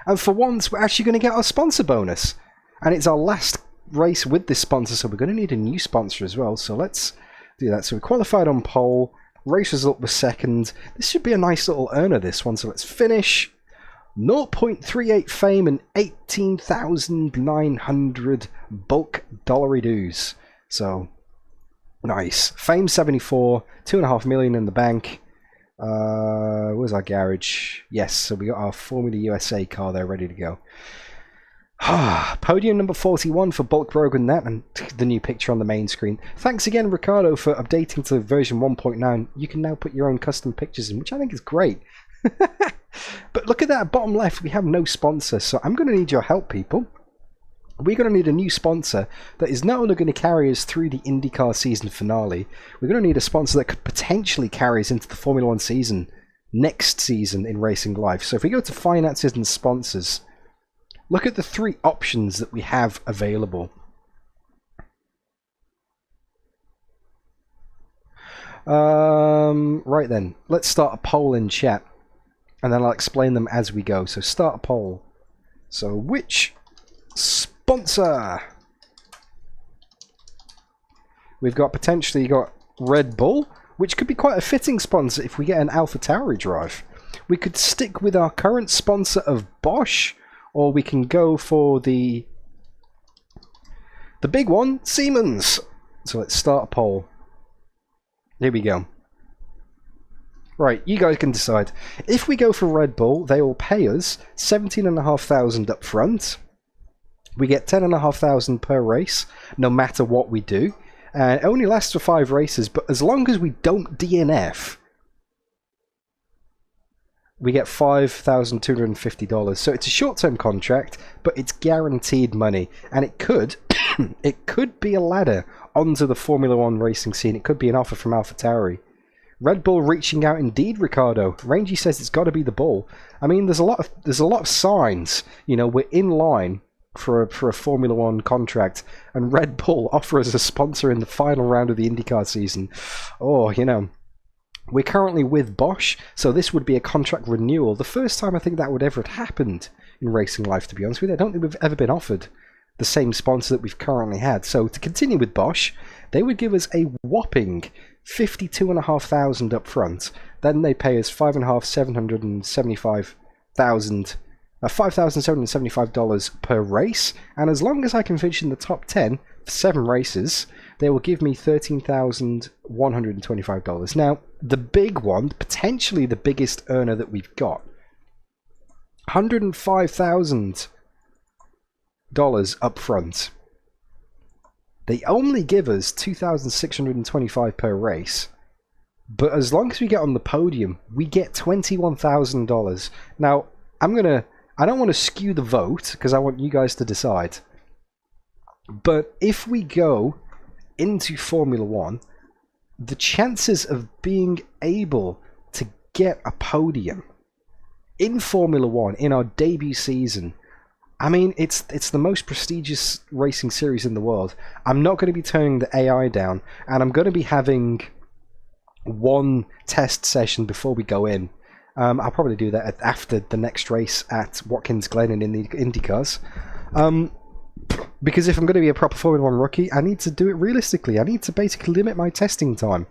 And for once, we're actually going to get our sponsor bonus. And it's our last race with this sponsor, so we're going to need a new sponsor as well. So let's do that. So we qualified on pole. Race result was 2nd. This should be a nice little earner, this one. So let's finish. 0.38 fame and 18,900 bulk dollary dues. So, nice. Fame 74, 2.5 million in the bank. Where's our garage? Yes, so we got our Formula USA car there ready to go. Podium number 41 for Bulk Brogan, that, and the new picture on the main screen. Thanks again, Ricardo, for updating to version 1.9. You can now put your own custom pictures in, which I think is great. But look at that, bottom left, we have no sponsor, so I'm going to need your help, people. We're going to need a new sponsor that is not only going to carry us through the IndyCar season finale, we're going to need a sponsor that could potentially carry us into the Formula 1 season next season in Racing Life. So if we go to finances and sponsors, look at the 3 options that we have available. Right then, let's start a poll in chat, and then I'll explain them as we go. So start a poll. So which sponsor? We've got potentially got Red Bull, which could be quite a fitting sponsor if we get an AlphaTauri drive. We could stick with our current sponsor of Bosch, or we can go for the big one, Siemens. So let's start a poll. Here we go. Right, you guys can decide. If we go for Red Bull, they will pay us $17,500 up front. We get $10,500 per race, no matter what we do. And it only lasts for 5 races, but as long as we don't DNF, we get $5,250. So it's a short-term contract, but it's guaranteed money. And it could, it could be a ladder onto the Formula 1 racing scene. It could be an offer from AlphaTauri. Red Bull reaching out indeed, Ricardo. Rangy says it's got to be the Bull. I mean, there's a lot of signs. You know, we're in line for a Formula 1 contract, and Red Bull offer us a sponsor in the final round of the IndyCar season. Oh, you know, we're currently with Bosch, so this would be a contract renewal. The first time I think that would ever have happened in racing life, to be honest with you. I don't think we've ever been offered the same sponsor that we've currently had. So to continue with Bosch, they would give us a whopping $52,500 up front. Then they pay us $5,775 per race, and as long as I can finish in the top 10 for 7 races, they will give me $13,125. Now, the big one, potentially the biggest earner that we've got, $105,000 up front. They only give us $2,625 per race, but as long as we get on the podium, we get $21,000. Now, I don't want to skew the vote because I want you guys to decide. But if we go into Formula 1, the chances of being able to get a podium in Formula 1 in our debut season, I mean, it's the most prestigious racing series in the world. I'm not going to be turning the AI down, and I'm going to be having one test session before we go in. I'll probably do that after the next race at Watkins, Glen, and in the Indycars. Because if I'm going to be a proper Formula 1 rookie, I need to do it realistically. I need to basically limit my testing time.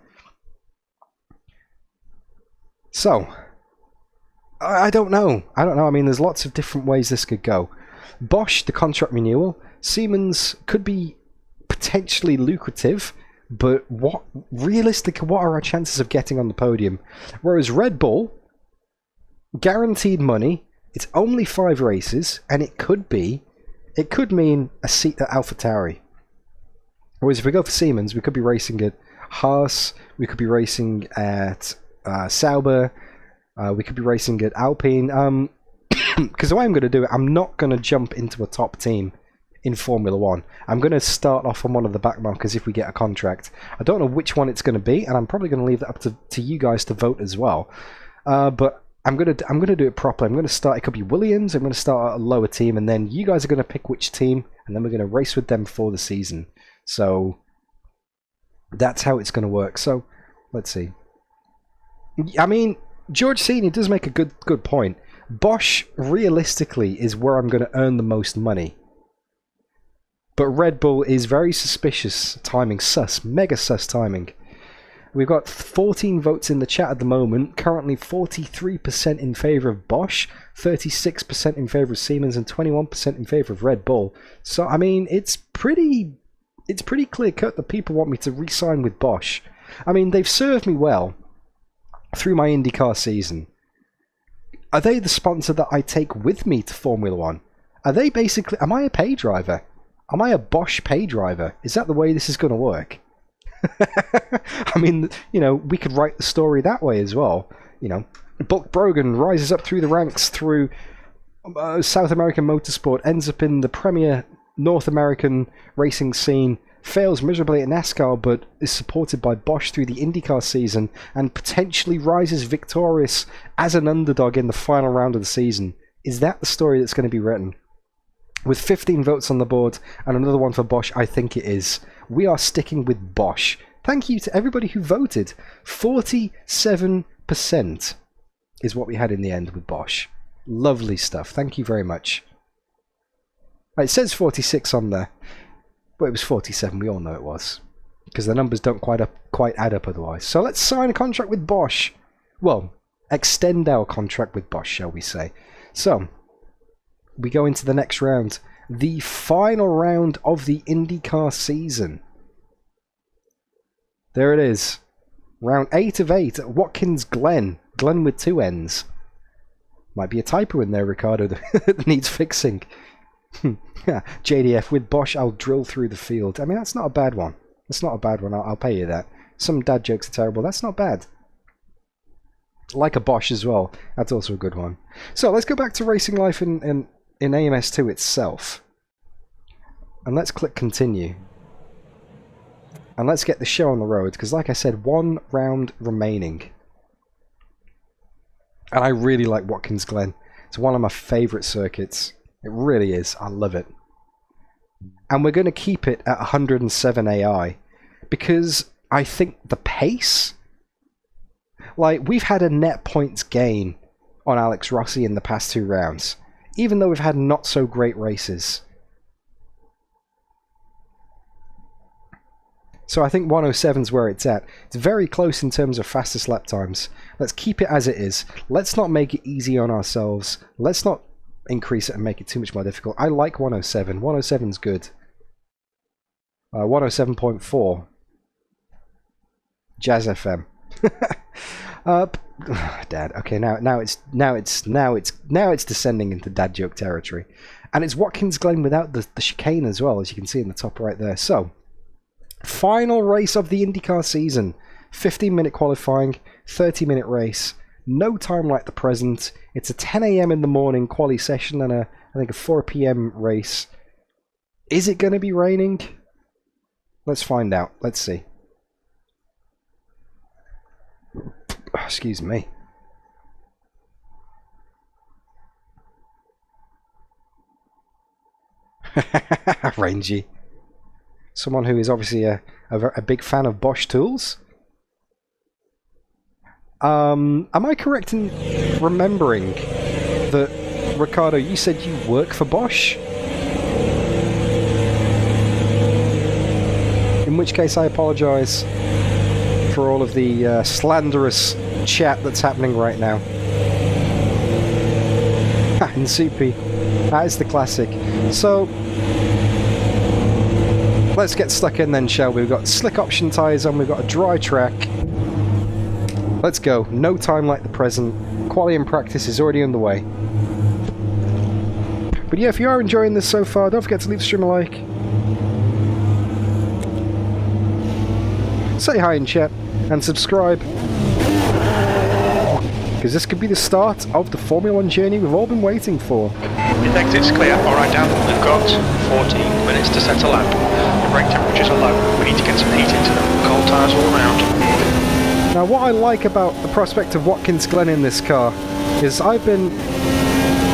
So, I don't know. I mean, there's lots of different ways this could go. Bosch, the contract renewal. Siemens could be potentially lucrative, but what are our chances of getting on the podium? Whereas Red Bull, guaranteed money, it's only 5 races, and it could mean a seat at AlphaTauri. Whereas if we go for Siemens, we could be racing at Haas, we could be racing at Sauber, we could be racing at Alpine. Because the way I'm going to do it, I'm not going to jump into a top team in Formula 1. I'm going to start off on one of the back markers if we get a contract. I don't know which one it's going to be, and I'm probably going to leave that up to you guys to vote as well. But I'm going to do it properly. I'm going to start, it could be Williams, I'm going to start at a lower team, and then you guys are going to pick which team, and then we're going to race with them for the season. So that's how it's going to work. So let's see. I mean, George Senior does make a good point. Bosch, realistically, is where I'm going to earn the most money. But Red Bull is very suspicious timing, mega sus timing. We've got 14 votes in the chat at the moment, currently 43% in favour of Bosch, 36% in favour of Siemens, and 21% in favour of Red Bull. So, I mean, it's pretty clear-cut that people want me to re-sign with Bosch. I mean, they've served me well through my IndyCar season. Are they the sponsor that I take with me to Formula 1? Are they basically... Am I a pay driver? Am I a Bosch pay driver? Is that the way this is going to work? I mean, you know, we could write the story that way as well. You know, Bulk Brogan rises up through the ranks through South American motorsport, ends up in the premier North American racing scene, fails miserably at NASCAR, but is supported by Bosch through the IndyCar season, and potentially rises victorious as an underdog in the final round of the season. Is that the story that's going to be written? With 15 votes on the board and another one for Bosch, I think it is. We are sticking with Bosch. Thank you to everybody who voted. 47% is what we had in the end with Bosch. Lovely stuff. Thank you very much. It says 46 on there, but it was 47. We all know it was, because the numbers don't quite add up otherwise. So let's sign a contract with Bosch. Well, extend our contract with Bosch, shall we say. So we go into the next round, the final round of the IndyCar season. There it is. Round 8 of 8 at Watkins Glen. Glen with 2 N's. Might be a typo in there, Ricardo, that needs fixing. JDF, with Bosch, I'll drill through the field. I mean, that's not a bad one. That's not a bad one, I'll pay you that. Some dad jokes are terrible. That's not bad. Like a Bosch as well. That's also a good one. So, let's go back to racing life in AMS2 itself. And let's click continue. And let's get the show on the road, because like I said, 1 round remaining. And I really like Watkins Glen. It's one of my favourite circuits. It really is. I love it. And we're going to keep it at 107 AI, because I think the pace... Like, we've had a net points gain on Alex Rossi in the past 2 rounds, even though we've had not so great races. So I think 107's where it's at. It's very close in terms of fastest lap times. Let's keep it as it is. Let's not make it easy on ourselves. Let's not increase it and make it too much more difficult. I like 107. 107's good. 107.4. Jazz FM. Dad. Okay, now it's descending into dad joke territory, and it's Watkins Glen without the chicane as well, as you can see in the top right there. So, final race of the IndyCar season. 15-minute qualifying, 30-minute race. No time like the present. It's a 10 AM in the morning quali session and I think a 4 PM race. Is it going to be raining? Let's find out. Let's see. Oh, excuse me. Rangy. Someone who is obviously a big fan of Bosch tools. Am I correct in remembering that, Ricardo, you said you work for Bosch? In which case I apologise for all of the slanderous chat that's happening right now. And Soupy. That is the classic. So, let's get stuck in then, shall we? We've got slick option tyres on, we've got a dry track. Let's go. No time like the present. Quality and practice is already underway. But yeah, if you are enjoying this so far, don't forget to leave the stream a like. Say hi in chat and subscribe, because this could be the start of the Formula 1 journey we've all been waiting for. Your exit's clear. Alright, Dan, we've got 14 minutes to set a lap. The brake temperatures are low. We need to get some heat into them. Cold tyres all around. Now, what I like about the prospect of Watkins Glen in this car is I've been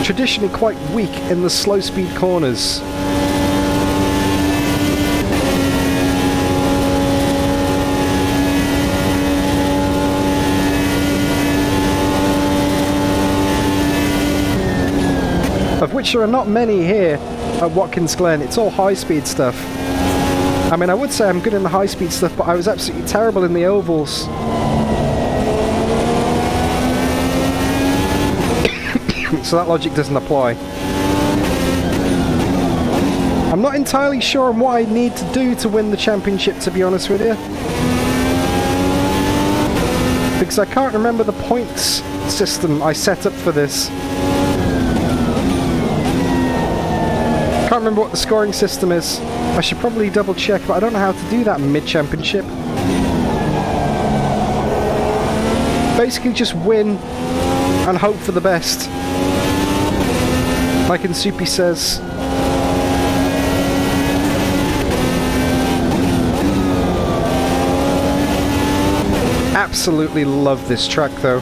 traditionally quite weak in the slow speed corners. Of which there are not many here at Watkins Glen. It's all high speed stuff. I mean, I would say I'm good in the high speed stuff, but I was absolutely terrible in the ovals. So that logic doesn't apply. I'm not entirely sure on what I need to do to win the championship, to be honest with you. Because I can't remember the points system I set up for this. Can't remember what the scoring system is. I should probably double check, but I don't know how to do that mid-championship. Basically just win and hope for the best. Like Nsupi says. Absolutely love this track though.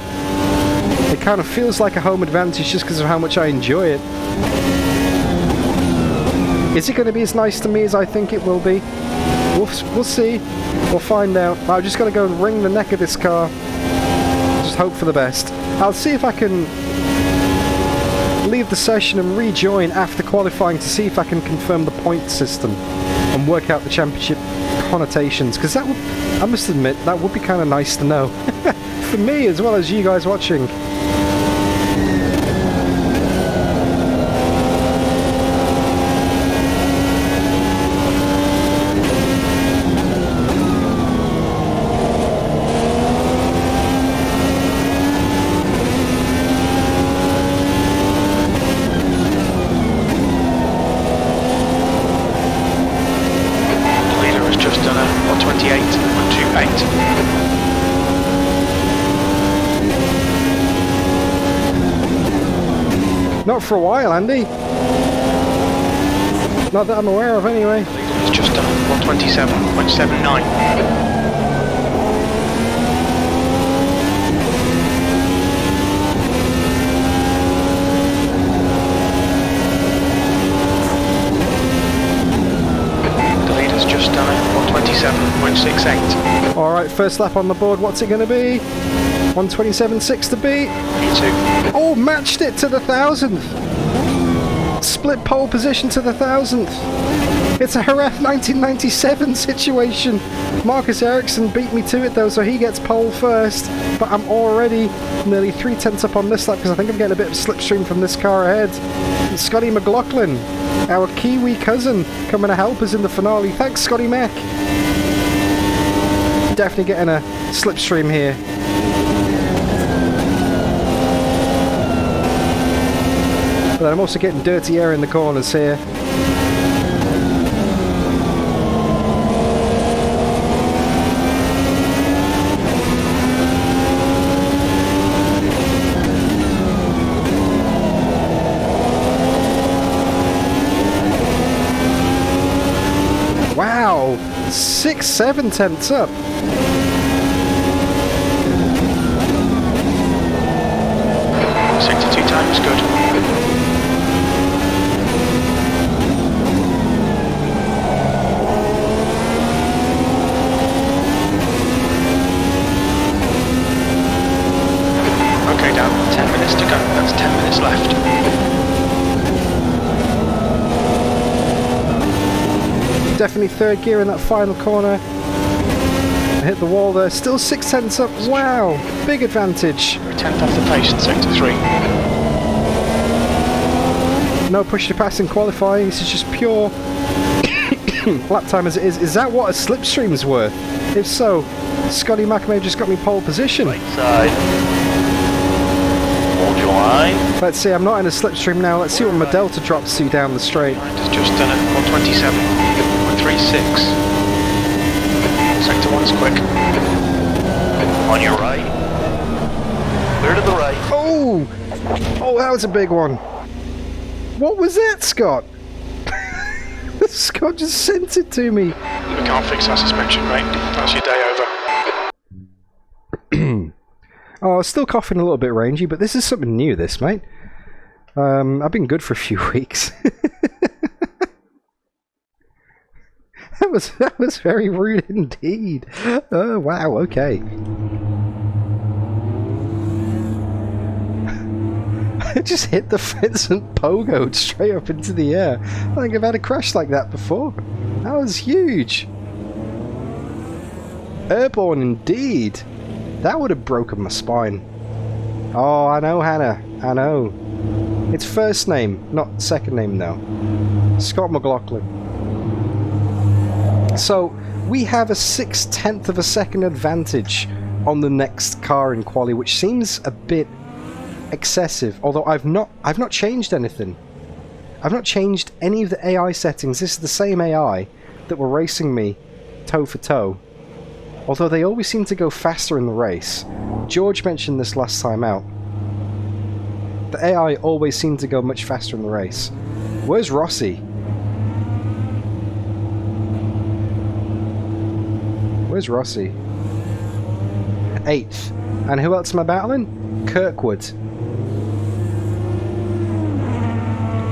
It kind of feels like a home advantage just because of how much I enjoy it. Is it going to be as nice to me as I think it will be? We'll see. We'll find out. I'm just going to go and wring the neck of this car. Just hope for the best. I'll see if I can leave the session and rejoin after qualifying to see if I can confirm the point system and work out the championship connotations, because that would, I must admit, that would be kind of nice to know. For me as well as you guys watching. Not for a while, Andy. Not that I'm aware of, anyway. It's just done 127.79. The leader's just done 127.68. Alright, first lap on the board. What's it going to be? 127.6 to beat. P2. Oh, matched it to the 1000th. Split pole position to the 1000th. It's a Jerez 1997 situation. Marcus Ericsson beat me to it though, so he gets pole first. But I'm already nearly 3/10 up on this lap because I think I'm getting a bit of slipstream from this car ahead. And Scotty McLaughlin, our Kiwi cousin, coming to help us in the finale. Thanks, Scotty Mac. Definitely getting a slipstream here. But I'm also getting dirty air in the corners here. Wow! 6-7 tenths up. Times good. Okay, Dan, 10 minutes to go. That's 10 minutes left. Definitely third gear in that final corner. I hit the wall there. Still 6 tenths up. Wow, big advantage. 10th off the pace in sector 3. No push to pass in qualifying. This is just pure lap time as it is. Is that what a slipstream's worth? If so, Scotty Mac may have just got me pole position. Right side. Hold your line. Let's see, I'm not in a slipstream now. Let's see what my delta drops to down the straight. It's just done at 127.36. Sector 1's quick. On your right. Clear to the right. Oh! Oh, that was a big one. What was that, Scott? Scott just sent it to me. We can't fix our suspension, mate. That's your day over. Oh, still coughing a little bit rangy, but this is something new, this, mate. I've been good for a few weeks. That was very rude indeed. Oh, wow, okay. I just hit the fence and pogoed straight up into the air. I think I've had a crash like that before. That was huge. Airborne indeed. That would have broken my spine. Oh, I know, Hannah. I know. It's first name, not second name though. Scott McLaughlin. So, we have a 6/10 of a second advantage on the next car in quali, which seems a bit excessive, although I've not changed anything. I've not changed any of the AI settings. This is the same AI that were racing me toe for toe. Although they always seem to go faster in the race. George mentioned this last time out. The AI always seemed to go much faster in the race. Where's Rossi? Where's Rossi? 8th. And who else am I battling? Kirkwood.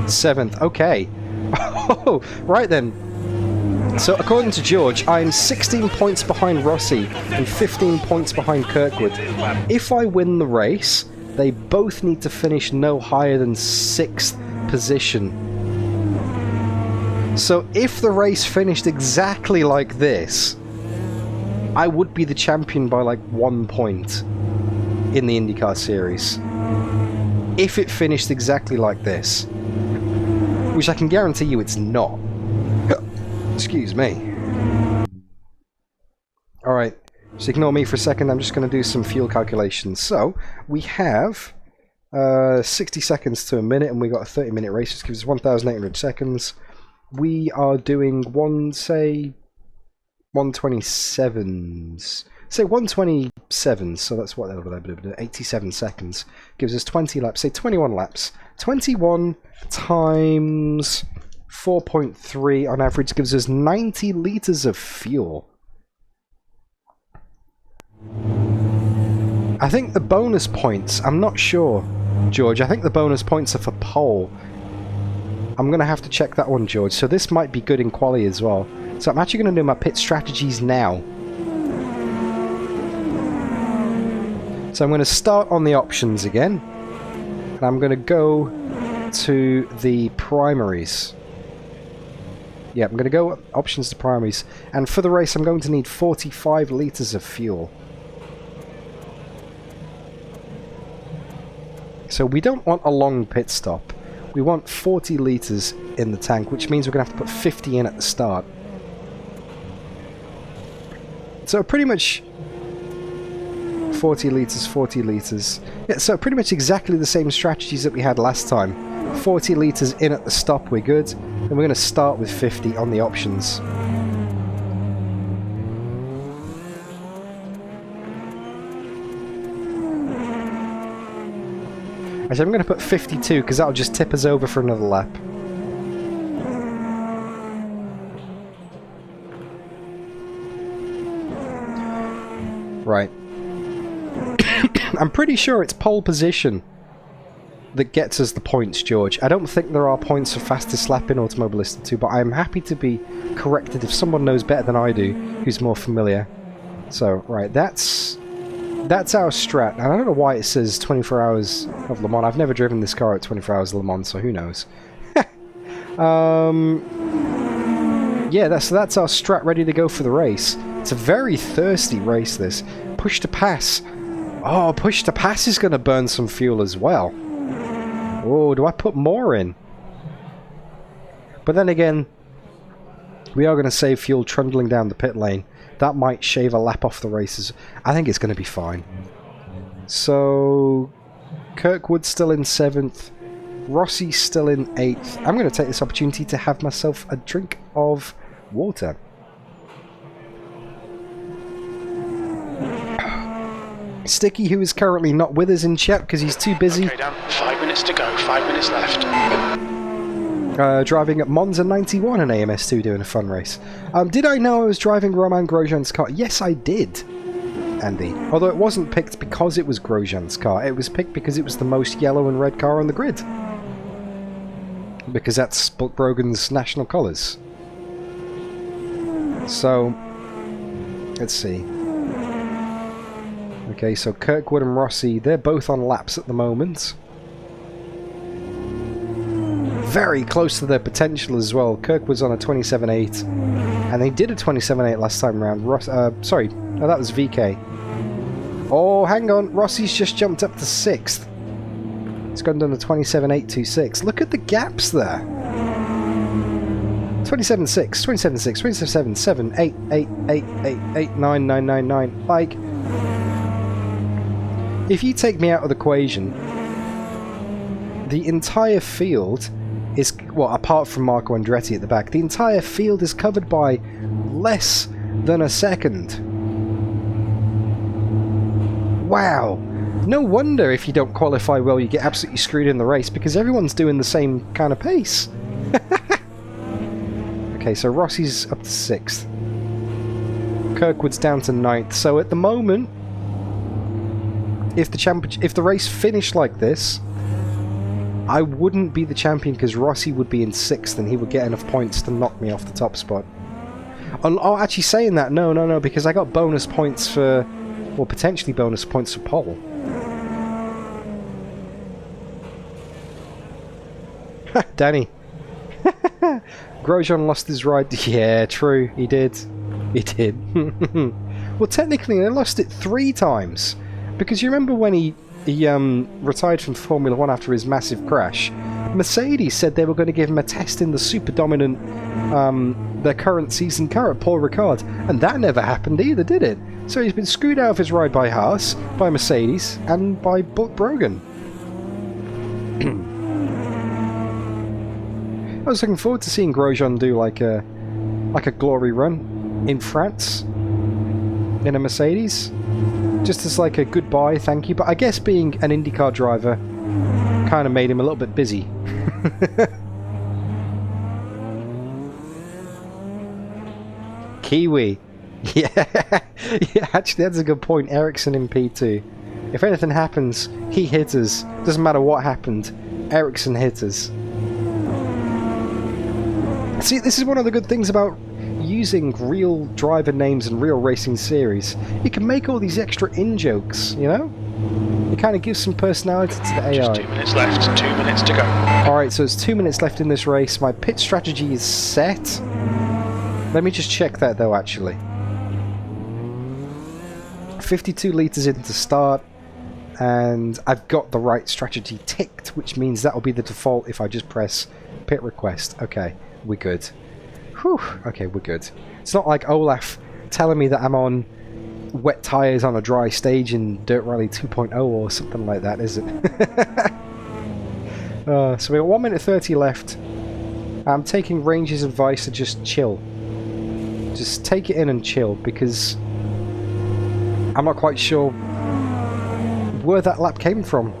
7th. Okay. Oh, right then. So according to George, I'm 16 points behind Rossi and 15 points behind Kirkwood. If I win the race, they both need to finish no higher than 6th position. So if the race finished exactly like this, I would be the champion by like 1 point in the IndyCar series. If it finished exactly like this. Which I can guarantee you it's not. Excuse me. Alright, just ignore me for a second. I'm just going to do some fuel calculations. So, we have 60 seconds to a minute, and we got a 30-minute race. This gives us 1,800 seconds. We are doing 127s. Say 127, so that's what, 87 seconds. Gives us 20 laps, say 21 laps. 21 times 4.3 on average gives us 90 litres of fuel. I think the bonus points, I'm not sure, George. I think the bonus points are for pole. I'm going to have to check that one, George. So this might be good in quali as well. So I'm actually going to do my pit strategies now. So I'm going to start on the options again. And I'm going to go to the primaries. Yeah, I'm going to go options to primaries. And for the race, I'm going to need 45 litres of fuel. So we don't want a long pit stop. We want 40 litres in the tank, which means we're going to have to put 50 in at the start. So pretty much 40 litres, 40 litres. Yeah, so pretty much exactly the same strategies that we had last time. 40 litres in at the stop, we're good. Then we're going to start with 50 on the options. Actually, I'm going to put 52 because that'll just tip us over for another lap. Right. I'm pretty sure it's pole position that gets us the points, George. I don't think there are points for fastest lap in Automobilista 2, but I'm happy to be corrected if someone knows better than I do, who's more familiar. So, right, that's our strat. And I don't know why it says 24 hours of Le Mans. I've never driven this car at 24 hours of Le Mans, so who knows. Yeah, that's our strat ready to go for the race. It's a very thirsty race, this. Push to pass. Oh, push to pass is going to burn some fuel as well. Oh, do I put more in? But then again, we are going to save fuel trundling down the pit lane. That might shave a lap off the races. I think it's going to be fine. So, Kirkwood's still in 7th. Rossi's still in 8th. I'm going to take this opportunity to have myself a drink of water. Sticky, who is currently not with us in chat because he's too busy. Okay, Dan, 5 minutes to go, 5 minutes left. Driving at Monza 91 and AMS2 doing a fun race. Did I know I was driving Romain Grosjean's car? Yes, I did, Andy. Although it wasn't picked because it was Grosjean's car. It was picked because it was the most yellow and red car on the grid. Because that's Bulk Brogan's national colours. So, let's see. Okay, so Kirkwood and Rossi, they're both on laps at the moment. Very close to their potential as well. Kirkwood's on a 27.8. And they did a 27.8 last time around. Sorry, no, that was VK. Oh, hang on. Rossi's just jumped up to 6th. It's gone down to 27.826. Look at the gaps there. 27.6, 27.6, 27.7, 8, 8, 8, 8, 8, 9, 9, 9, 9. Like, if you take me out of the equation, the entire field is, well, apart from Marco Andretti at the back, the entire field is covered by less than a second. Wow. No wonder if you don't qualify well, you get absolutely screwed in the race, because everyone's doing the same kind of pace. Okay, so Rossi's up to 6th. Kirkwood's down to 9th. So at the moment, if the race finished like this, I wouldn't be the champion because Rossi would be in 6th and he would get enough points to knock me off the top spot. Oh, actually saying that, no, because I got bonus points for, or potentially bonus points for pole. Danny. Grosjean lost his ride. Yeah, true, he did. He did. Well, technically, I lost it 3 times. Because you remember when he retired from Formula 1 after his massive crash, Mercedes said they were going to give him a test in the super dominant, their current season car at Paul Ricard, and that never happened either, did it? So he's been screwed out of his ride by Haas, by Mercedes, and by Bulk Brogan. I was looking forward to seeing Grosjean do like a glory run in France in a Mercedes. Just as like a goodbye, thank you. But I guess being an IndyCar driver kind of made him a little bit busy. Kiwi. Yeah. Yeah, actually that's a good point. Ericsson in P2. If anything happens, he hit us. Doesn't matter what happened. Ericsson hit us. See, this is one of the good things about using real driver names and real racing series. You can make all these extra in-jokes, you know? It kind of gives some personality to the AI. Just 2 minutes left, 2 minutes to go. Alright, so it's 2 minutes left in this race. My pit strategy is set. Let me just check that though, actually. 52 litres into start, and I've got the right strategy ticked, which means that'll be the default if I just press pit request. Okay, we're good. Whew, okay, we're good. It's not like Olaf telling me that I'm on wet tyres on a dry stage in Dirt Rally 2.0 or something like that, is it? So we got 1 minute 30 left. I'm taking Range's advice to just chill. Just take it in and chill, because I'm not quite sure where that lap came from.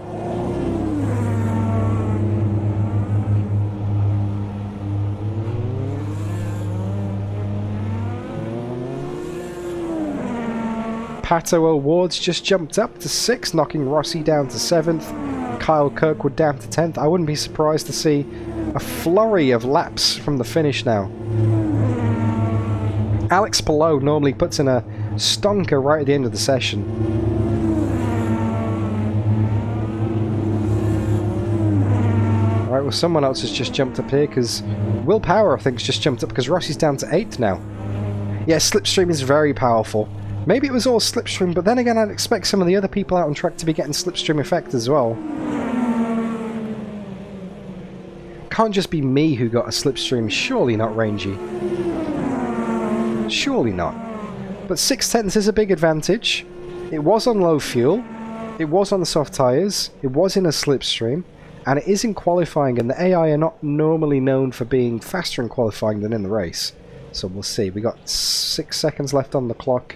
Pato O'Ward's just jumped up to 6th, knocking Rossi down to 7th. Kyle Kirkwood down to 10th. I wouldn't be surprised to see a flurry of laps from the finish now. Alex Palou normally puts in a stonker right at the end of the session. Alright, well someone else has just jumped up here because Will Power I think has just jumped up because Rossi's down to 8th now. Yeah, Slipstream is very powerful. Maybe it was all Slipstream, but then again I'd expect some of the other people out on track to be getting Slipstream effect as well. Can't just be me who got a Slipstream, surely not Rangy. Surely not. But 6/10 is a big advantage. It was on low fuel, it was on the soft tyres, it was in a Slipstream, and it is in qualifying, and the AI are not normally known for being faster in qualifying than in the race. So we'll see. We got 6 seconds left on the clock.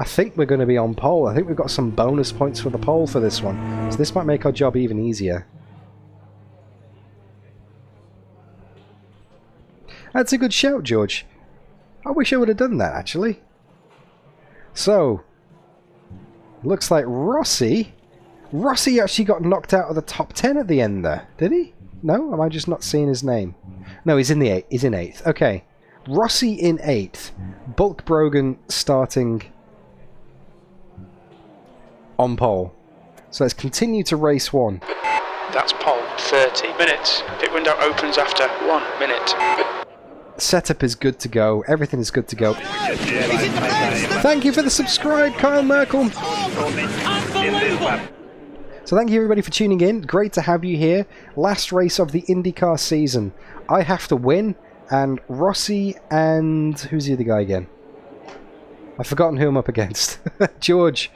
I think we're going to be on pole. I think we've got some bonus points for the pole for this one. So this might make our job even easier. That's a good shout, George. I wish I would have done that, actually. So, looks like Rossi actually got knocked out of the top 10 at the end there. Did he? No? Am I just not seeing his name? No, he's in the 8th. He's in 8th. Okay. Rossi in 8th. Bulk Brogan starting on pole. So let's continue to race 1. That's pole, 30 minutes. Pit window opens after 1 minute. Setup is good to go. Everything is good to go. Thank you for the subscribe, Kyle Merkel. So thank you everybody for tuning in. Great to have you here. Last race of the IndyCar season. I have to win, and Rossi and... who's the other guy again? I've forgotten who I'm up against. George.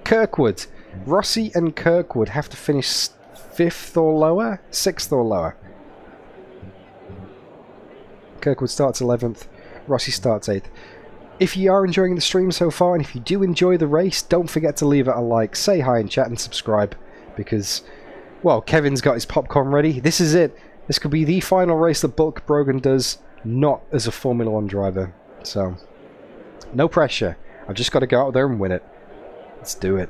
Kirkwood. Rossi and Kirkwood have to finish 5th or lower? 6th or lower. Kirkwood starts 11th. Rossi starts 8th. If you are enjoying the stream so far, and if you do enjoy the race, don't forget to leave it a like, say hi in chat, and subscribe. Because, well, Kevin's got his popcorn ready. This is it. This could be the final race that Bulk Brogan does, not as a Formula 1 driver. So, no pressure. I've just got to go out there and win it. Let's do it.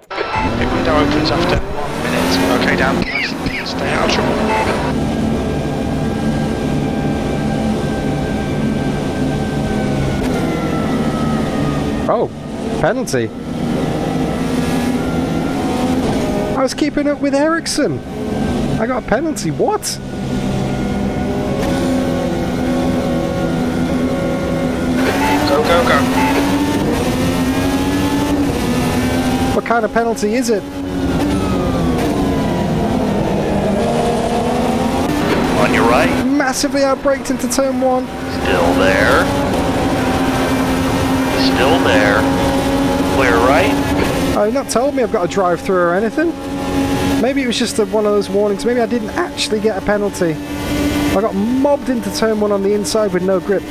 The window opens after 1 minute. Okay, down. Nice. Stay out of trouble. Oh, penalty. I was keeping up with Ericsson. I got a penalty. What? Go, go, go. What kind of penalty is it? On your right. Massively outbraked into turn 1. Still there. Still there. Clear right. Oh, you've not told me I've got to drive through or anything. Maybe it was just one of those warnings. Maybe I didn't actually get a penalty. I got mobbed into turn 1 on the inside with no grip.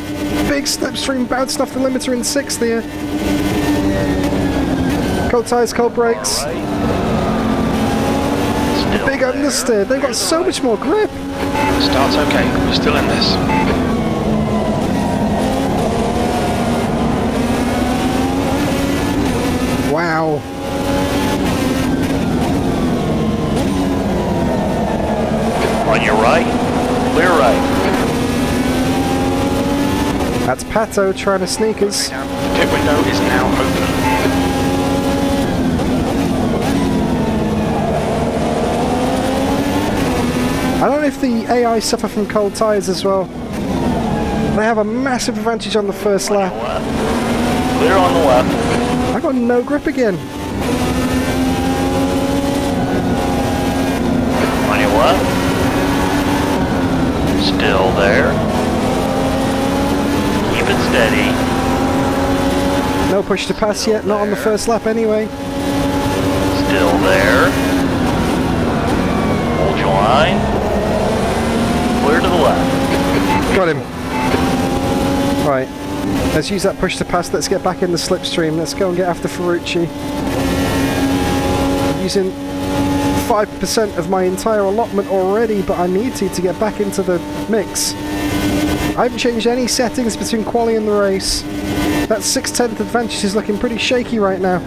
Big slipstream, bouncing off the limiter in 6th here. Cold tyres, cold brakes. Right. Big understeer. They've got so much more grip. Start's okay. We're still in this. Wow. On your right. Clear right. That's Pato trying to sneak us. The pit window is now open. I don't know if the AI suffer from cold tyres as well. They have a massive advantage on the first lap. Clear on the left. I got no grip again. On your left. Still there. Keep it steady. No push to pass yet, not on the first lap anyway. Still there. Hold your line. Clear to the left. Got him. Right. Let's use that push to pass. Let's get back in the slipstream. Let's go and get after Ferrucci. I'm using 5% of my entire allotment already, but I need to get back into the mix. I haven't changed any settings between quali and the race. That 6/10 advantage is looking pretty shaky right now.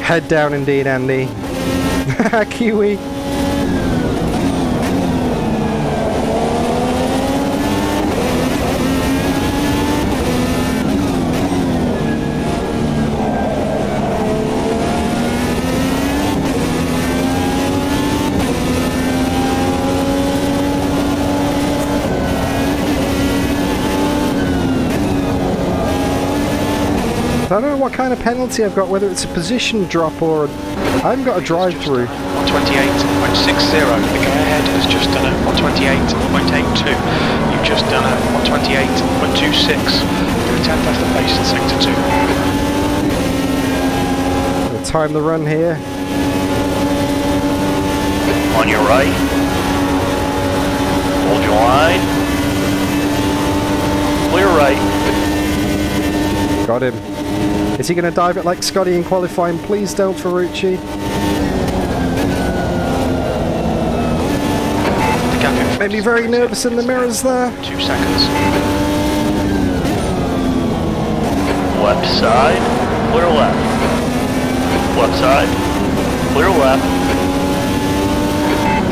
Head down indeed, Andy. Kiwi. I don't know what kind of penalty I've got, whether it's a position drop or I haven't got a drive through. 128.60. The guy ahead has just done a 128.82. You've just done a 128.26. You're a tenth off the pace in sector 2. We'll time the run here. On your right. Hold your line. Clear right. Got him. Is he going to dive it like Scotty in qualifying? Please don't, Ferrucci. Made me very nervous in the mirrors there. 2 seconds. Left side. Clear left. Left side. Clear left.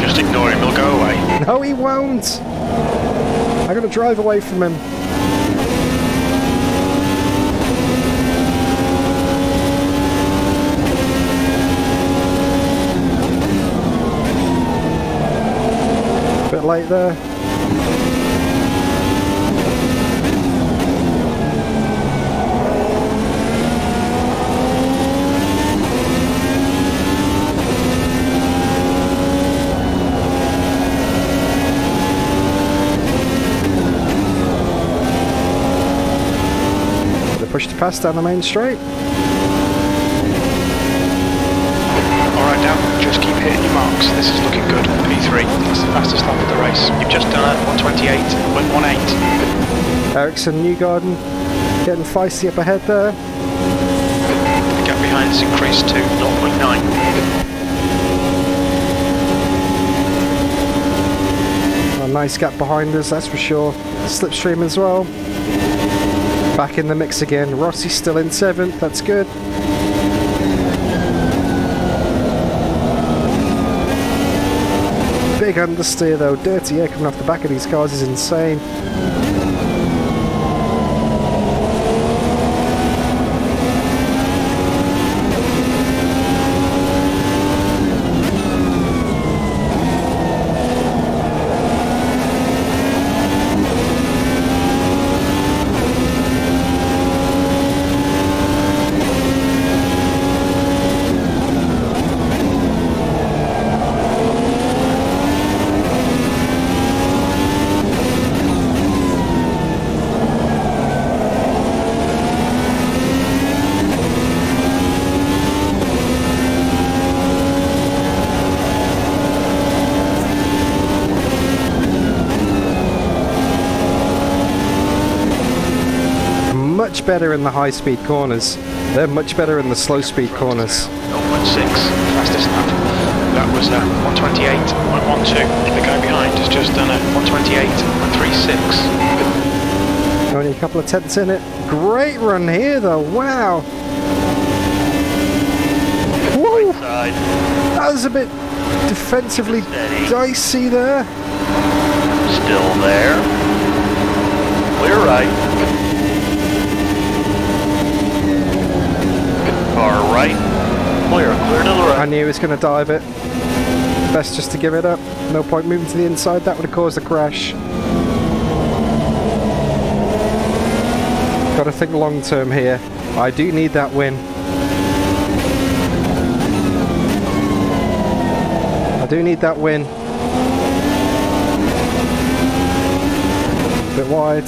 Just ignore him, he'll go away. No, he won't. I'm going to drive away from him. Bit late there. fast down the main straight. Alright, Dan, just keep hitting your marks. This is looking good. P3, that's the fastest lap of the race. You've just done it, 128.18. Ericsson, Newgarden, getting feisty up ahead there. The gap behind has increased to 0.9. A nice gap behind us, that's for sure. Slipstream as well. Back in the mix again. Rossi's still in 7th, that's good. Big understeer though, dirty air coming off the back of these cars is insane. Much better in the high speed corners. They're much better in the slow speed corners. 0.6, fastest lap. That was 128.12. The guy behind has just done a 128.36. Only a couple of tenths in it. Great run here though, wow. Woo! Side. That was a bit defensively dicey there. Still there. Clear right. Car right. Clear to the right. I knew he was going to dive it. Best just to give it up. No point moving to the inside, that would have caused a crash. Got to think long term here. I do need that win. I do need that win. A bit wide.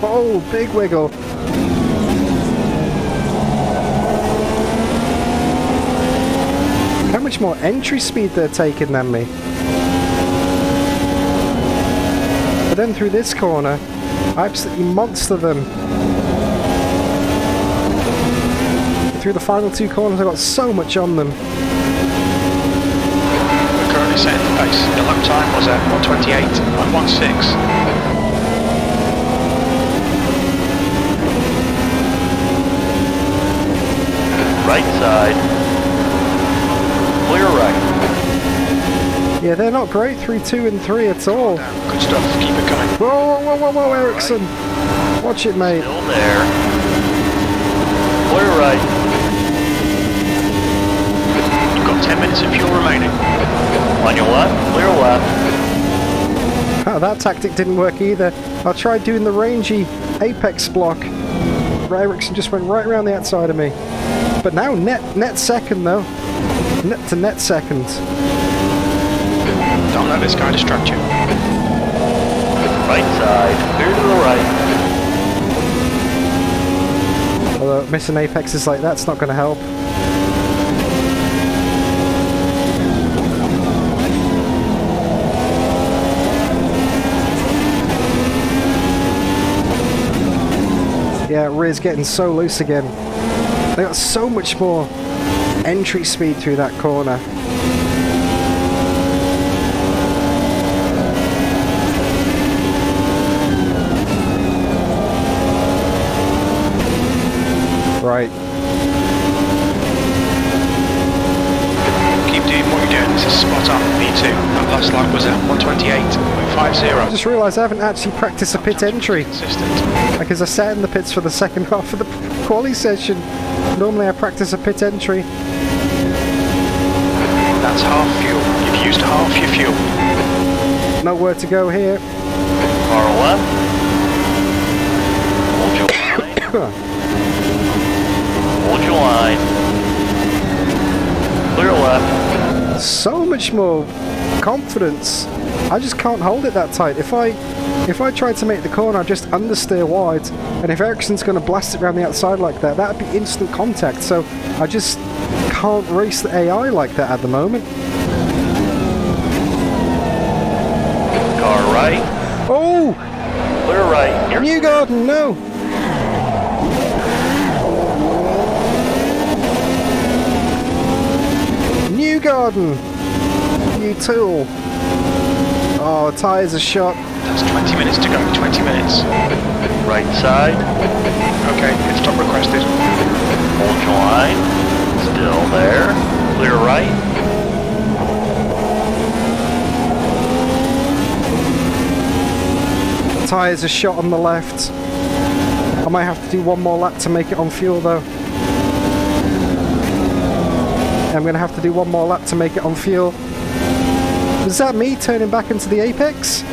Oh, big wiggle. How much more entry speed they're taking than me. But then through this corner, I absolutely monster them. Through the final 2 corners, I got so much on them. We're currently setting the pace. The lap time was at 128.16. Right side. Clear right. Yeah, they're not great through 2 and 3 at all. Good stuff, keep it coming. Whoa, whoa, whoa, whoa, Ericsson. Watch it, mate. Still there. Clear right. You've got 10 minutes of fuel remaining. On your left. Clear left. Oh, that tactic didn't work either. I tried doing the rangy apex block. Ericsson just went right around the outside of me. But now net second though. Net to net second. Don't let this guy distract you. Right side. Clear to the right. Although missing apexes like that's not going to help. Yeah, rear's getting so loose again. They got so much more entry speed through that corner. Right. Keep doing what you're doing. This is spot on. Me too. That last lap was at 128.50. I just realised I haven't actually practiced a pit entry. Consistent. Because I sat in the pits for the second half of the quali session. Normally I practice a pit entry. That's half fuel. You've used half your fuel. Nowhere to go here. Car left. Hold your line. Hold your line. Clear left. So much more confidence. I just can't hold it that tight. If I tried to make the corner, I'd just understeer wide, and if Ericsson's going to blast it around the outside like that, that'd be instant contact. So I just can't race the AI like that at the moment. Car right. Oh! Clear right. You're New Garden, no! New Garden! New tool. Oh, tyres are shot. That's 20 minutes to go, 20 minutes. right side. Okay, pit stop requested. Hold your line. Still there. Clear right. Tyres are shot on the left. I might have to do one more lap to make it on fuel though. I'm going to have to do one more lap to make it on fuel. Was that me turning back into the apex?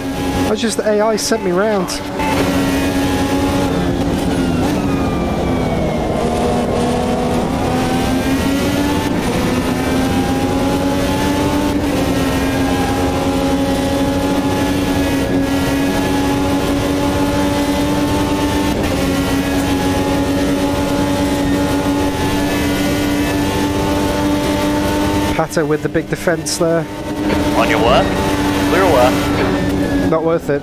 Or just the AI sent me round? Pato with the big defense there. On your left. Clear left. Not worth it.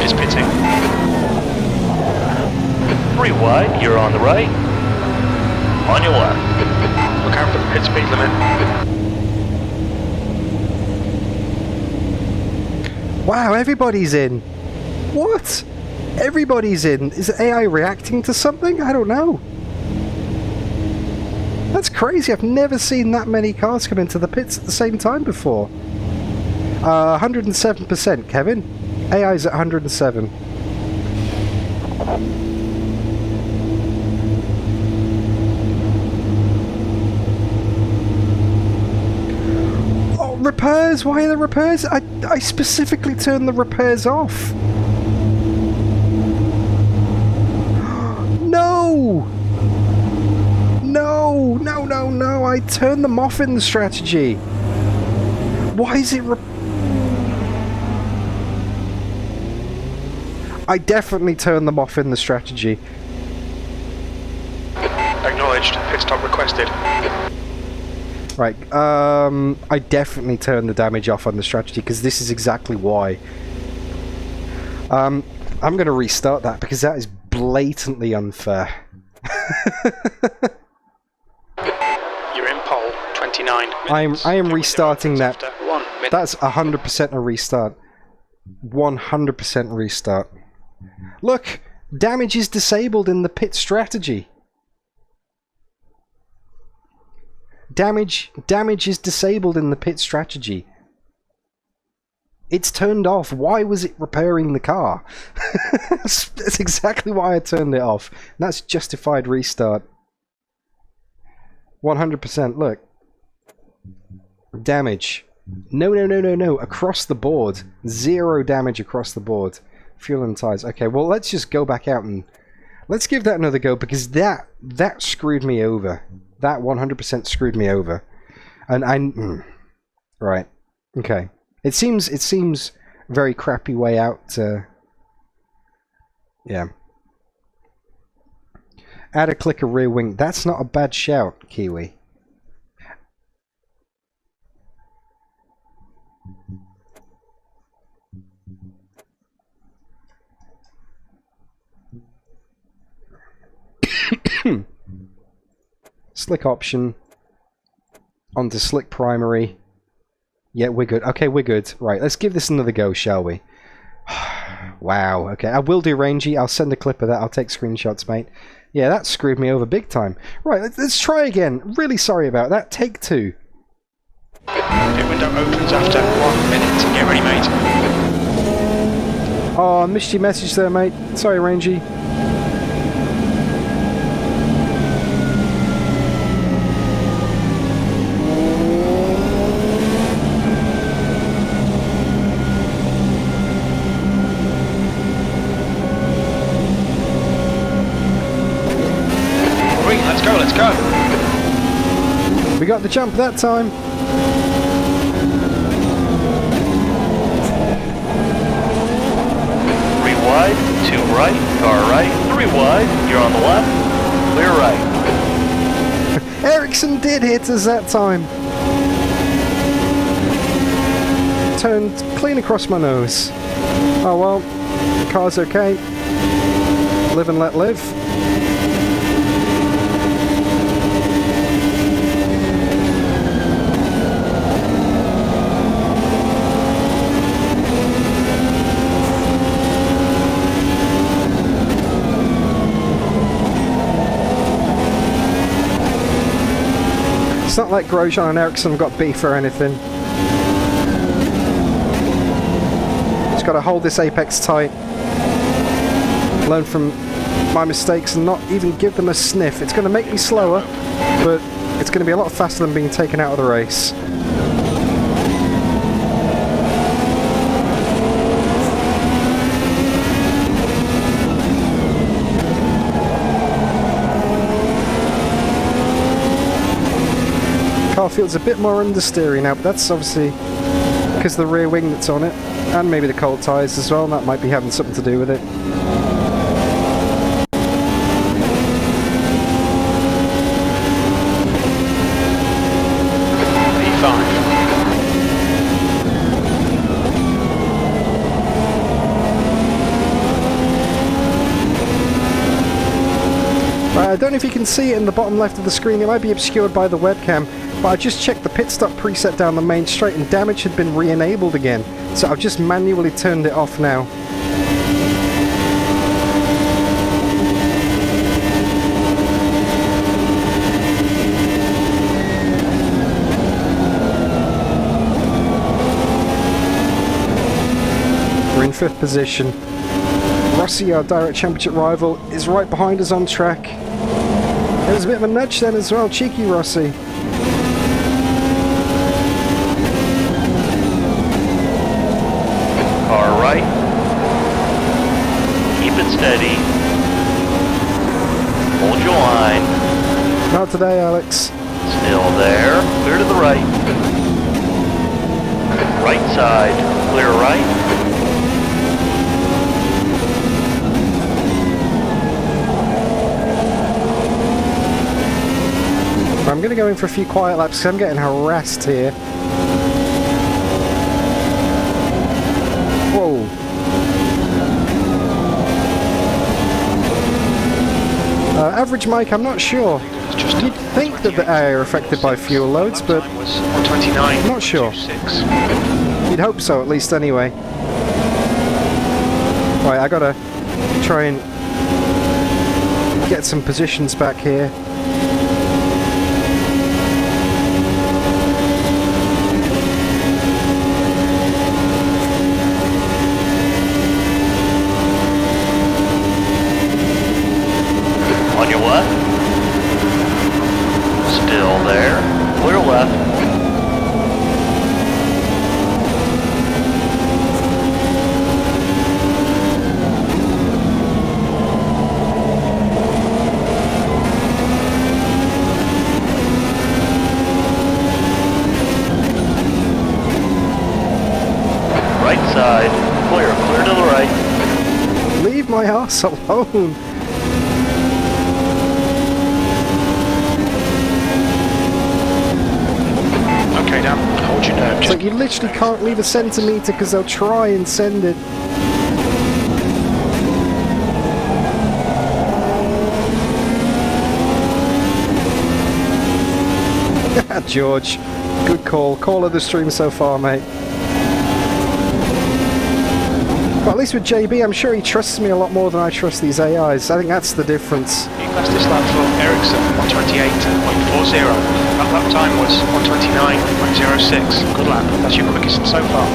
Is pitting. 3 wide, you're on the right. On your left. Look out for the pit speed limit. Wow, everybody's in. What? Everybody's in. Is the AI reacting to something? I don't know. That's crazy. I've never seen that many cars come into the pits at the same time before. 107%, Kevin. AI's at 107. Oh, repairs! Why are the repairs? I specifically turned the repairs off. No! No! No, no, no! I turned them off in the strategy. Why is it I definitely turned them off in the strategy. Acknowledged. Pit stop requested. Right, I definitely turned the damage off on the strategy because this is exactly why. I'm going to restart that because that is blatantly unfair. You're in pole, 29 minutes. I am restarting that. 1 minute. That's 100% a restart. 100% restart. Look, damage is disabled in the pit strategy. Damage is disabled in the pit strategy. It's turned off. Why was it repairing the car? That's exactly why I turned it off. And that's justified restart. 100%. Look. Damage. No, no, no, no, no. Across the board. 0 damage across the board. Fuel and tires. Okay, well, let's just go back out and let's give that another go because that screwed me over. That 100% screwed me over. And right. Okay. It seems very crappy way out. Yeah. Add a clicker rear wing. That's not a bad shout, Kiwi. Slick option. Onto slick primary. Yeah, we're good. Okay, we're good. Right, let's give this another go, shall we? Wow, okay. I will do rangy. I'll send a clip of that. I'll take screenshots, mate. Yeah, that screwed me over big time. Right, let's try again. Really sorry about that. Take 2. Pit window opens after 1 minute. Get ready, mate. Oh, I missed your message there, mate. Sorry, rangy. Let's go. We got the jump that time. 3 wide, 2 right, car right, 3 wide, you're on the left, clear right. Ericsson did hit us that time. Turned clean across my nose. Oh well, the car's okay. Live and let live. It's not like Grosjean and Ericsson have got beef or anything. Just got to hold this apex tight. Learn from my mistakes and not even give them a sniff. It's going to make me slower, but it's going to be a lot faster than being taken out of the race. Car feels a bit more understeery now, but that's obviously because of the rear wing that's on it, and maybe the cold tyres as well, and that might be having something to do with it. I don't know if you can see it in the bottom left of the screen, it might be obscured by the webcam, but I just checked the pit stop preset down the main straight and damage had been re-enabled again, so I've just manually turned it off now. We're in 5th position. Rossi, our direct championship rival, is right behind us on track. There was a bit of a nudge then as well, cheeky Rossi. Car right. Keep it steady. Hold your line. Not today, Alex. Still there. Clear to the right. Right side. Clear right. I'm going to go in for a few quiet laps because I'm getting harassed here. Whoa. Average mic, I'm not sure. You'd think that the air are affected by fuel loads, but I'm not sure. You'd hope so, at least anyway. Right, I gotta try and get some positions back here. On your left. Still there. Clear left. Right side. Clear. Clear to the right. Leave my arse alone. Okay, Dan, hold your nerve. It's like you literally can't leave a centimetre because they'll try and send it. George, good call. Call of the stream so far, mate. But at least with JB, I'm sure he trusts me a lot more than I trust these AIs. I think that's the difference. You passed this lap for Ericsson, 128.40. That lap time was 129.06. Good lap. That's your quickest so far.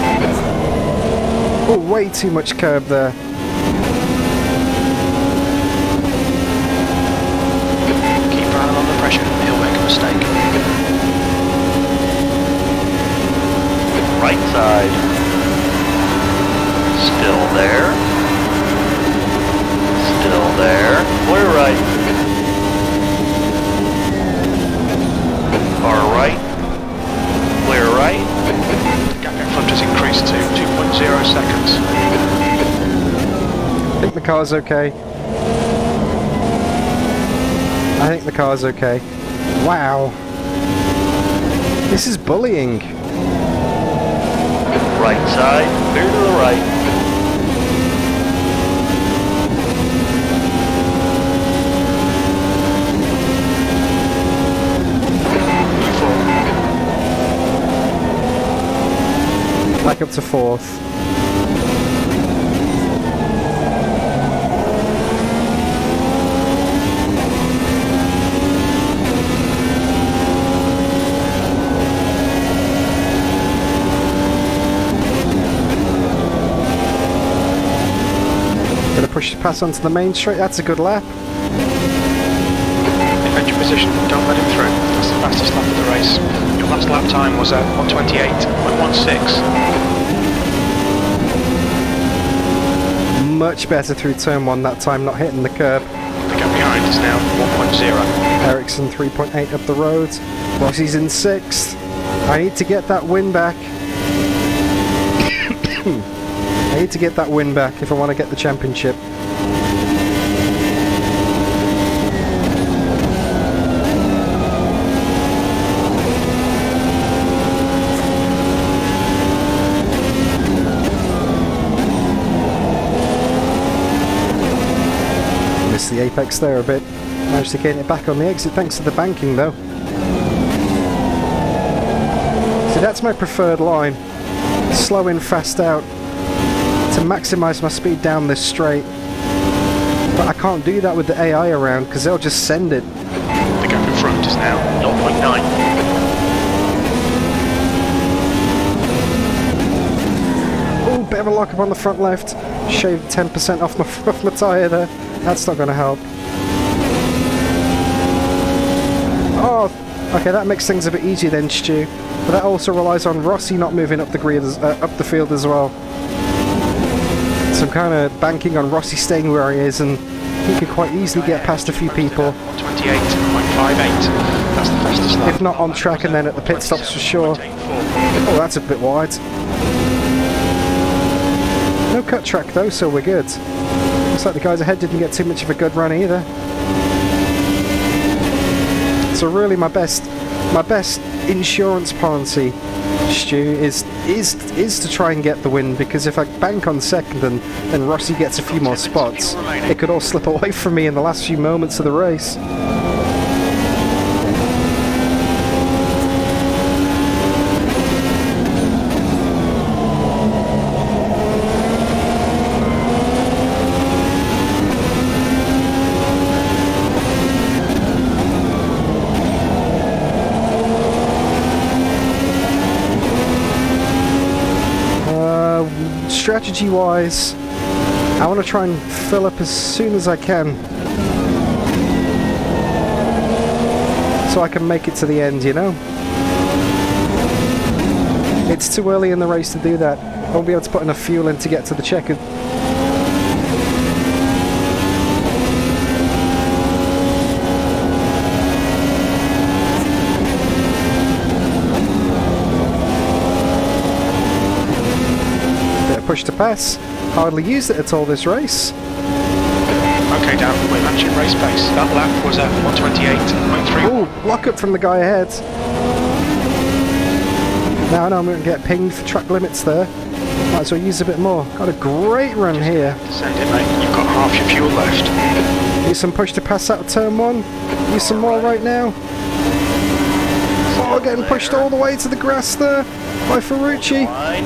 Oh, way too much curb there. Keep Brandon under pressure. He'll make a mistake. Right side. Still there. Still there. Clear right. Far right. Clear right. The gap in front has increased to 2.0 seconds. I think the car's okay. I think the car's okay. Wow. This is bullying. Right side. Clear to the right. Back up to fourth. Gonna push the pass onto the main straight. That's a good lap. Defend your position. Don't let him through. That's the fastest lap of the race. Your last lap time was 128.16. Much better through turn 1 that time, not hitting the curb. The gap behind is now 1.0. Ericsson 3.8 up the road. Rossi's in 6th. I need to get that win back. I need to get that win back if I want to get the championship. Missed the apex there a bit. Managed to get it back on the exit thanks to the banking though. See, that's my preferred line. Slow in, fast out to maximise my speed down this straight. But I can't do that with the AI around because they'll just send it. The gap in front is now 0.9. Oh, bit of a lock up on the front left. Shaved 10% off my tyre there. That's not going to help. Oh, okay, that makes things a bit easier then, Stu. But that also relies on Rossi not moving up the grid, up the field as well. So I'm kind of banking on Rossi staying where he is, and he could quite easily get past a few people. 28.58. That's the fastest lap. If not on track and then at the pit stops for sure. Oh, that's a bit wide. No cut track though, so we're good. Looks like the guys ahead didn't get too much of a good run either. So really my best insurance policy, Stu, is to try and get the win, because if I bank on second and Rossi gets a few more spots, it could all slip away from me in the last few moments of the race. Strategy wise, I want to try and fill up as soon as I can so I can make it to the end, you know? It's too early in the race to do that. I won't be able to put enough fuel in to get to the checkered. Push to pass. Hardly used it at all this race. Okay, Dan, we're matching race pace. That lap was at 128.3. Oh, lock up from the guy ahead. Now I'm going to get pinged for track limits there. Might as well use a bit more. Got a great run here. Send it, mate. You've got half your fuel left. Use some push to pass out of turn 1. Use some more right now. Oh, getting pushed all the way to the grass there by Ferrucci. Line.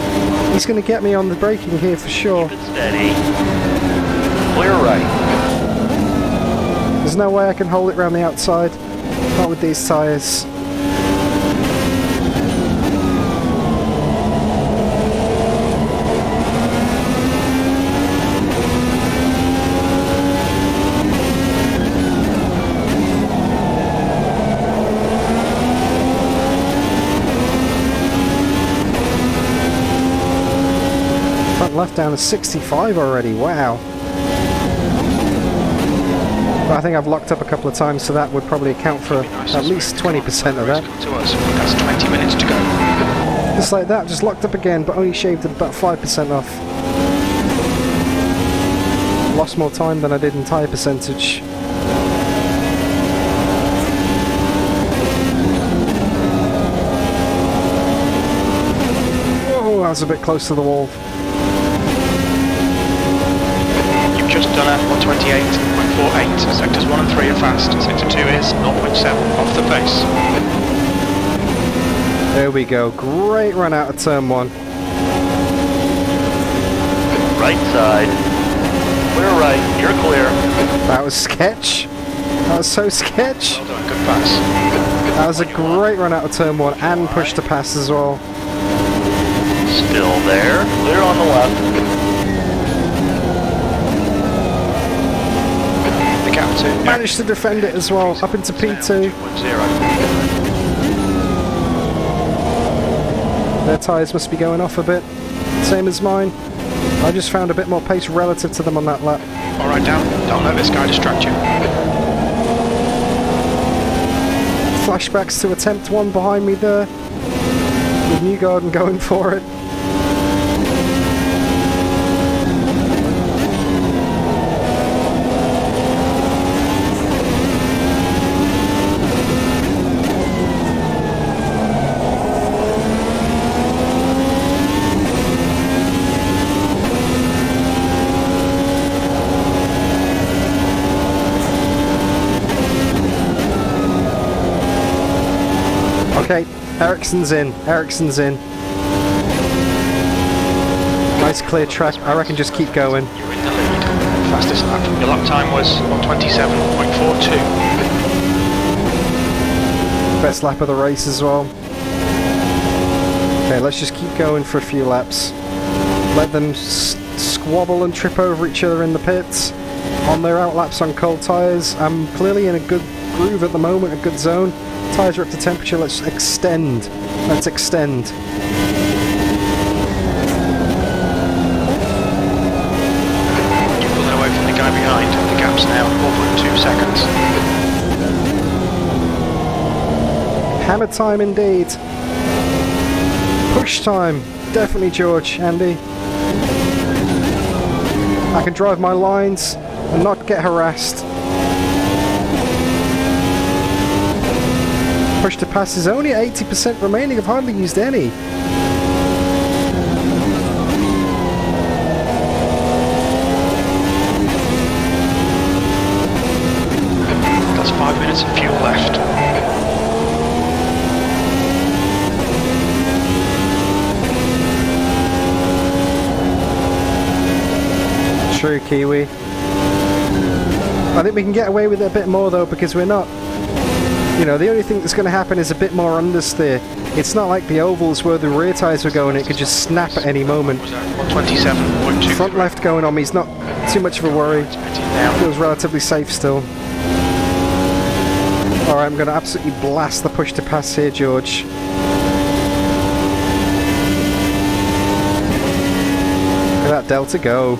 He's going to get me on the braking here for sure. Keep it steady. Clear right. There's no way I can hold it around the outside. Not with these tyres. Front left down to 65 already, wow. But I think I've locked up a couple of times, so that would probably account for at least 20% of that. To us. That's 20 minutes to go. Just like that, just locked up again, but only shaved about 5% off. Lost more time than I did in tyre percentage. Whoa, that was a bit close to the wall. You've just done a 128.48. Sectors 1 and 3 are fast. Sector 2 is 0.7 off the pace. There we go, great run out of turn 1. Right side. Clear right. You're clear. That was sketch. That was so sketch. Well done, good pass. That was a great run out of turn 1 and push to pass as well. Still there. Clear on the left. The gap to Managed to defend it as well, up into P2. 2.0. Their tyres must be going off a bit. Same as mine. I just found a bit more pace relative to them on that lap. Alright, down. Don't let this guy distract you. Flashbacks to attempt 1 behind me there. With Newgarden going for it. Okay, Ericsson's in. Ericsson's in. Nice clear track. I reckon just keep going. You're in the lead. Fastest lap. Your lap time was 127.42. Best lap of the race as well. Okay, let's just keep going for a few laps. Let them squabble and trip over each other in the pits. On their out laps on cold tyres. I'm clearly in a good groove at the moment, a good zone. Tyres are up to temperature, let's extend. Let's extend. You're pulling away from the guy behind. The gap's now 4.2 seconds. Hammer time indeed. Push time. Definitely George, Andy. I can drive my lines and not get harassed. Push to pass is only 80% remaining. I've hardly used any. That's 5 minutes of fuel left. True, Kiwi. I think we can get away with it a bit more though, because we're not... You know, the only thing that's going to happen is a bit more understeer. It's not like the ovals where the rear tyres were going, it could just snap at any moment. 127.2. Front left going on me is not too much of a worry. Feels relatively safe still. Alright, I'm going to absolutely blast the push to pass here, George. Look at that Delta go.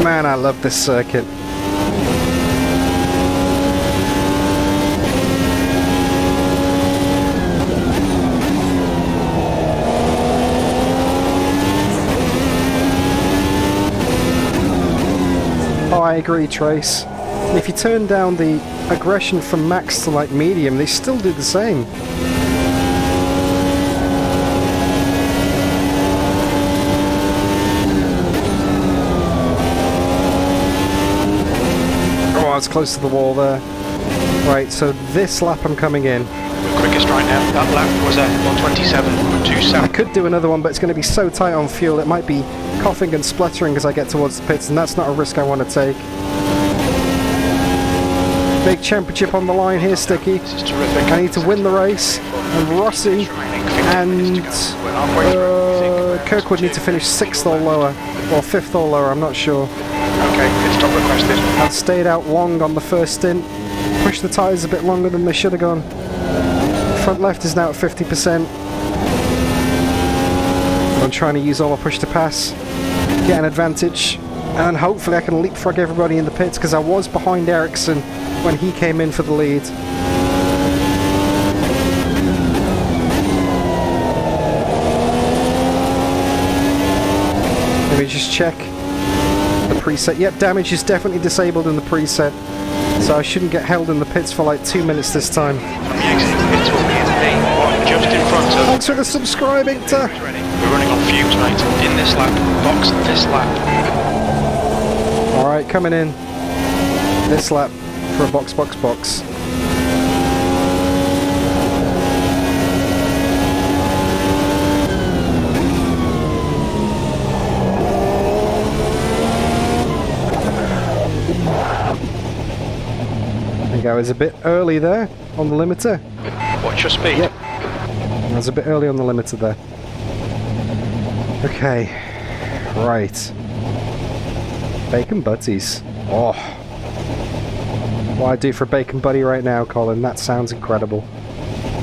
Man, I love this circuit. agree, Trace. If you turn down the aggression from max to like medium, they still do the same. Oh, I was close to the wall there. Right, so this lap I'm coming in. Quickest right now. That lap was at 127.27. I could do another one, but it's going to be so tight on fuel, it might be coughing and spluttering as I get towards the pits, and that's not a risk I want to take. Big championship on the line here, Sticky. This is terrific. I need to win the race, and Rossi and Kirkwood need to finish 6th or lower, or 5th or lower, I'm not sure. Okay, pit stop requested. I've stayed out long on the first stint, pushed the tyres a bit longer than they should have gone. Front left is now at 50%. I'm trying to use all my push to pass, get an advantage, and hopefully I can leapfrog everybody in the pits, because I was behind Ericsson when he came in for the lead. Let me just check the preset. Yep, damage is definitely disabled in the preset, so I shouldn't get held in the pits for like 2 minutes this time. The exit pits will be in the just in front of. Thanks for the subscribing, We're running on fumes, mate. In this lap, box this lap. Alright, coming in this lap for a box. I think I was a bit early there on the limiter. Watch your speed. Yep. I was a bit early on the limiter there. Okay. Right. Bacon Buddies. Oh. What I do for Bacon Buddy right now, Colin, that sounds incredible.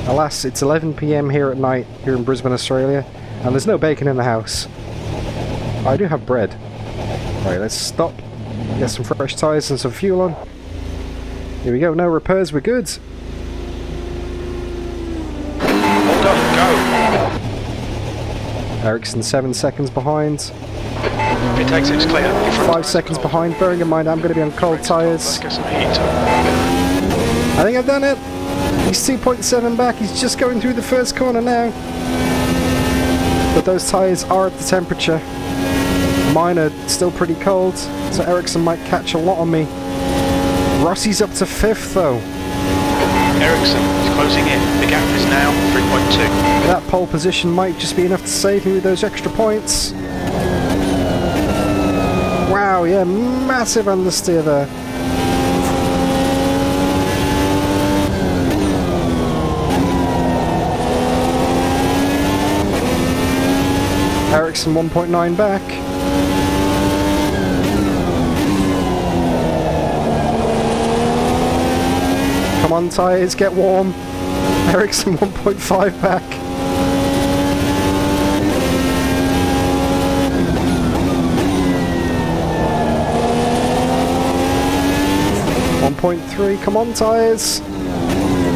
Alas, it's 11 PM here at night, here in Brisbane, Australia, and there's no bacon in the house. I do have bread. Right, let's stop. Get some fresh tyres and some fuel on. Here we go, no repairs, we're good. Hold up, go. Ericsson 7 seconds behind. Pit exit's clear. 5 seconds behind, bearing in mind I'm going to be on cold tyres. Let's get some heat. I think I've done it. He's 2.7 back, he's just going through the first corner now. But those tyres are at the temperature. Mine are still pretty cold, so Ericsson might catch a lot on me. Rossi's up to 5th though. Ericsson is closing in. The gap is now 3.2. That pole position might just be enough to save me with those extra points. Wow, yeah, massive understeer there. Ericsson 1.9 back. Come on, tyres, get warm. Ericsson 1.5 back. .3, come on tyres!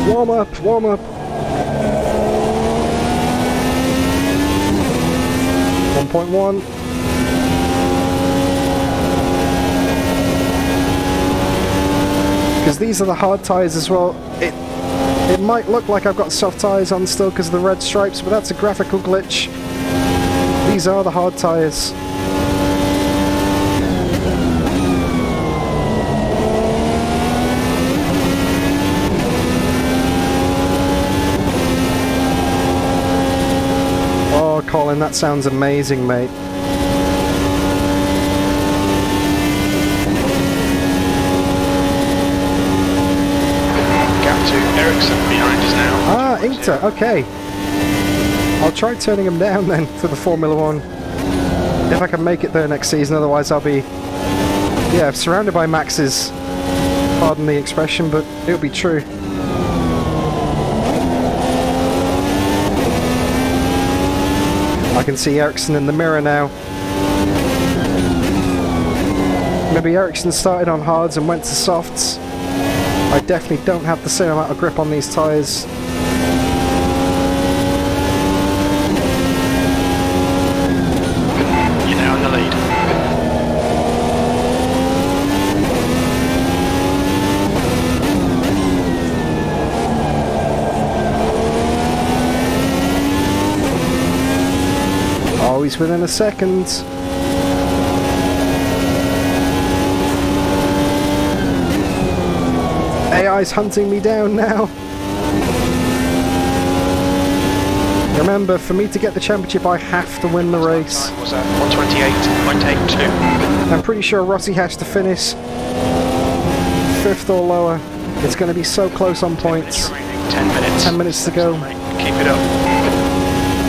Warm up, warm up! 1.1. Because these are the hard tyres as well. It might look like I've got soft tyres on still because of the red stripes, but that's a graphical glitch. These are the hard tyres. Colin, that sounds amazing, mate. Gap to Ericsson behind us now. Ah, Inkter, okay. I'll try turning him down then for the Formula 1. If I can make it there next season, otherwise I'll be, yeah, surrounded by Maxes. Pardon the expression, but it'll be true. I can see Ericsson in the mirror now. Maybe Ericsson started on hards and went to softs. I definitely don't have the same amount of grip on these tyres. You're now in the lead. he's within a second. AI's hunting me down now. Remember, for me to get the championship, I have to win the race. Time was 128.82. I'm pretty sure Rossi has to finish 5th or lower. It's going to be so close on points. 10 minutes. 10 minutes to go. Keep it up.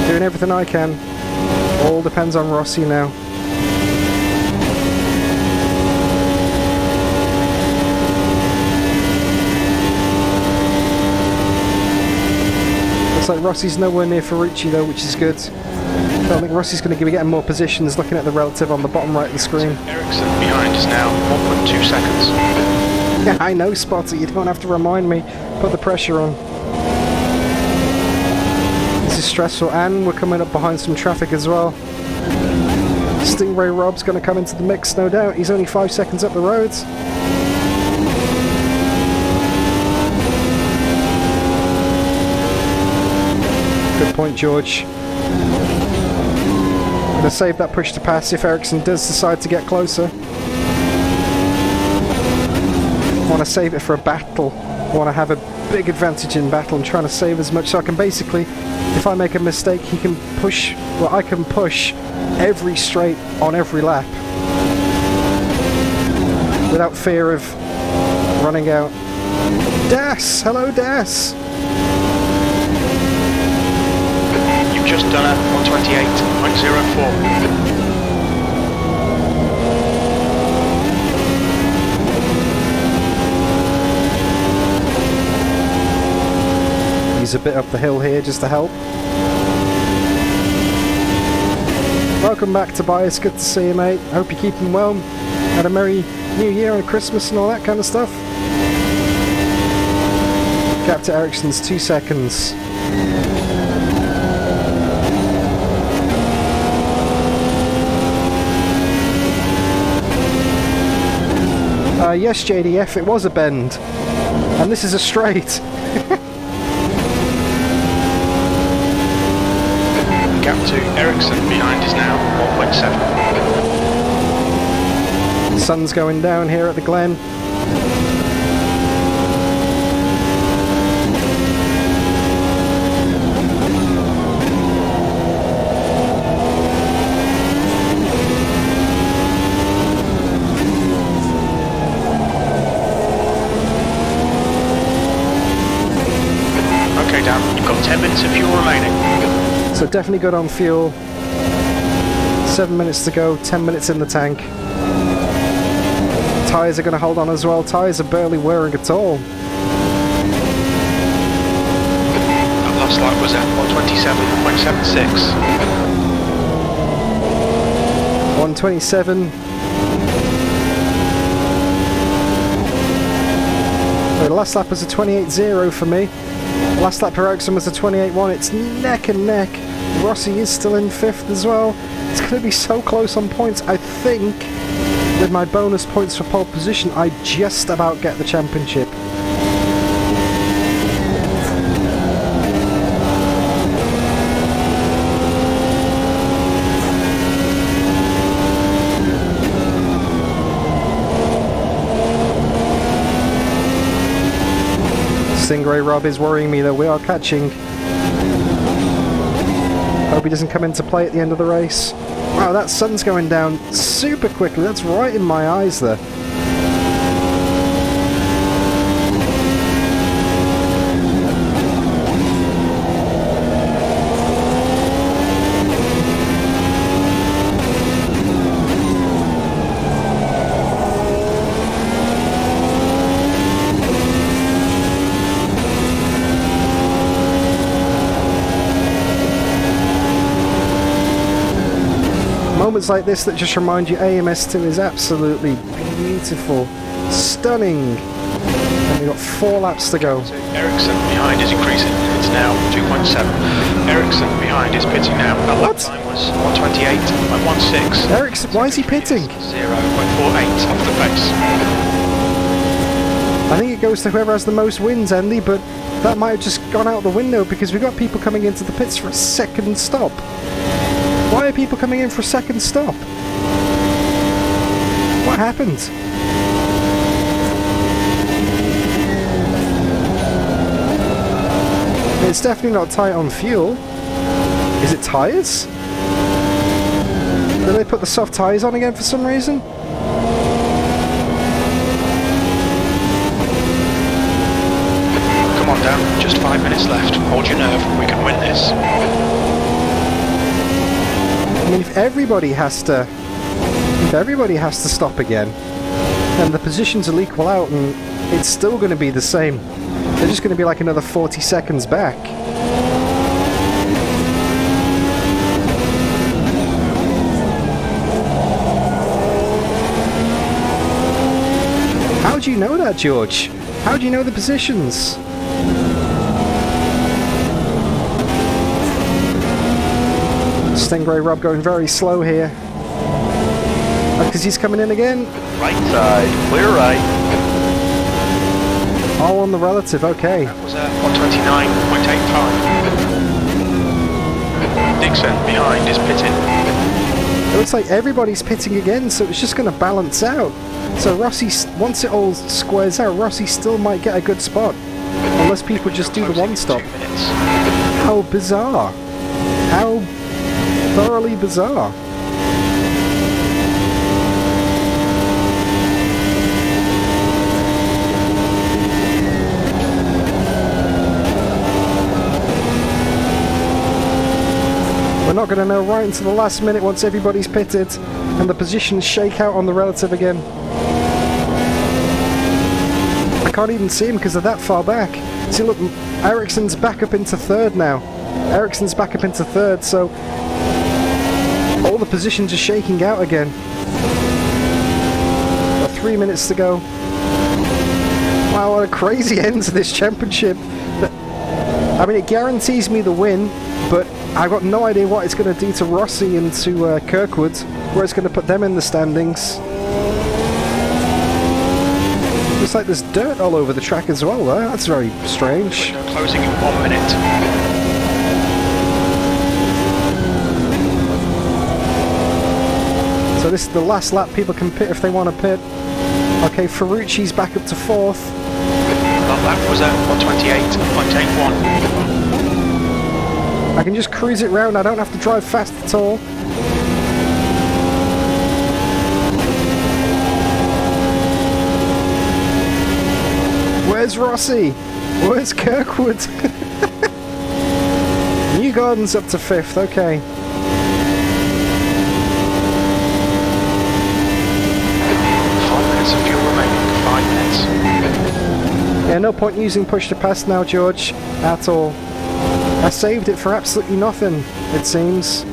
Doing everything I can. All depends on Rossi now. Looks like Rossi's nowhere near Ferrucci though, which is good. I don't think Rossi's going to be getting more positions looking at the relative on the bottom right of the screen. Ericsson behind is now 1.2 seconds. Yeah, I know, Spotter, you don't have to remind me. Put the pressure on. This is stressful, and we're coming up behind some traffic as well. Stingray Rob's going to come into the mix, no doubt. He's only 5 seconds up the road. Good point, George. I'm going to save that push to pass if Ericsson does decide to get closer. I want to save it for a battle. I want to have a big advantage in battle. I'm trying to save as much so I can basically, if I make a mistake, he can push, well, I can push every straight on every lap without fear of running out. Das! Hello, Das! You've just done a 128.04. He's a bit up the hill here just to help. Welcome back, Tobias. Good to see you, mate. Hope you're keeping well. Had a Merry New Year and Christmas and all that kind of stuff. Gap to Ericsson's 2 seconds. Yes, JDF, it was a bend. And this is a straight. Gap to Ericsson behind is now 1.7. The sun's going down here at the Glen. Okay, Dan, you've got 10 minutes of fuel remaining. So definitely good on fuel. 7 minutes to go, 10 minutes in the tank. Tyres are going to hold on as well. Tyres are barely wearing at all. That last lap was at 127.76. 127. So the last lap was a 28.0 for me. Last lap for Ericsson was a 28.1. It's neck and neck. Rossi is still in 5th as well. It's going to be so close on points. I think with my bonus points for pole position, I just about get the championship. Stingray Rob is worrying me that we are catching. Hope he doesn't come into play at the end of the race. Wow, that sun's going down super quickly. That's right in my eyes there. Moments like this that just remind you AMS2 is absolutely beautiful, stunning. And we've got 4 laps to go. Ericsson behind is increasing. It's now 2.7. Ericsson behind is pitting now. That lap time was 128.16. Ericsson, why is he pitting? 0.48 off the pace. I think it goes to whoever has the most wins, Andy, but that might have just gone out the window because we've got people coming into the pits for a second stop. Why are people coming in for a second stop? What happened? It's definitely not tight on fuel. Is it tyres? Did they put the soft tyres on again for some reason? Come on, Dan. Just 5 minutes left. Hold your nerve. We can win this. I mean, if everybody has to stop again, then the positions will equal out, and it's still going to be the same. They're just going to be like another 40 seconds back. How do you know that, George? How do you know the positions? Stingray Rob going very slow here. Because he's coming in again. Right side, clear right. All on the relative, okay. That was 129.85. Dixon behind is pitting. It looks like everybody's pitting again, so it's just going to balance out. So Rossi, once it all squares out, Rossi still might get a good spot. Unless people just do the one stop. 2 minutes. How bizarre. How thoroughly bizarre. We're not going to know right until the last minute once everybody's pitted and the positions shake out on the relative again. I can't even see him because they're that far back. See, look, Ericsson's back up into third now. Ericsson's back up into third, so all the positions are shaking out again. Got 3 minutes to go. Wow, what a crazy end to this championship. I mean, it guarantees me the win, but I've got no idea what it's going to do to Rossi and to Kirkwood, where it's going to put them in the standings. Looks like there's dirt all over the track as well, though. That's very strange. Closing in 1 minute. So this is the last lap. People can pit if they want to pit. Okay, Ferrucci's back up to fourth. That lap was 128.81. I can just cruise it round. I don't have to drive fast at all. Where's Rossi? Where's Kirkwood? New Garden's up to fifth. Okay. 5 minutes of fuel remaining. 5 minutes. Yeah, no point using push to pass now, George, at all. I saved it for absolutely nothing, it seems.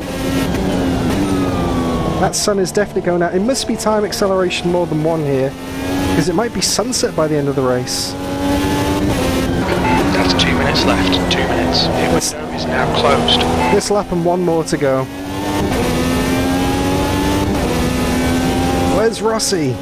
That sun is definitely going out. It must be time acceleration more than one here, because it might be sunset by the end of the race. That's 2 minutes left. 2 minutes. The window is now closed. This lap and one more to go. Where's Rossi?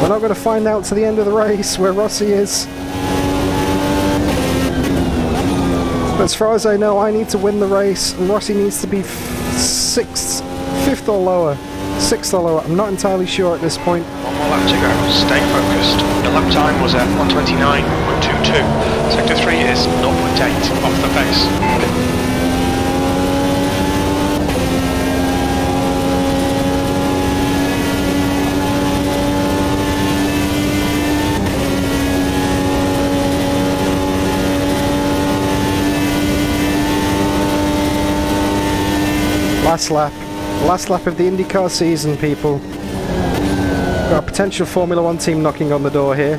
We're not going to find out to the end of the race where Rossi is. But as far as I know, I need to win the race, and Rossi needs to be fifth or lower. Sixth or lower. I'm not entirely sure at this point. One more lap to go. Stay focused. The lap time was at 129.22. Sector 3 is 0.8 off the pace. Last lap of the Indycar season, people. Got a potential Formula 1 team knocking on the door here.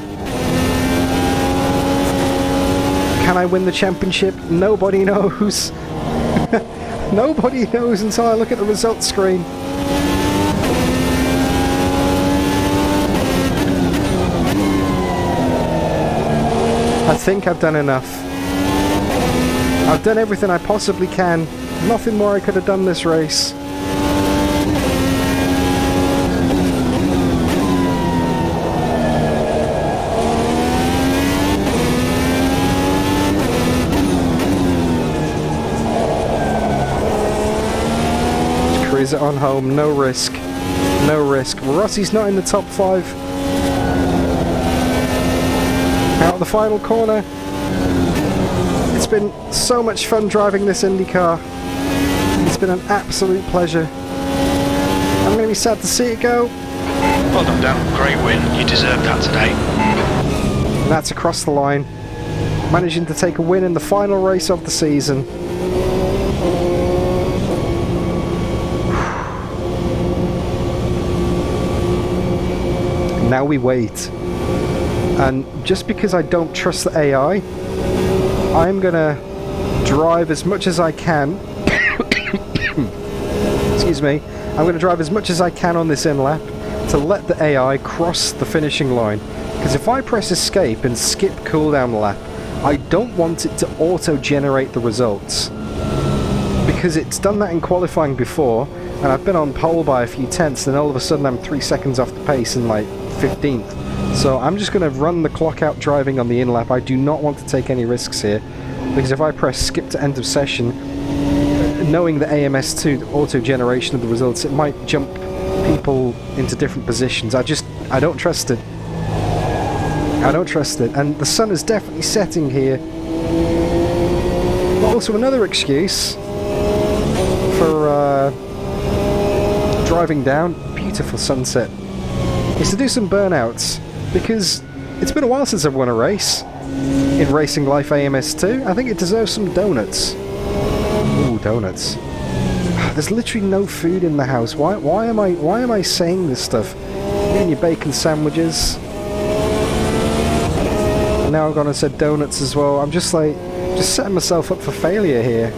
Can I win the championship? Nobody knows. Nobody knows until I look at the results screen. I think I've done enough. I've done everything I possibly can. Nothing more I could have done this race. Just cruise it on home, no risk. No risk. Rossi's not in the top 5. Out the final corner. It's been so much fun driving this IndyCar. It's been an absolute pleasure. I'm going to be sad to see it go. Well done, Dan. Great win. You deserved that today. And that's across the line. Managing to take a win in the final race of the season. Now we wait. And just because I don't trust the AI, I'm gonna drive as much as I can. Excuse me. I'm gonna drive as much as I can on this in lap to let the AI cross the finishing line. Because if I press escape and skip cooldown lap, I don't want it to auto-generate the results. Because it's done that in qualifying before, and I've been on pole by a few tenths, and all of a sudden I'm 3 seconds off the pace and like 15th. So I'm just going to run the clock out driving on the in-lap. I do not want to take any risks here, because if I press skip to end of session, knowing the AMS2 auto-generation of the results, it might jump people into different positions. I don't trust it. I don't trust it. And the sun is definitely setting here. But also another excuse for driving down, beautiful sunset, is to do some burnouts. Because it's been a while since I've won a race in Racing Life AMS2. I think it deserves some donuts. Ooh, donuts. There's literally no food in the house. Why am I saying this stuff? You and your bacon sandwiches. And now I've gone and said donuts as well. I'm just setting myself up for failure here.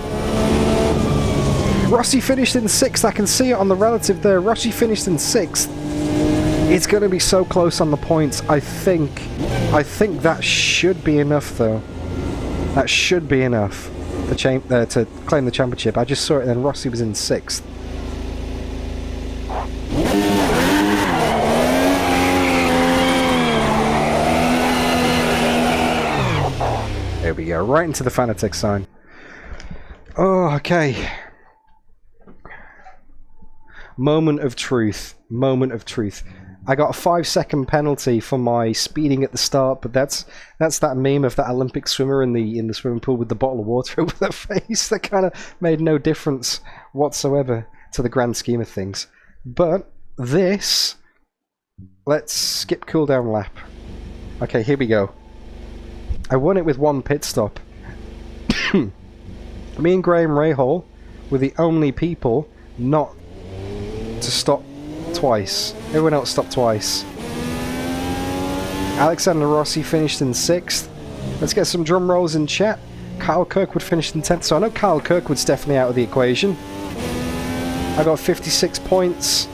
Rossi finished in 6th. I can see it on the relative there. Rossi finished in 6th. It's going to be so close on the points. I think that should be enough, though. That should be enough to claim the championship. I just saw it, and Rossi was in 6th. There we go, right into the Fanatec sign. Oh, okay. Moment of truth. Moment of truth. I got a 5-second penalty for my speeding at the start, but that's that meme of that Olympic swimmer in the swimming pool with the bottle of water over their face. That kind of made no difference whatsoever to the grand scheme of things. But this, let's skip cooldown lap. Okay, here we go. I won it with 1 pit stop. Me and Graham Rahal were the only people not to stop twice. Everyone else stopped twice. Alexander Rossi finished in 6th. Let's get some drum rolls in chat. Kyle Kirkwood finished in 10th, so I know Kyle Kirkwood's definitely out of the equation. I got 56 points.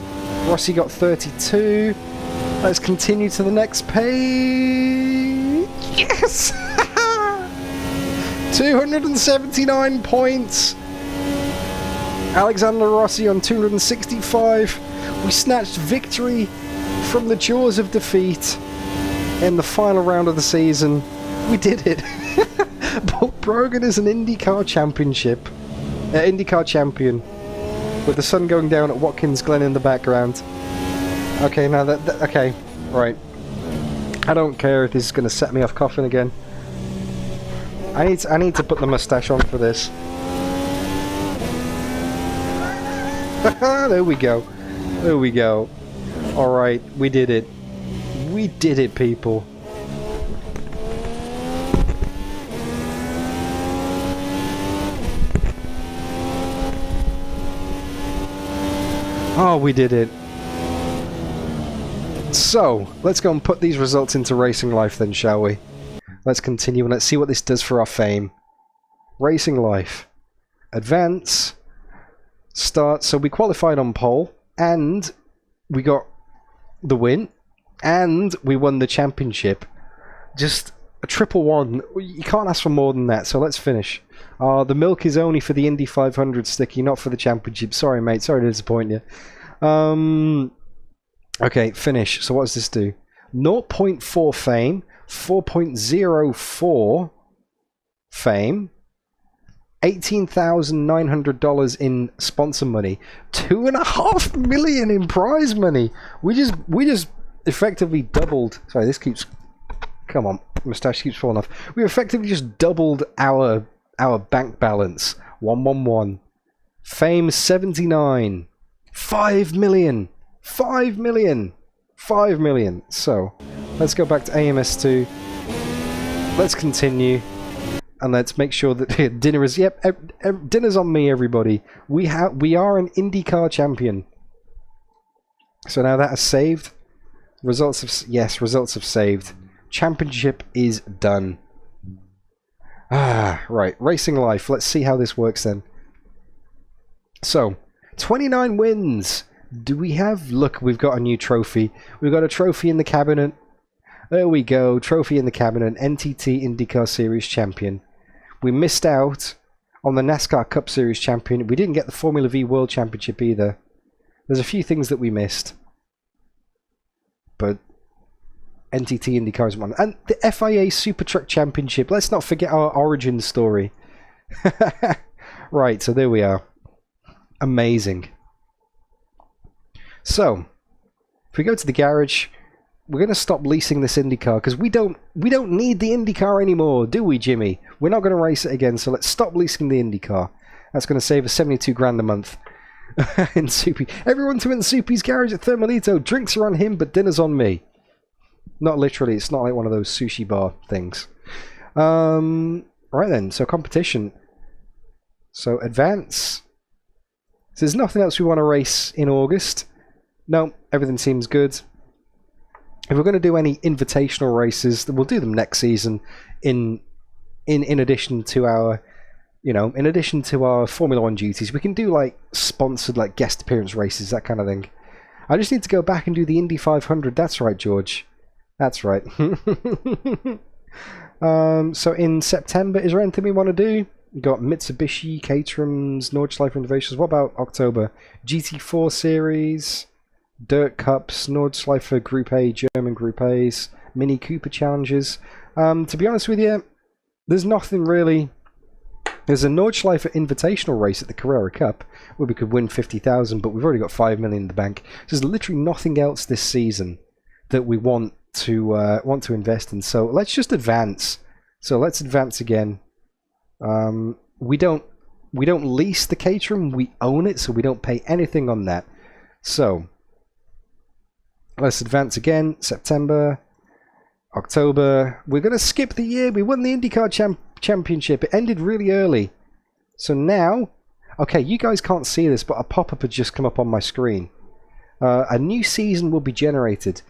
Rossi got 32. Let's continue to the next page. Yes! 279 points. Alexander Rossi on 265. We snatched victory from the jaws of defeat in the final round of the season. We did it. Bulk Brogan is an IndyCar IndyCar champion, with the sun going down at Watkins Glen in the background. Okay, now okay, right. I don't care if this is going to set me off coughing again. I need to put the mustache on for this. There we go. There we go. Alright, we did it. We did it, people. Oh, we did it. So, let's go and put these results into Racing Life then, shall we? Let's continue and let's see what this does for our fame. Racing Life. Advance. Start. So we qualified on pole, and we got the win, and we won the championship. Just a triple one. You can't ask for more than that, so let's finish. The milk is only for the Indy 500 sticky, not for the championship. Sorry, mate. Sorry to disappoint you. Okay, finish. So what does this do? 0.4 fame, 4.04 fame, $18,900 in sponsor money, $2.5 million in prize money. We just effectively doubled. Sorry, this keeps. Come on, moustache keeps falling off. We effectively just doubled our bank balance. 111. Fame 79. 5 million. 5 million. 5 million. So, let's go back to AMS2. Let's continue. And let's make sure that dinner is... Yep, dinner's on me, everybody. We are an IndyCar champion. So now that is saved. Results have saved. Championship is done. Right. Racing life. Let's see how this works then. So, 29 wins. Do we have... Look, we've got a new trophy. We've got a trophy in the cabinet. There we go. Trophy in the cabinet. NTT IndyCar Series champion. We missed out on the NASCAR Cup Series champion. We didn't get the Formula V World Championship either. There's a few things that we missed. But NTT IndyCar is one. And the FIA Super Truck Championship. Let's not forget our origin story. Right, so there we are. Amazing. So, if we go to the garage, we're going to stop leasing this IndyCar because we don't need the IndyCar anymore, do we, Jimmy? We're not going to race it again, so let's stop leasing the IndyCar. That's going to save us 72 grand a month. In Soupy. Everyone to in Soupy's garage at Thermalito. Drinks are on him, but dinner's on me. Not literally, it's not like one of those sushi bar things. Right then, so competition. So advance. So there's nothing else we want to race in August. No, everything seems good. If we're going to do any invitational races, then we'll do them next season in addition to our, in addition to our Formula 1 duties. We can do like sponsored like guest appearance races, that kind of thing. I just need to go back and do the Indy 500. That's right, George. That's right. So in September, is there anything we want to do? We've got Mitsubishi, Caterham's, Nordschleife Innovations. What about October? GT4 Series, Dirt Cups, Nordschleife Group A, German Group A's, Mini Cooper Challenges. To be honest with you, there's nothing really. There's a Nordschleife Invitational race at the Carrera Cup where we could win 50,000, but we've already got 5 million in the bank. So there's literally nothing else this season that we want to invest in. So let's just advance. So let's advance again. We don't lease the Caterham, we own it, so we don't pay anything on that. So let's advance again. September, October. We're going to skip the year. We won the IndyCar Championship. It ended really early. So now, okay, you guys can't see this, but a pop-up had just come up on my screen. A new season will be generated.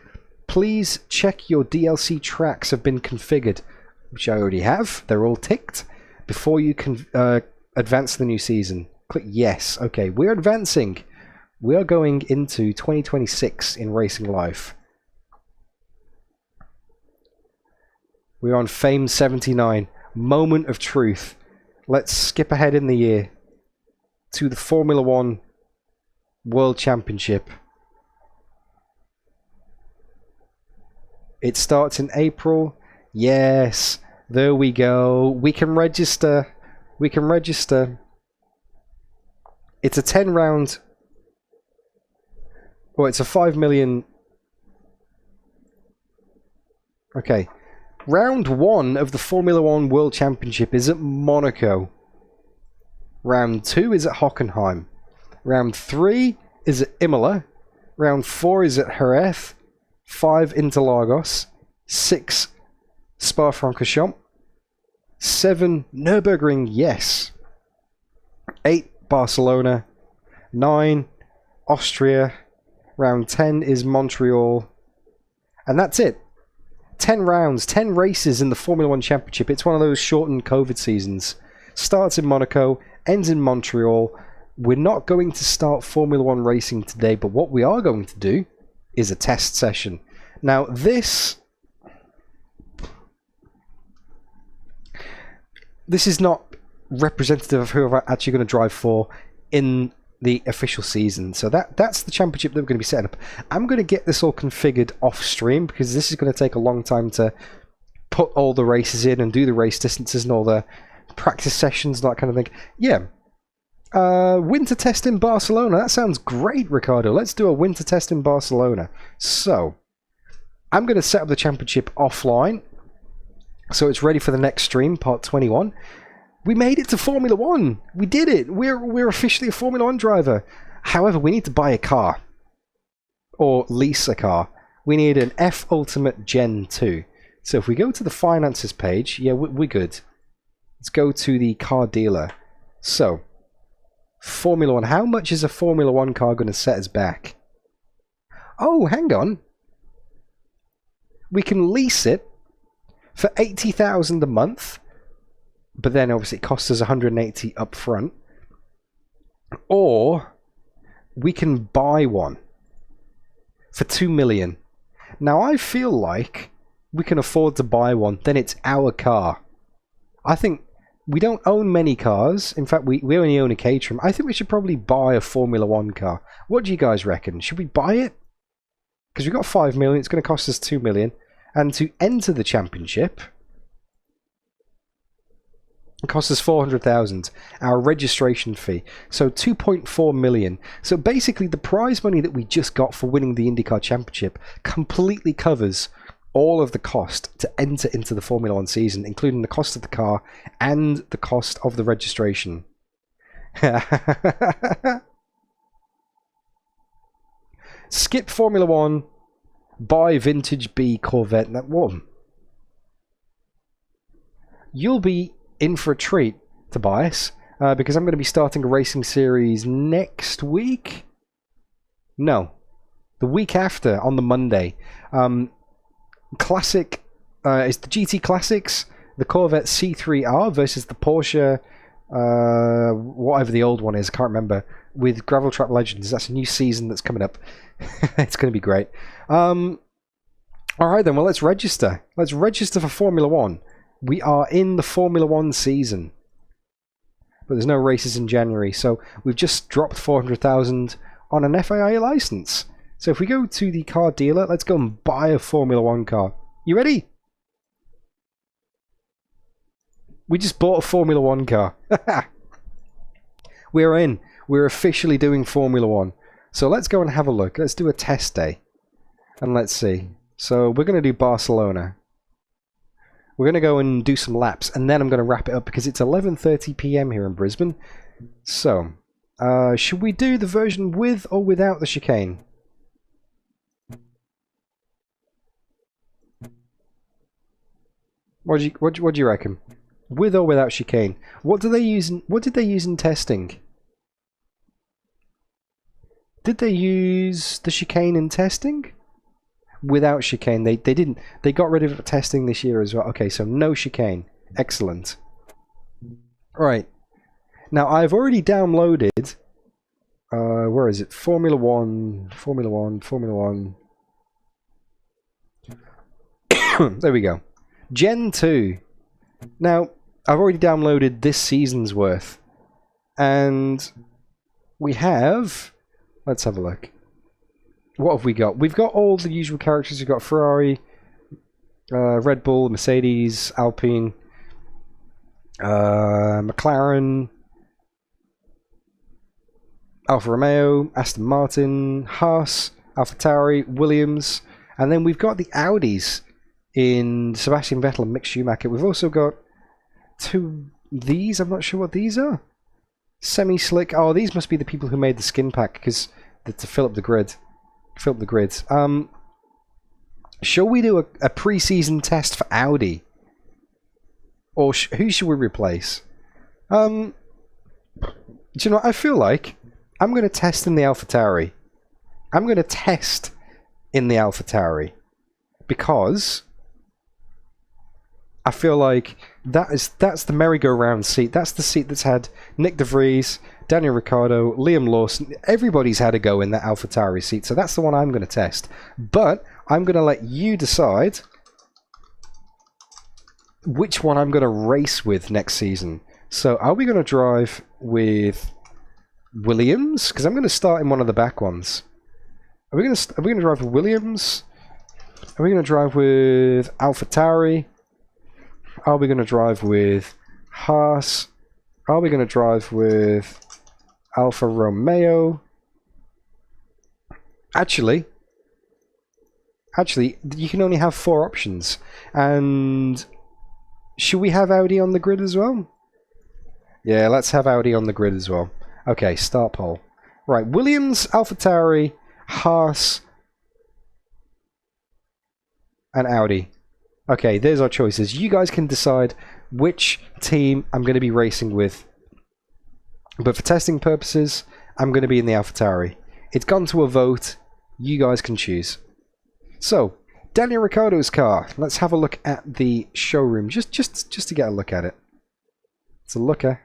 Please check your DLC tracks have been configured, which I already have. They're all ticked. Before you can advance the new season, click yes. Okay, we're advancing. We are going into 2026 in racing life. We're on Fame 79. Moment of truth. Let's skip ahead in the year to the Formula 1 World Championship. It starts in April. Yes. There we go. We can register. We can register. It's a 10 round. Oh, it's a 5 million. Okay. Round 1 of the Formula 1 World Championship is at Monaco. Round 2 is at Hockenheim. Round 3 is at Imola. Round 4 is at Jerez. 5 Interlagos. 6 Spa-Francorchamps. 7 Nürburgring, yes. 8 Barcelona. 9 Austria. Round 10 is Montreal. And that's it. 10 rounds, 10 races in the Formula 1 Championship. It's one of those shortened COVID seasons. Starts in Monaco, ends in Montreal. We're not going to start Formula 1 racing today, but what we are going to do is a test session. Now, this this is not representative of who I'm actually going to drive for in the official season. So that's the championship that we're going to be setting up. I'm going to get this all configured off stream because this is going to take a long time to put all the races in and do the race distances and all the practice sessions and that kind of thing. Yeah. Winter test in Barcelona. That sounds great, Ricardo. Let's do a winter test in Barcelona. So, I'm going to set up the championship offline. So it's ready for the next stream, part 21. We made it to Formula 1. We did it. We're officially a Formula 1 driver. However, we need to buy a car. Or lease a car. We need an F Ultimate Gen 2. So if we go to the finances page, yeah, we're good. Let's go to the car dealer. So, Formula 1. How much is a Formula 1 car going to set us back? Oh, hang on. We can lease it for $80,000 a month. But then obviously it costs us $180 up front. Or we can buy one for $2 million. Now I feel like we can afford to buy one, then it's our car. I think we don't own many cars. In fact, we only own a Caterham. I think we should probably buy a Formula 1 car. What do you guys reckon? Should we buy it? Because we've got $5 million, it's going to cost us $2 million. And to enter the championship, it costs us $400,000, our registration fee. So $2.4 million. So basically the prize money that we just got for winning the IndyCar Championship completely covers all of the cost to enter into the Formula 1 season, including the cost of the car and the cost of the registration. Skip Formula 1, buy Vintage B Corvette. That one. You'll be in for a treat, Tobias, because I'm going to be starting a racing series next week. No, the week after, on the Monday. Classic is the GT Classics, the Corvette C3R versus the Porsche, whatever the old one is, I can't remember, with Gravel Trap Legends. That's a new season that's coming up. It's going to be great. Alright then, well let's register. Let's register for Formula 1. We are in the Formula 1 season. But there's no races in January, so we've just dropped 400,000 on an FIA license. So if we go to the car dealer, let's go and buy a Formula 1 car. You ready? We just bought a Formula 1 car. We're in. We're officially doing Formula 1. So let's go and have a look. Let's do a test day. And let's see. So we're going to do Barcelona. We're going to go and do some laps. And then I'm going to wrap it up because it's 11:30 PM here in Brisbane. So, should we do the version with or without the chicane? What do you reckon? With or without chicane? What did they use in testing? Did they use the chicane in testing? Without chicane, they didn't. They got rid of it testing this year as well. Okay, so no chicane. Excellent. Right. Now I've already downloaded. Where is it? Formula 1. Formula 1. Formula 1. There we go. Gen 2. Now, I've already downloaded this season's worth. And we have... Let's have a look. What have we got? We've got all the usual characters. We've got Ferrari, Red Bull, Mercedes, Alpine, McLaren, Alfa Romeo, Aston Martin, Haas, AlphaTauri, Williams. And then we've got the Audis in Sebastian Vettel and Mick Schumacher. We've also got two of these. I'm not sure what these are. Semi-slick. Oh, these must be the people who made the skin pack because to fill up the grid. Fill up the grids. Shall we do a pre-season test for Audi? Or who should we replace? Do you know what? I feel like I'm going to test in the AlphaTauri. I'm going to test in the AlphaTauri because I feel like that's the merry-go-round seat. That's the seat that's had Nick De Vries, Daniel Ricciardo, Liam Lawson. Everybody's had a go in that AlphaTauri seat, so that's the one I'm going to test. But I'm going to let you decide which one I'm going to race with next season. So are we going to drive with Williams? Because I'm going to start in one of the back ones. Are we going to drive with Williams? Are we going to drive with AlphaTauri? Are we going to drive with Haas? Are we going to drive with Alfa Romeo? Actually, you can only have 4 options. And should we have Audi on the grid as well? Yeah, let's have Audi on the grid as well. Okay, start poll. Right, Williams, AlphaTauri, Haas, and Audi. Okay, there's our choices. You guys can decide which team I'm going to be racing with. But for testing purposes, I'm going to be in the AlphaTauri. It's gone to a vote. You guys can choose. So, Daniel Ricciardo's car. Let's have a look at the showroom, just to get a look at it. It's a looker.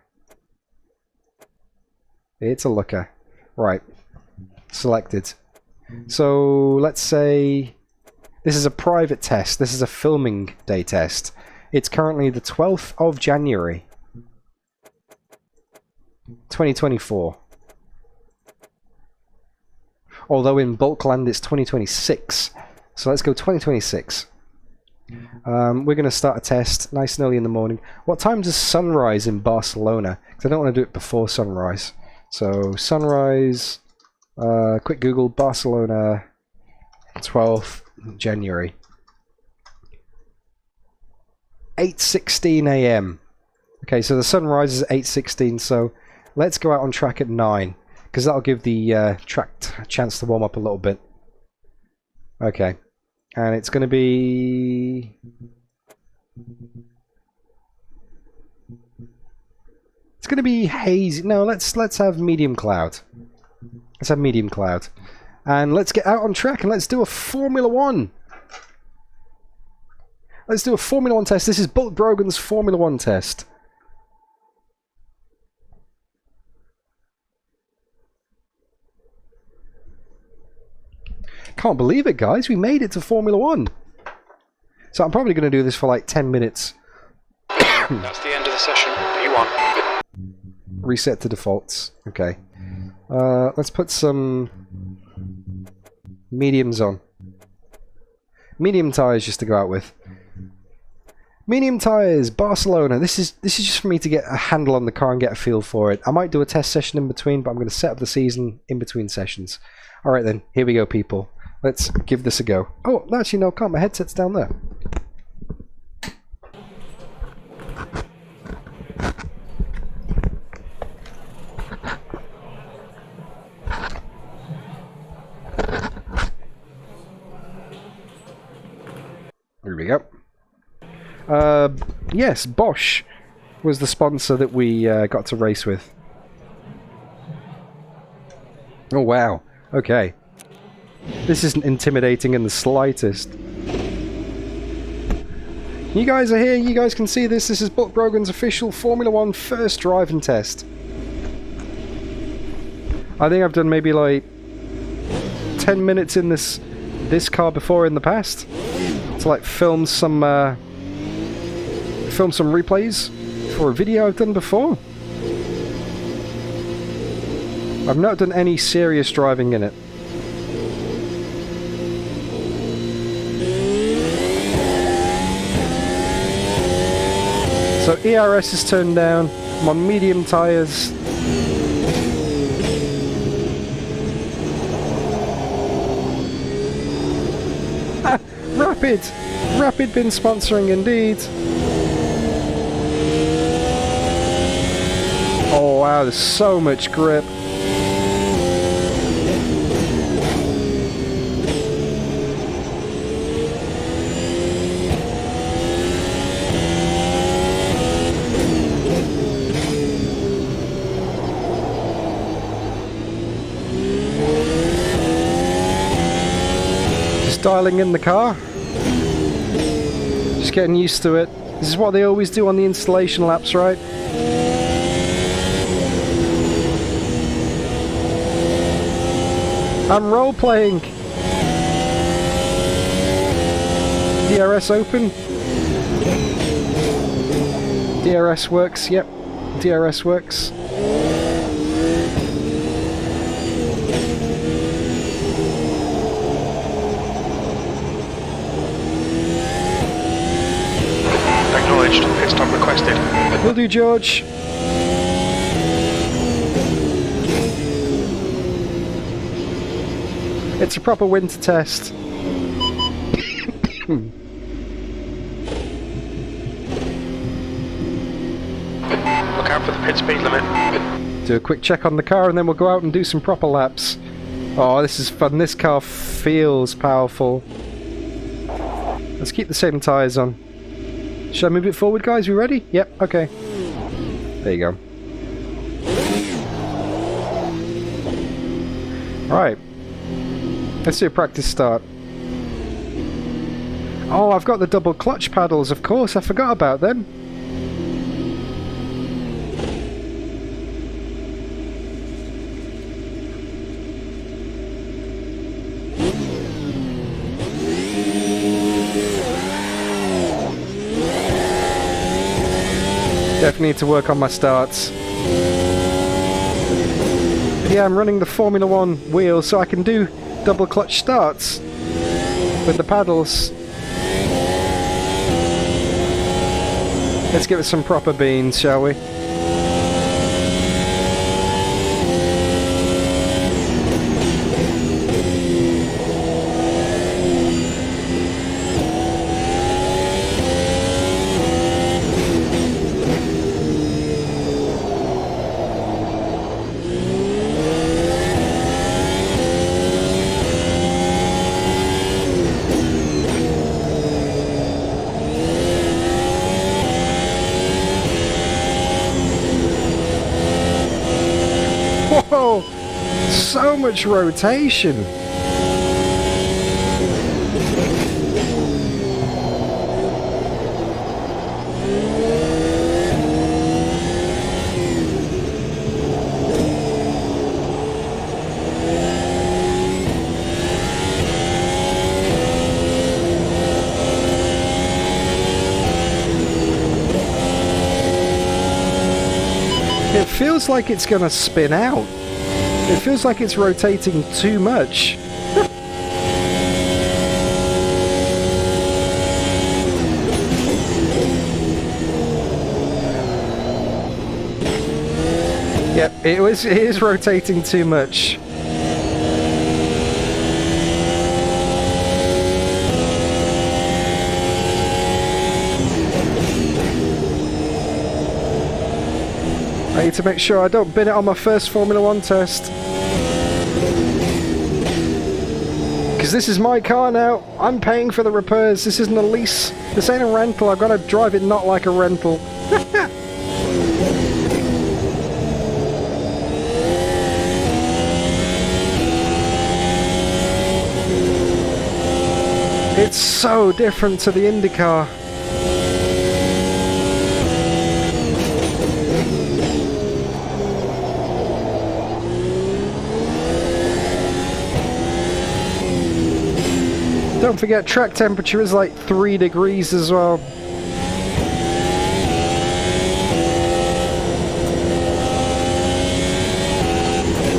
It's a looker. Right. Selected. So, let's say this is a private test. This is a filming day test. It's currently the 12th of January, 2024. Although in Bulkland it's 2026. So let's go 2026. We're going to start a test nice and early in the morning. What time does sunrise in Barcelona? Because I don't want to do it before sunrise. So sunrise, quick Google, Barcelona, 12th January. 8:16 AM. Okay, so the sunrise is at 8:16, so let's go out on track at 9. Because that'll give the track a chance to warm up a little bit. Okay. And it's going to be... It's going to be hazy. No, let's have medium cloud. Let's have medium cloud. And let's get out on track and let's do a Formula 1. Let's do a Formula 1 test. This is Bulk Brogan's Formula 1 test. Can't believe it, guys. We made it to Formula 1. So I'm probably going to do this for like 10 minutes. That's the end of the session. P1. Reset to defaults. Okay. Let's put some mediums on. Medium tyres just to go out with. Medium tyres, Barcelona. This is just for me to get a handle on the car and get a feel for it. I might do a test session in between, but I'm going to set up the season in between sessions. Alright then, here we go, people. Let's give this a go. Oh, actually no, can't. My headset's down there. Here we go. Yes, Bosch was the sponsor that we got to race with. Oh wow, okay. This isn't intimidating in the slightest. You guys are here, you guys can see this. This is Bulk Brogan's official Formula 1 first driving test. I think I've done maybe like 10 minutes in this car before in the past. To like film some replays for a video I've done before. I've not done any serious driving in it. So ERS is turned down. I'm on medium tyres. Rapid been sponsoring indeed. Oh wow, there's so much grip. Just dialing in the car. Just getting used to it. This is what they always do on the installation laps, right? I'm role-playing. DRS open. DRS works, yep. DRS works. Acknowledged. Pit stop requested. Will do, George. It's a proper winter test. Look out for the pit speed limit. Do a quick check on the car and then we'll go out and do some proper laps. Oh, this is fun. This car feels powerful. Let's keep the same tyres on. Should I move it forward, guys? We ready? Yep, okay. There you go. Right. Let's do a practice start. Oh, I've got the double clutch paddles, of course. I forgot about them. Definitely need to work on my starts. Yeah, I'm running the Formula 1 wheel so I can do double clutch starts with the paddles. Let's give it some proper beans, shall we? Whoa! So much rotation! It feels like it's gonna spin out. It feels like it's rotating too much. Yep, it is rotating too much. I need to make sure I don't bin it on my first Formula 1 test. Because this is my car now. I'm paying for the repairs. This isn't a lease. This ain't a rental. I've got to drive it not like a rental. It's so different to the Indycar. Don't forget, track temperature is like 3 degrees as well.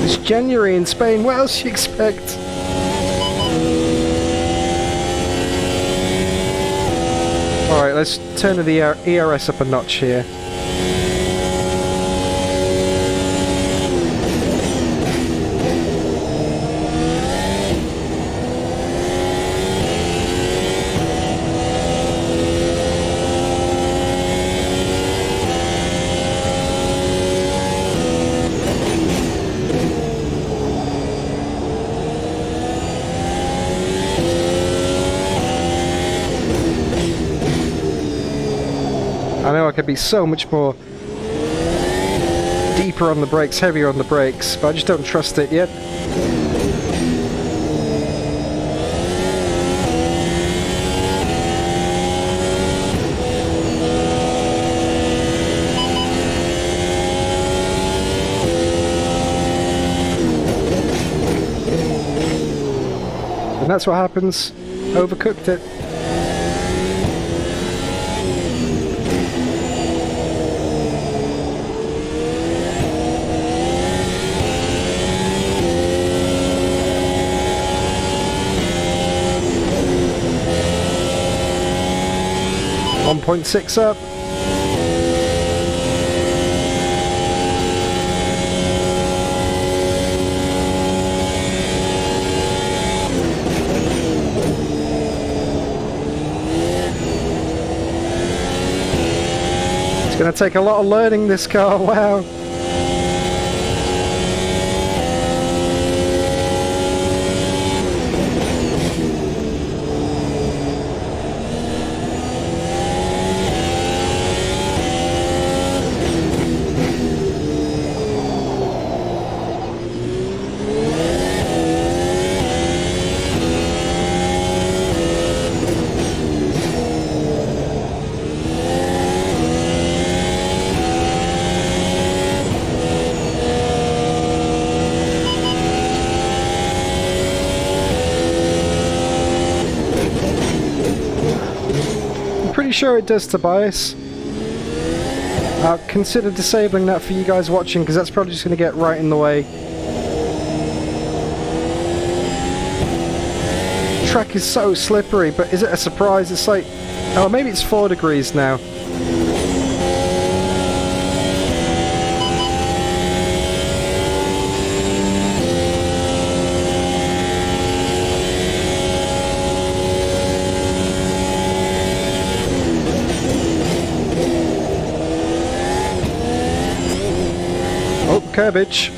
It's January in Spain, what else do you expect? Alright, let's turn the ERS up a notch here. I know I could be so much more deeper on the brakes, heavier on the brakes, but I just don't trust it yet. And that's what happens. Overcooked it. 1.6 up. It's going to take a lot of learning, this car, wow. Pretty sure it does, Tobias. I'll consider disabling that for you guys watching, because that's probably just going to get right in the way. Track is so slippery, but is it a surprise? It's like, oh, maybe it's 4 degrees now. Cabbage.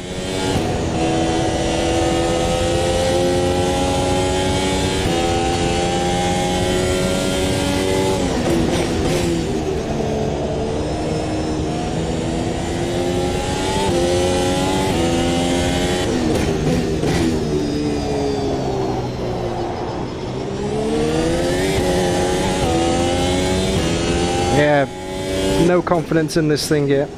Yeah, no confidence in this thing yet.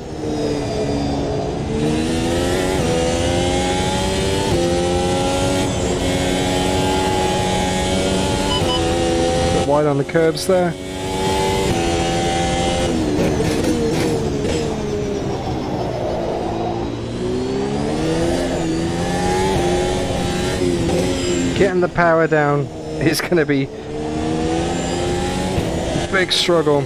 Wide on the curbs there. Getting the power down is going to be a big struggle.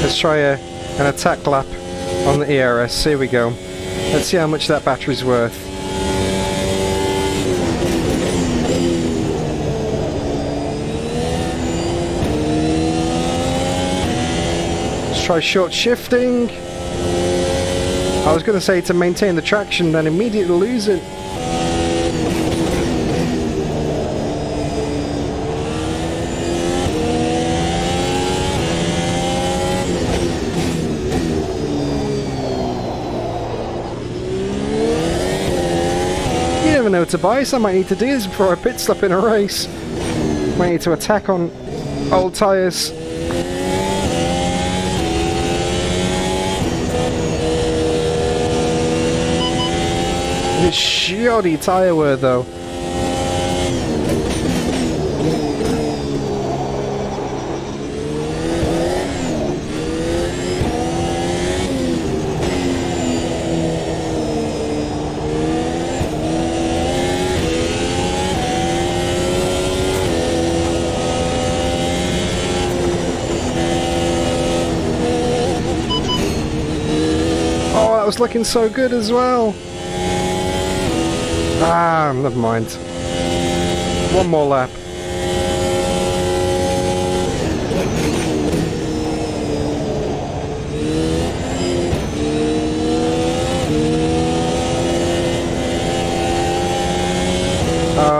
Let's try an attack lap on the ERS. Here we go. Let's see how much that battery's worth. Let's try short shifting. I was going to say to maintain the traction, then immediately lose it. Know, Tobias, I might need to do this before I pit stop in a race. Might need to attack on old tyres. It's shoddy tyre wear though. Was looking so good as well. Ah, never mind. One more lap.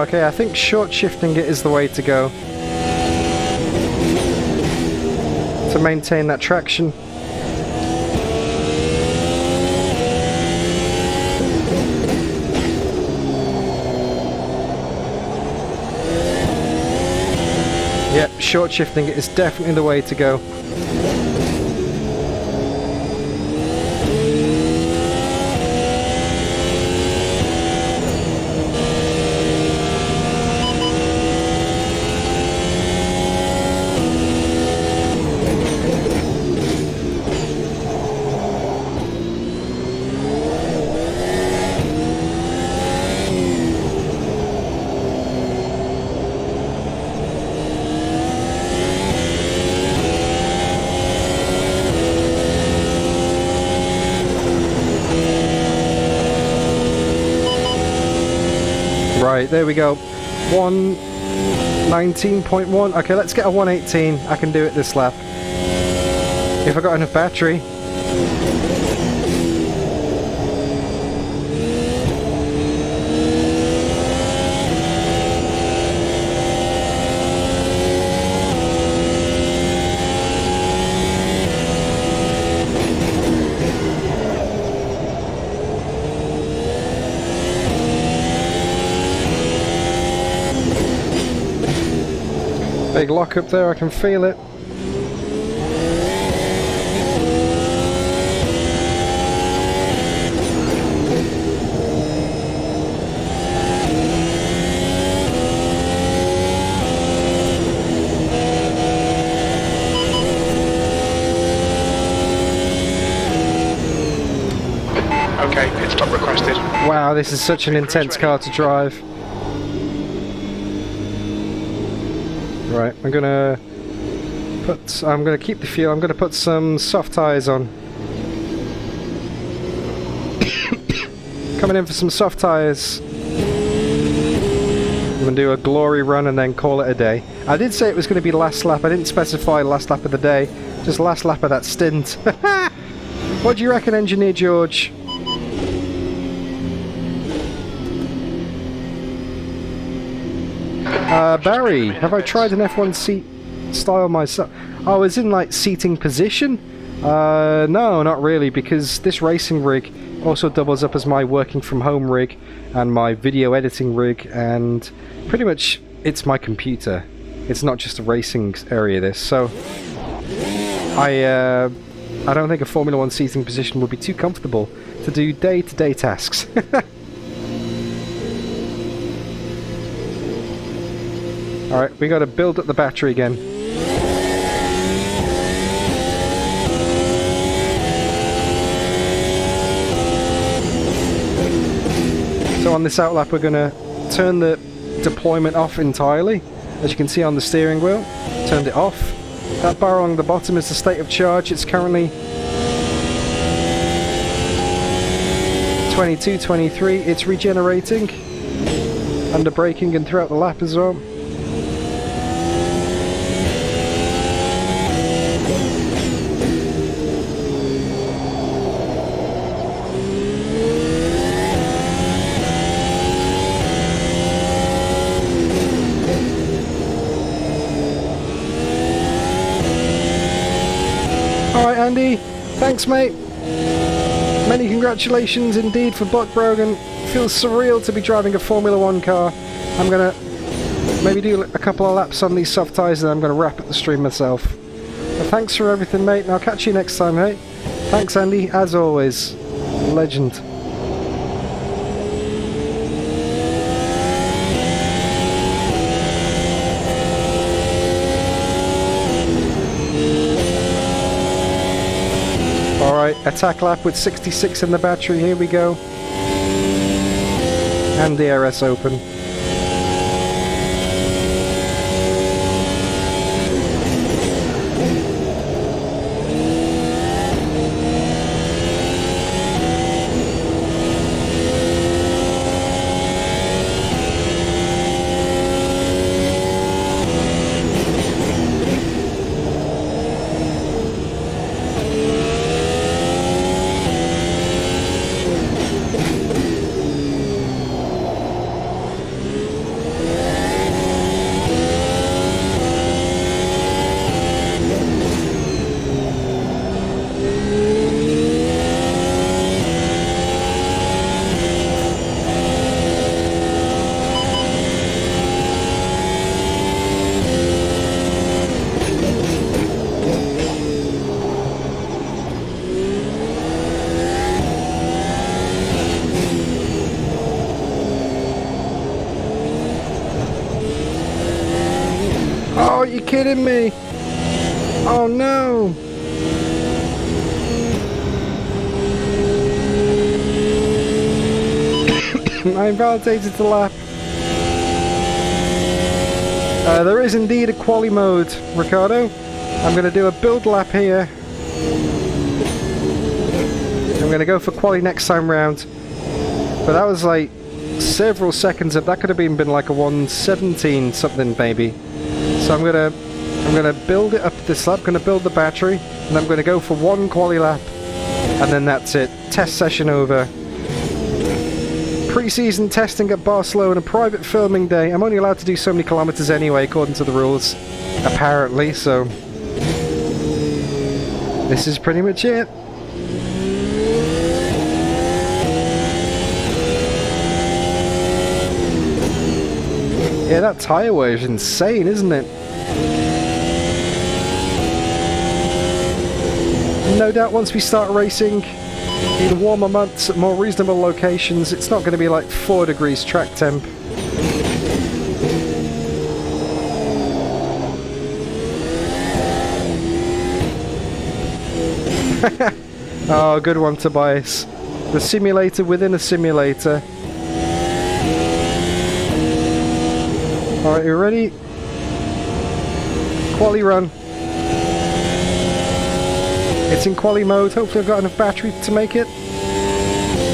Okay, I think short shifting it is the way to go to maintain that traction. Yep, short shifting it is definitely the way to go. Right, there we go. 119.1. Okay, let's get a 118. I can do it this lap. If I got enough battery. Big lock up there, I can feel it. Okay, pit stop requested. Wow, this is such an intense car to drive. Right, I'm gonna keep the fuel. I'm gonna put some soft tyres on. Coming in for some soft tyres. I'm gonna do a glory run and then call it a day. I did say it was gonna be last lap. I didn't specify last lap of the day. Just last lap of that stint. What do you reckon, Engineer George? Barry, have I tried an F1 seat style myself? Oh, as in like seating position? No, not really, because this racing rig also doubles up as my working from home rig and my video editing rig, and pretty much it's my computer. It's not just a racing area, this. So I don't think a Formula 1 seating position would be too comfortable to do day-to-day tasks. Alright, we gotta build up the battery again. So on this outlap we're gonna turn the deployment off entirely. As you can see on the steering wheel, turned it off. That bar along the bottom is the state of charge. It's currently 22, 23. It's regenerating. Under braking and throughout the lap as well. Alright Andy, thanks mate. Many congratulations indeed for Bulk Brogan. Feels surreal to be driving a Formula 1 car. I'm gonna maybe do a couple of laps on these soft tyres and then I'm gonna wrap up the stream myself. But thanks for everything mate, and I'll catch you next time, mate. Thanks Andy, as always. Legend. Alright, attack lap with 66 in the battery, here we go. And DRS open. Oh, you kidding me? Oh no! I invalidated the lap. There is indeed a quali mode, Ricardo. I'm going to do a build lap here. I'm going to go for quali next time round. But that was like several seconds up. That could have been like a 117 something maybe. So I'm gonna build it up this lap. I'm gonna build the battery, and I'm gonna go for one quali lap, and then that's it. Test session over. Pre-season testing at Barcelona, private filming day. I'm only allowed to do so many kilometers anyway, according to the rules, apparently. So this is pretty much it. Yeah, that tyre wear is insane, isn't it? No doubt once we start racing in warmer months at more reasonable locations, it's not going to be like 4 degrees track temp. Oh, good one, Tobias. The simulator within a simulator. Alright, you ready? Quali run. It's in quali mode. Hopefully I've got enough battery to make it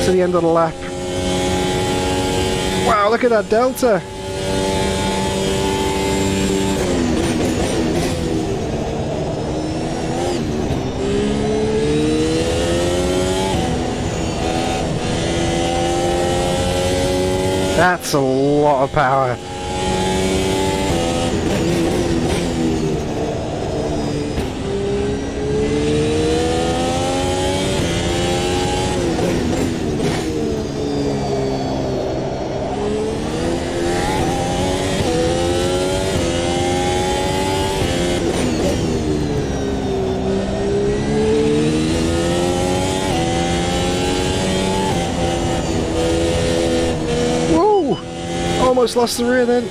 to the end of the lap. Wow, look at that delta. That's a lot of power. Almost lost the rear then.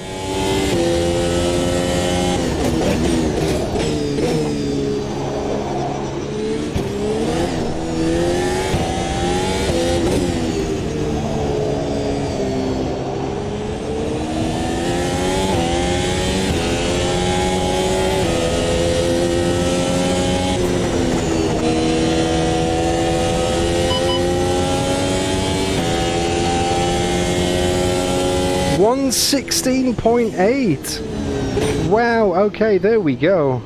One 16.8. Wow, okay, there we go.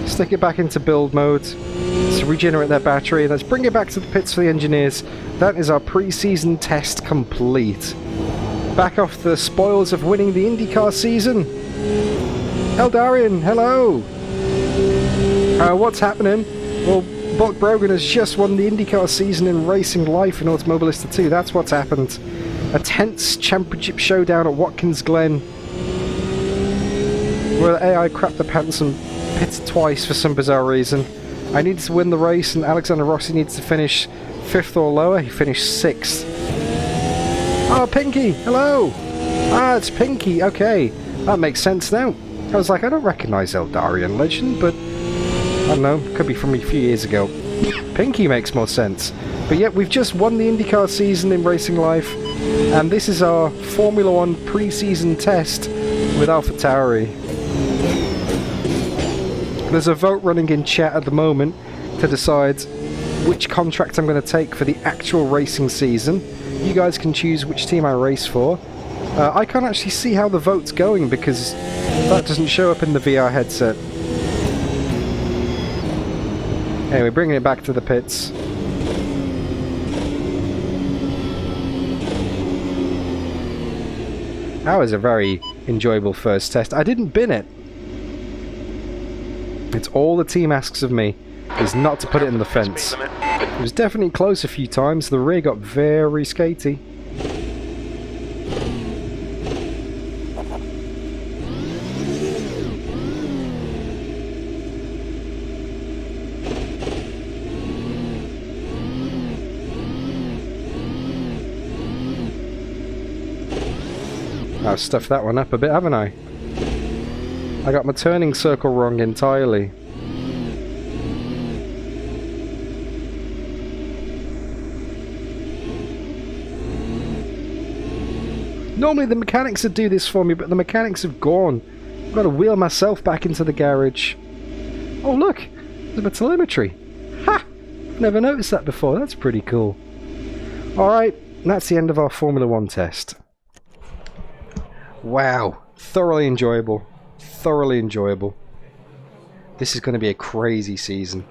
Stick it back into build mode. Let's regenerate that battery. Let's bring it back to the pits for the engineers. That is our pre-season test complete. Back off the spoils of winning the Indycar season. Eldarian, hello! What's happening? Well, Bulk Brogan has just won the Indycar season in Racing Life in Automobilista 2. That's what's happened. A tense championship showdown at Watkins Glen, where the AI crapped the pants and pitted twice for some bizarre reason. I needed to win the race, and Alexander Rossi needs to finish 5th or lower. He finished 6th. Oh, Pinky! Hello! Ah, it's Pinky. Okay, that makes sense now. I was like, I don't recognise Eldarian Legend, but I don't know, could be from a few years ago. Pinky makes more sense. But yet, we've just won the IndyCar season in Racing Life, and this is our Formula 1 pre-season test with AlphaTauri. There's a vote running in chat at the moment to decide which contract I'm going to take for the actual racing season. You guys can choose which team I race for. I can't actually see how the vote's going because that doesn't show up in the VR headset. Anyway, bringing it back to the pits. That was a very enjoyable first test. I didn't bin it. It's all the team asks of me is not to put it in the fence. It was definitely close a few times. The rear got very skatey. I've stuffed that one up a bit, haven't I? I got my turning circle wrong entirely. Normally the mechanics would do this for me, but the mechanics have gone. I've got to wheel myself back into the garage. Oh look! There's a bit of telemetry. Ha! Never noticed that before. That's pretty cool. Alright, that's the end of our Formula 1 test. Wow, thoroughly enjoyable. Thoroughly enjoyable. This is going to be a crazy season.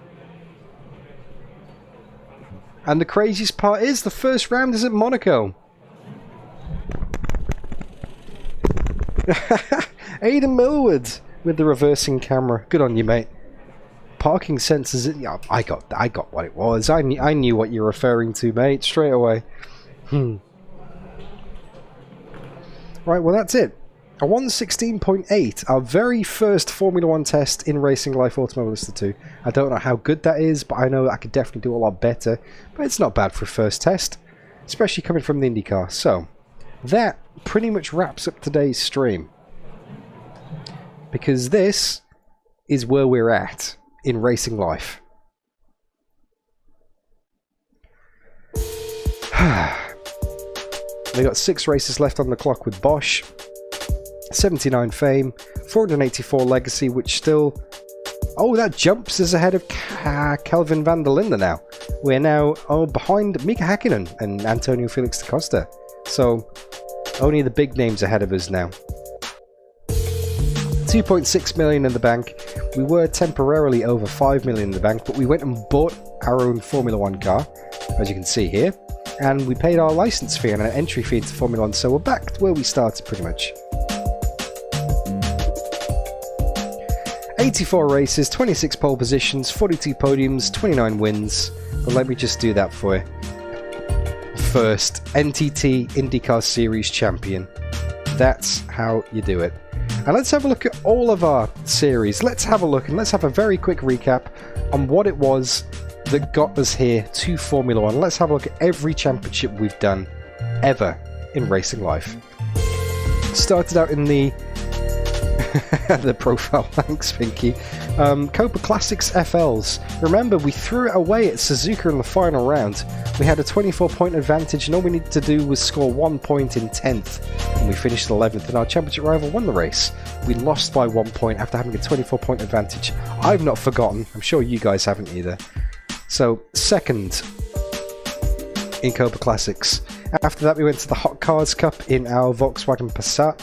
And the craziest part is the first round is at Monaco. Aidan Millward with the reversing camera. Good on you, mate. Parking sensors. Yeah, I got what it was. I knew what you're referring to, mate, straight away. Right, well that's it. A 116.8, our very first Formula 1 test in Racing Life Automobilista 2. I don't know how good that is, but I know I could definitely do a lot better. But it's not bad for a first test, especially coming from the Indycar. So, that pretty much wraps up today's stream. Because this is where we're at in Racing Life. They got 6 races left on the clock with Bosch. 79 fame, 484 legacy, which still... Oh, that jumps us ahead of Kelvin van der Linde now. We're now behind Mika Häkkinen and Antonio Felix da Costa. So, only the big names ahead of us now. 2.6 million in the bank. We were temporarily over 5 million in the bank, but we went and bought our own Formula 1 car, as you can see here. And we paid our license fee and an entry fee into Formula 1, so we're back to where we started pretty much. 84 races, 26 pole positions, 42 podiums, 29 wins. But let me just do that for you. First NTT IndyCar Series champion. That's how you do it. And let's have a look at all of our series. Let's have a look and let's have a very quick recap on what it was that got us here to Formula 1. Let's have a look at every championship we've done ever in Racing Life. Started out in the the profile, thanks Pinky. Copa Classics FLs. Remember, we threw it away at Suzuka in the final round. We had a 24-point advantage, and all we needed to do was score 1 point in 10th. And we finished 11th, and our championship rival won the race. We lost by 1 point after having a 24-point advantage. I've not forgotten. I'm sure you guys haven't either. So, second in Copa Classics. After that, we went to the Hot Cars Cup in our Volkswagen Passat,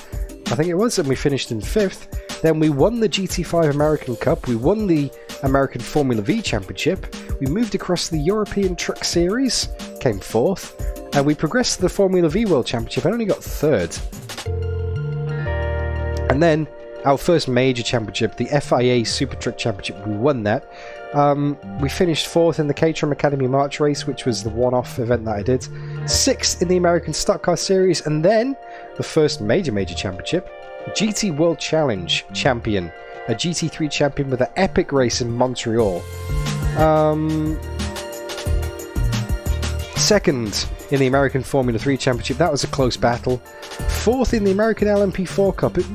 I think it was, and we finished in 5th. Then we won the GT5 American Cup, we won the American Formula V Championship, we moved across the European Truck Series, came 4th, and we progressed to the Formula V World Championship and only got 3rd. And then our first major championship, the FIA Super Truck Championship, we won that. We finished 4th in the Caterham Academy March race, which was the one-off event that I did. 6th in the American Stock Car Series, and then the first major championship, GT World Challenge champion, a GT3 champion with an epic race in Montreal. 2nd in the American Formula 3 Championship, that was a close battle. 4th in the American LMP4 Cup, it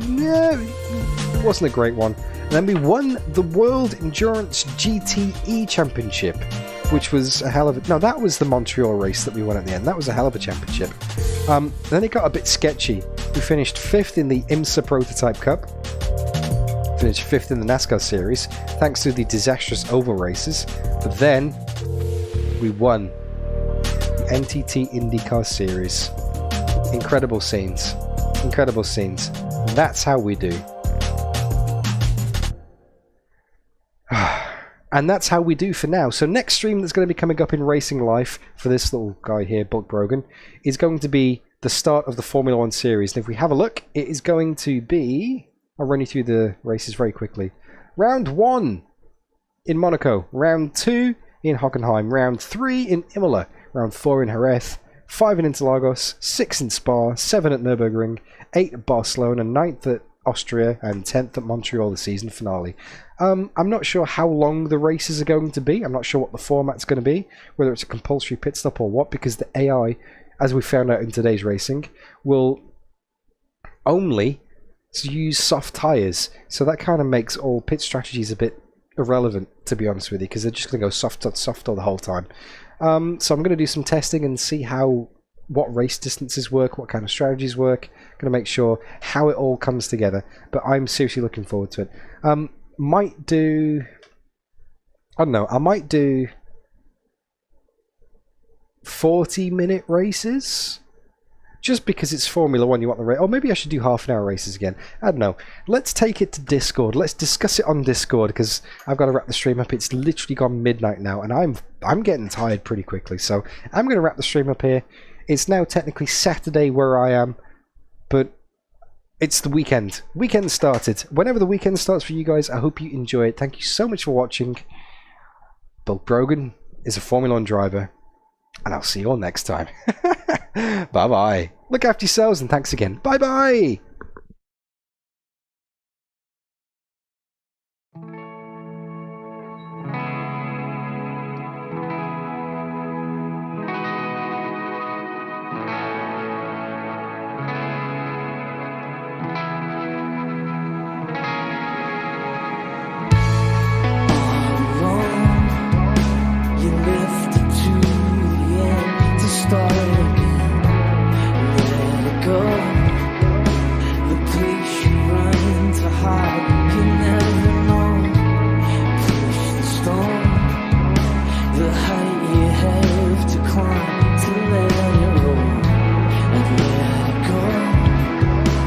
wasn't a great one. And then we won the World Endurance GTE Championship, which was a hell of a... No, that was the Montreal race that we won at the end. That was a hell of a championship. Then it got a bit sketchy. We finished 5th in the IMSA Prototype Cup. Finished 5th in the NASCAR Series, thanks to the disastrous oval races. But then, we won the NTT IndyCar Series. Incredible scenes. Incredible scenes. And that's how we do. And that's how we do for now. So next stream that's going to be coming up in Racing Life for this little guy here, Bulk Brogan, is going to be the start of the Formula 1 series. And if we have a look, it is going to be... I'll run you through the races very quickly. Round 1 in Monaco. Round 2 in Hockenheim. Round 3 in Imola. Round 4 in Jerez. 5 in Interlagos. 6 in Spa. 7 at Nürburgring. 8 at Barcelona. 9th at Austria. And 10th at Montreal, the season finale. I'm not sure how long the races are going to be. I'm not sure what the format's going to be, whether it's a compulsory pit stop or what, because the AI, as we found out in today's racing, will only use soft tyres. So that kind of makes all pit strategies a bit irrelevant, to be honest with you, because they're just going to go soft the whole time. So I'm going to do some testing and see what race distances work, what kind of strategies work. Going to make sure how it all comes together. But I'm seriously looking forward to it. Might do... I don't know, I might do 40-minute races, just because it's Formula 1 you want the race. Or maybe I should do half-an-hour races again. I don't know. Let's take it to Discord. Let's discuss it on Discord, because I've got to wrap the stream up. It's literally gone midnight now, and I'm getting tired pretty quickly. So I'm going to wrap the stream up here. It's now technically Saturday where I am, but it's the weekend. Weekend started. Whenever the weekend starts for you guys, I hope you enjoy it. Thank you so much for watching. Bulk Brogan is a Formula 1 driver, and I'll see you all next time. Bye-bye. Look after yourselves, and thanks again. Bye-bye!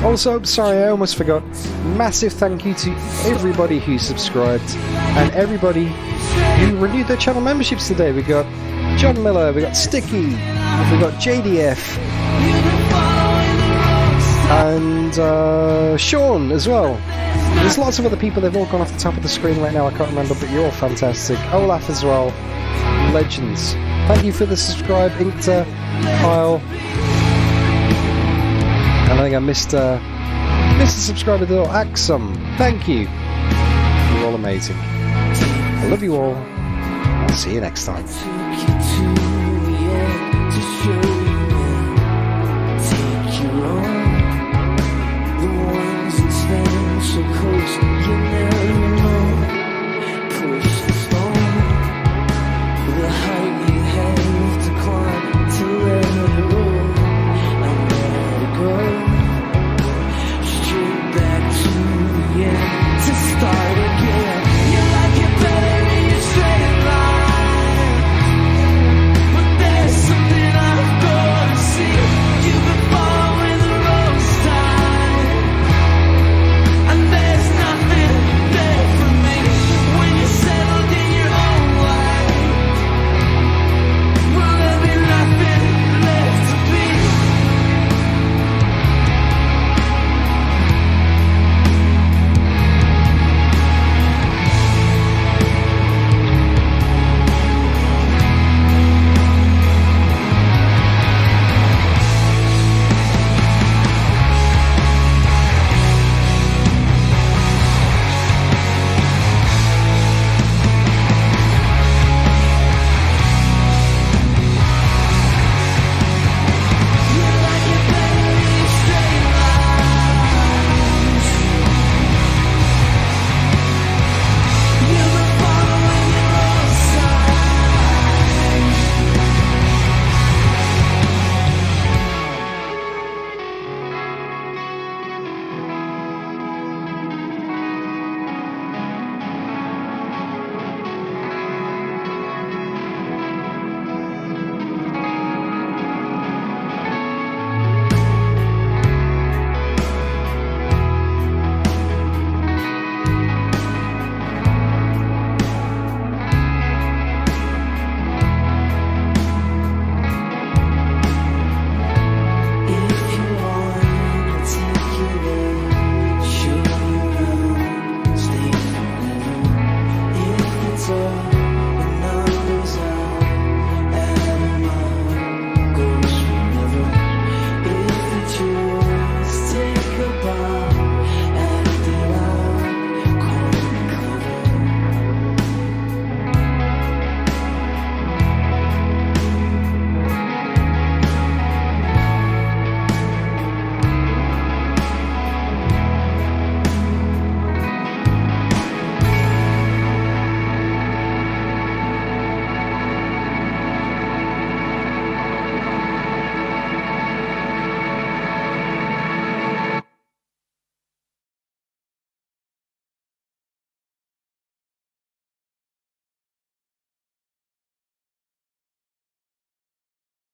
Also, sorry, I almost forgot. Massive thank you to everybody who subscribed and everybody who renewed their channel memberships today. We got John Miller, we got Sticky, we got JDF, and Sean as well. There's lots of other people, they've all gone off the top of the screen right now, I can't remember, but you're all fantastic. Olaf as well, legends. Thank you for the subscribe, Inkta, Kyle. And I think I missed a subscriber to Axum. Thank you. You're all amazing. I love you all. I'll see you next time.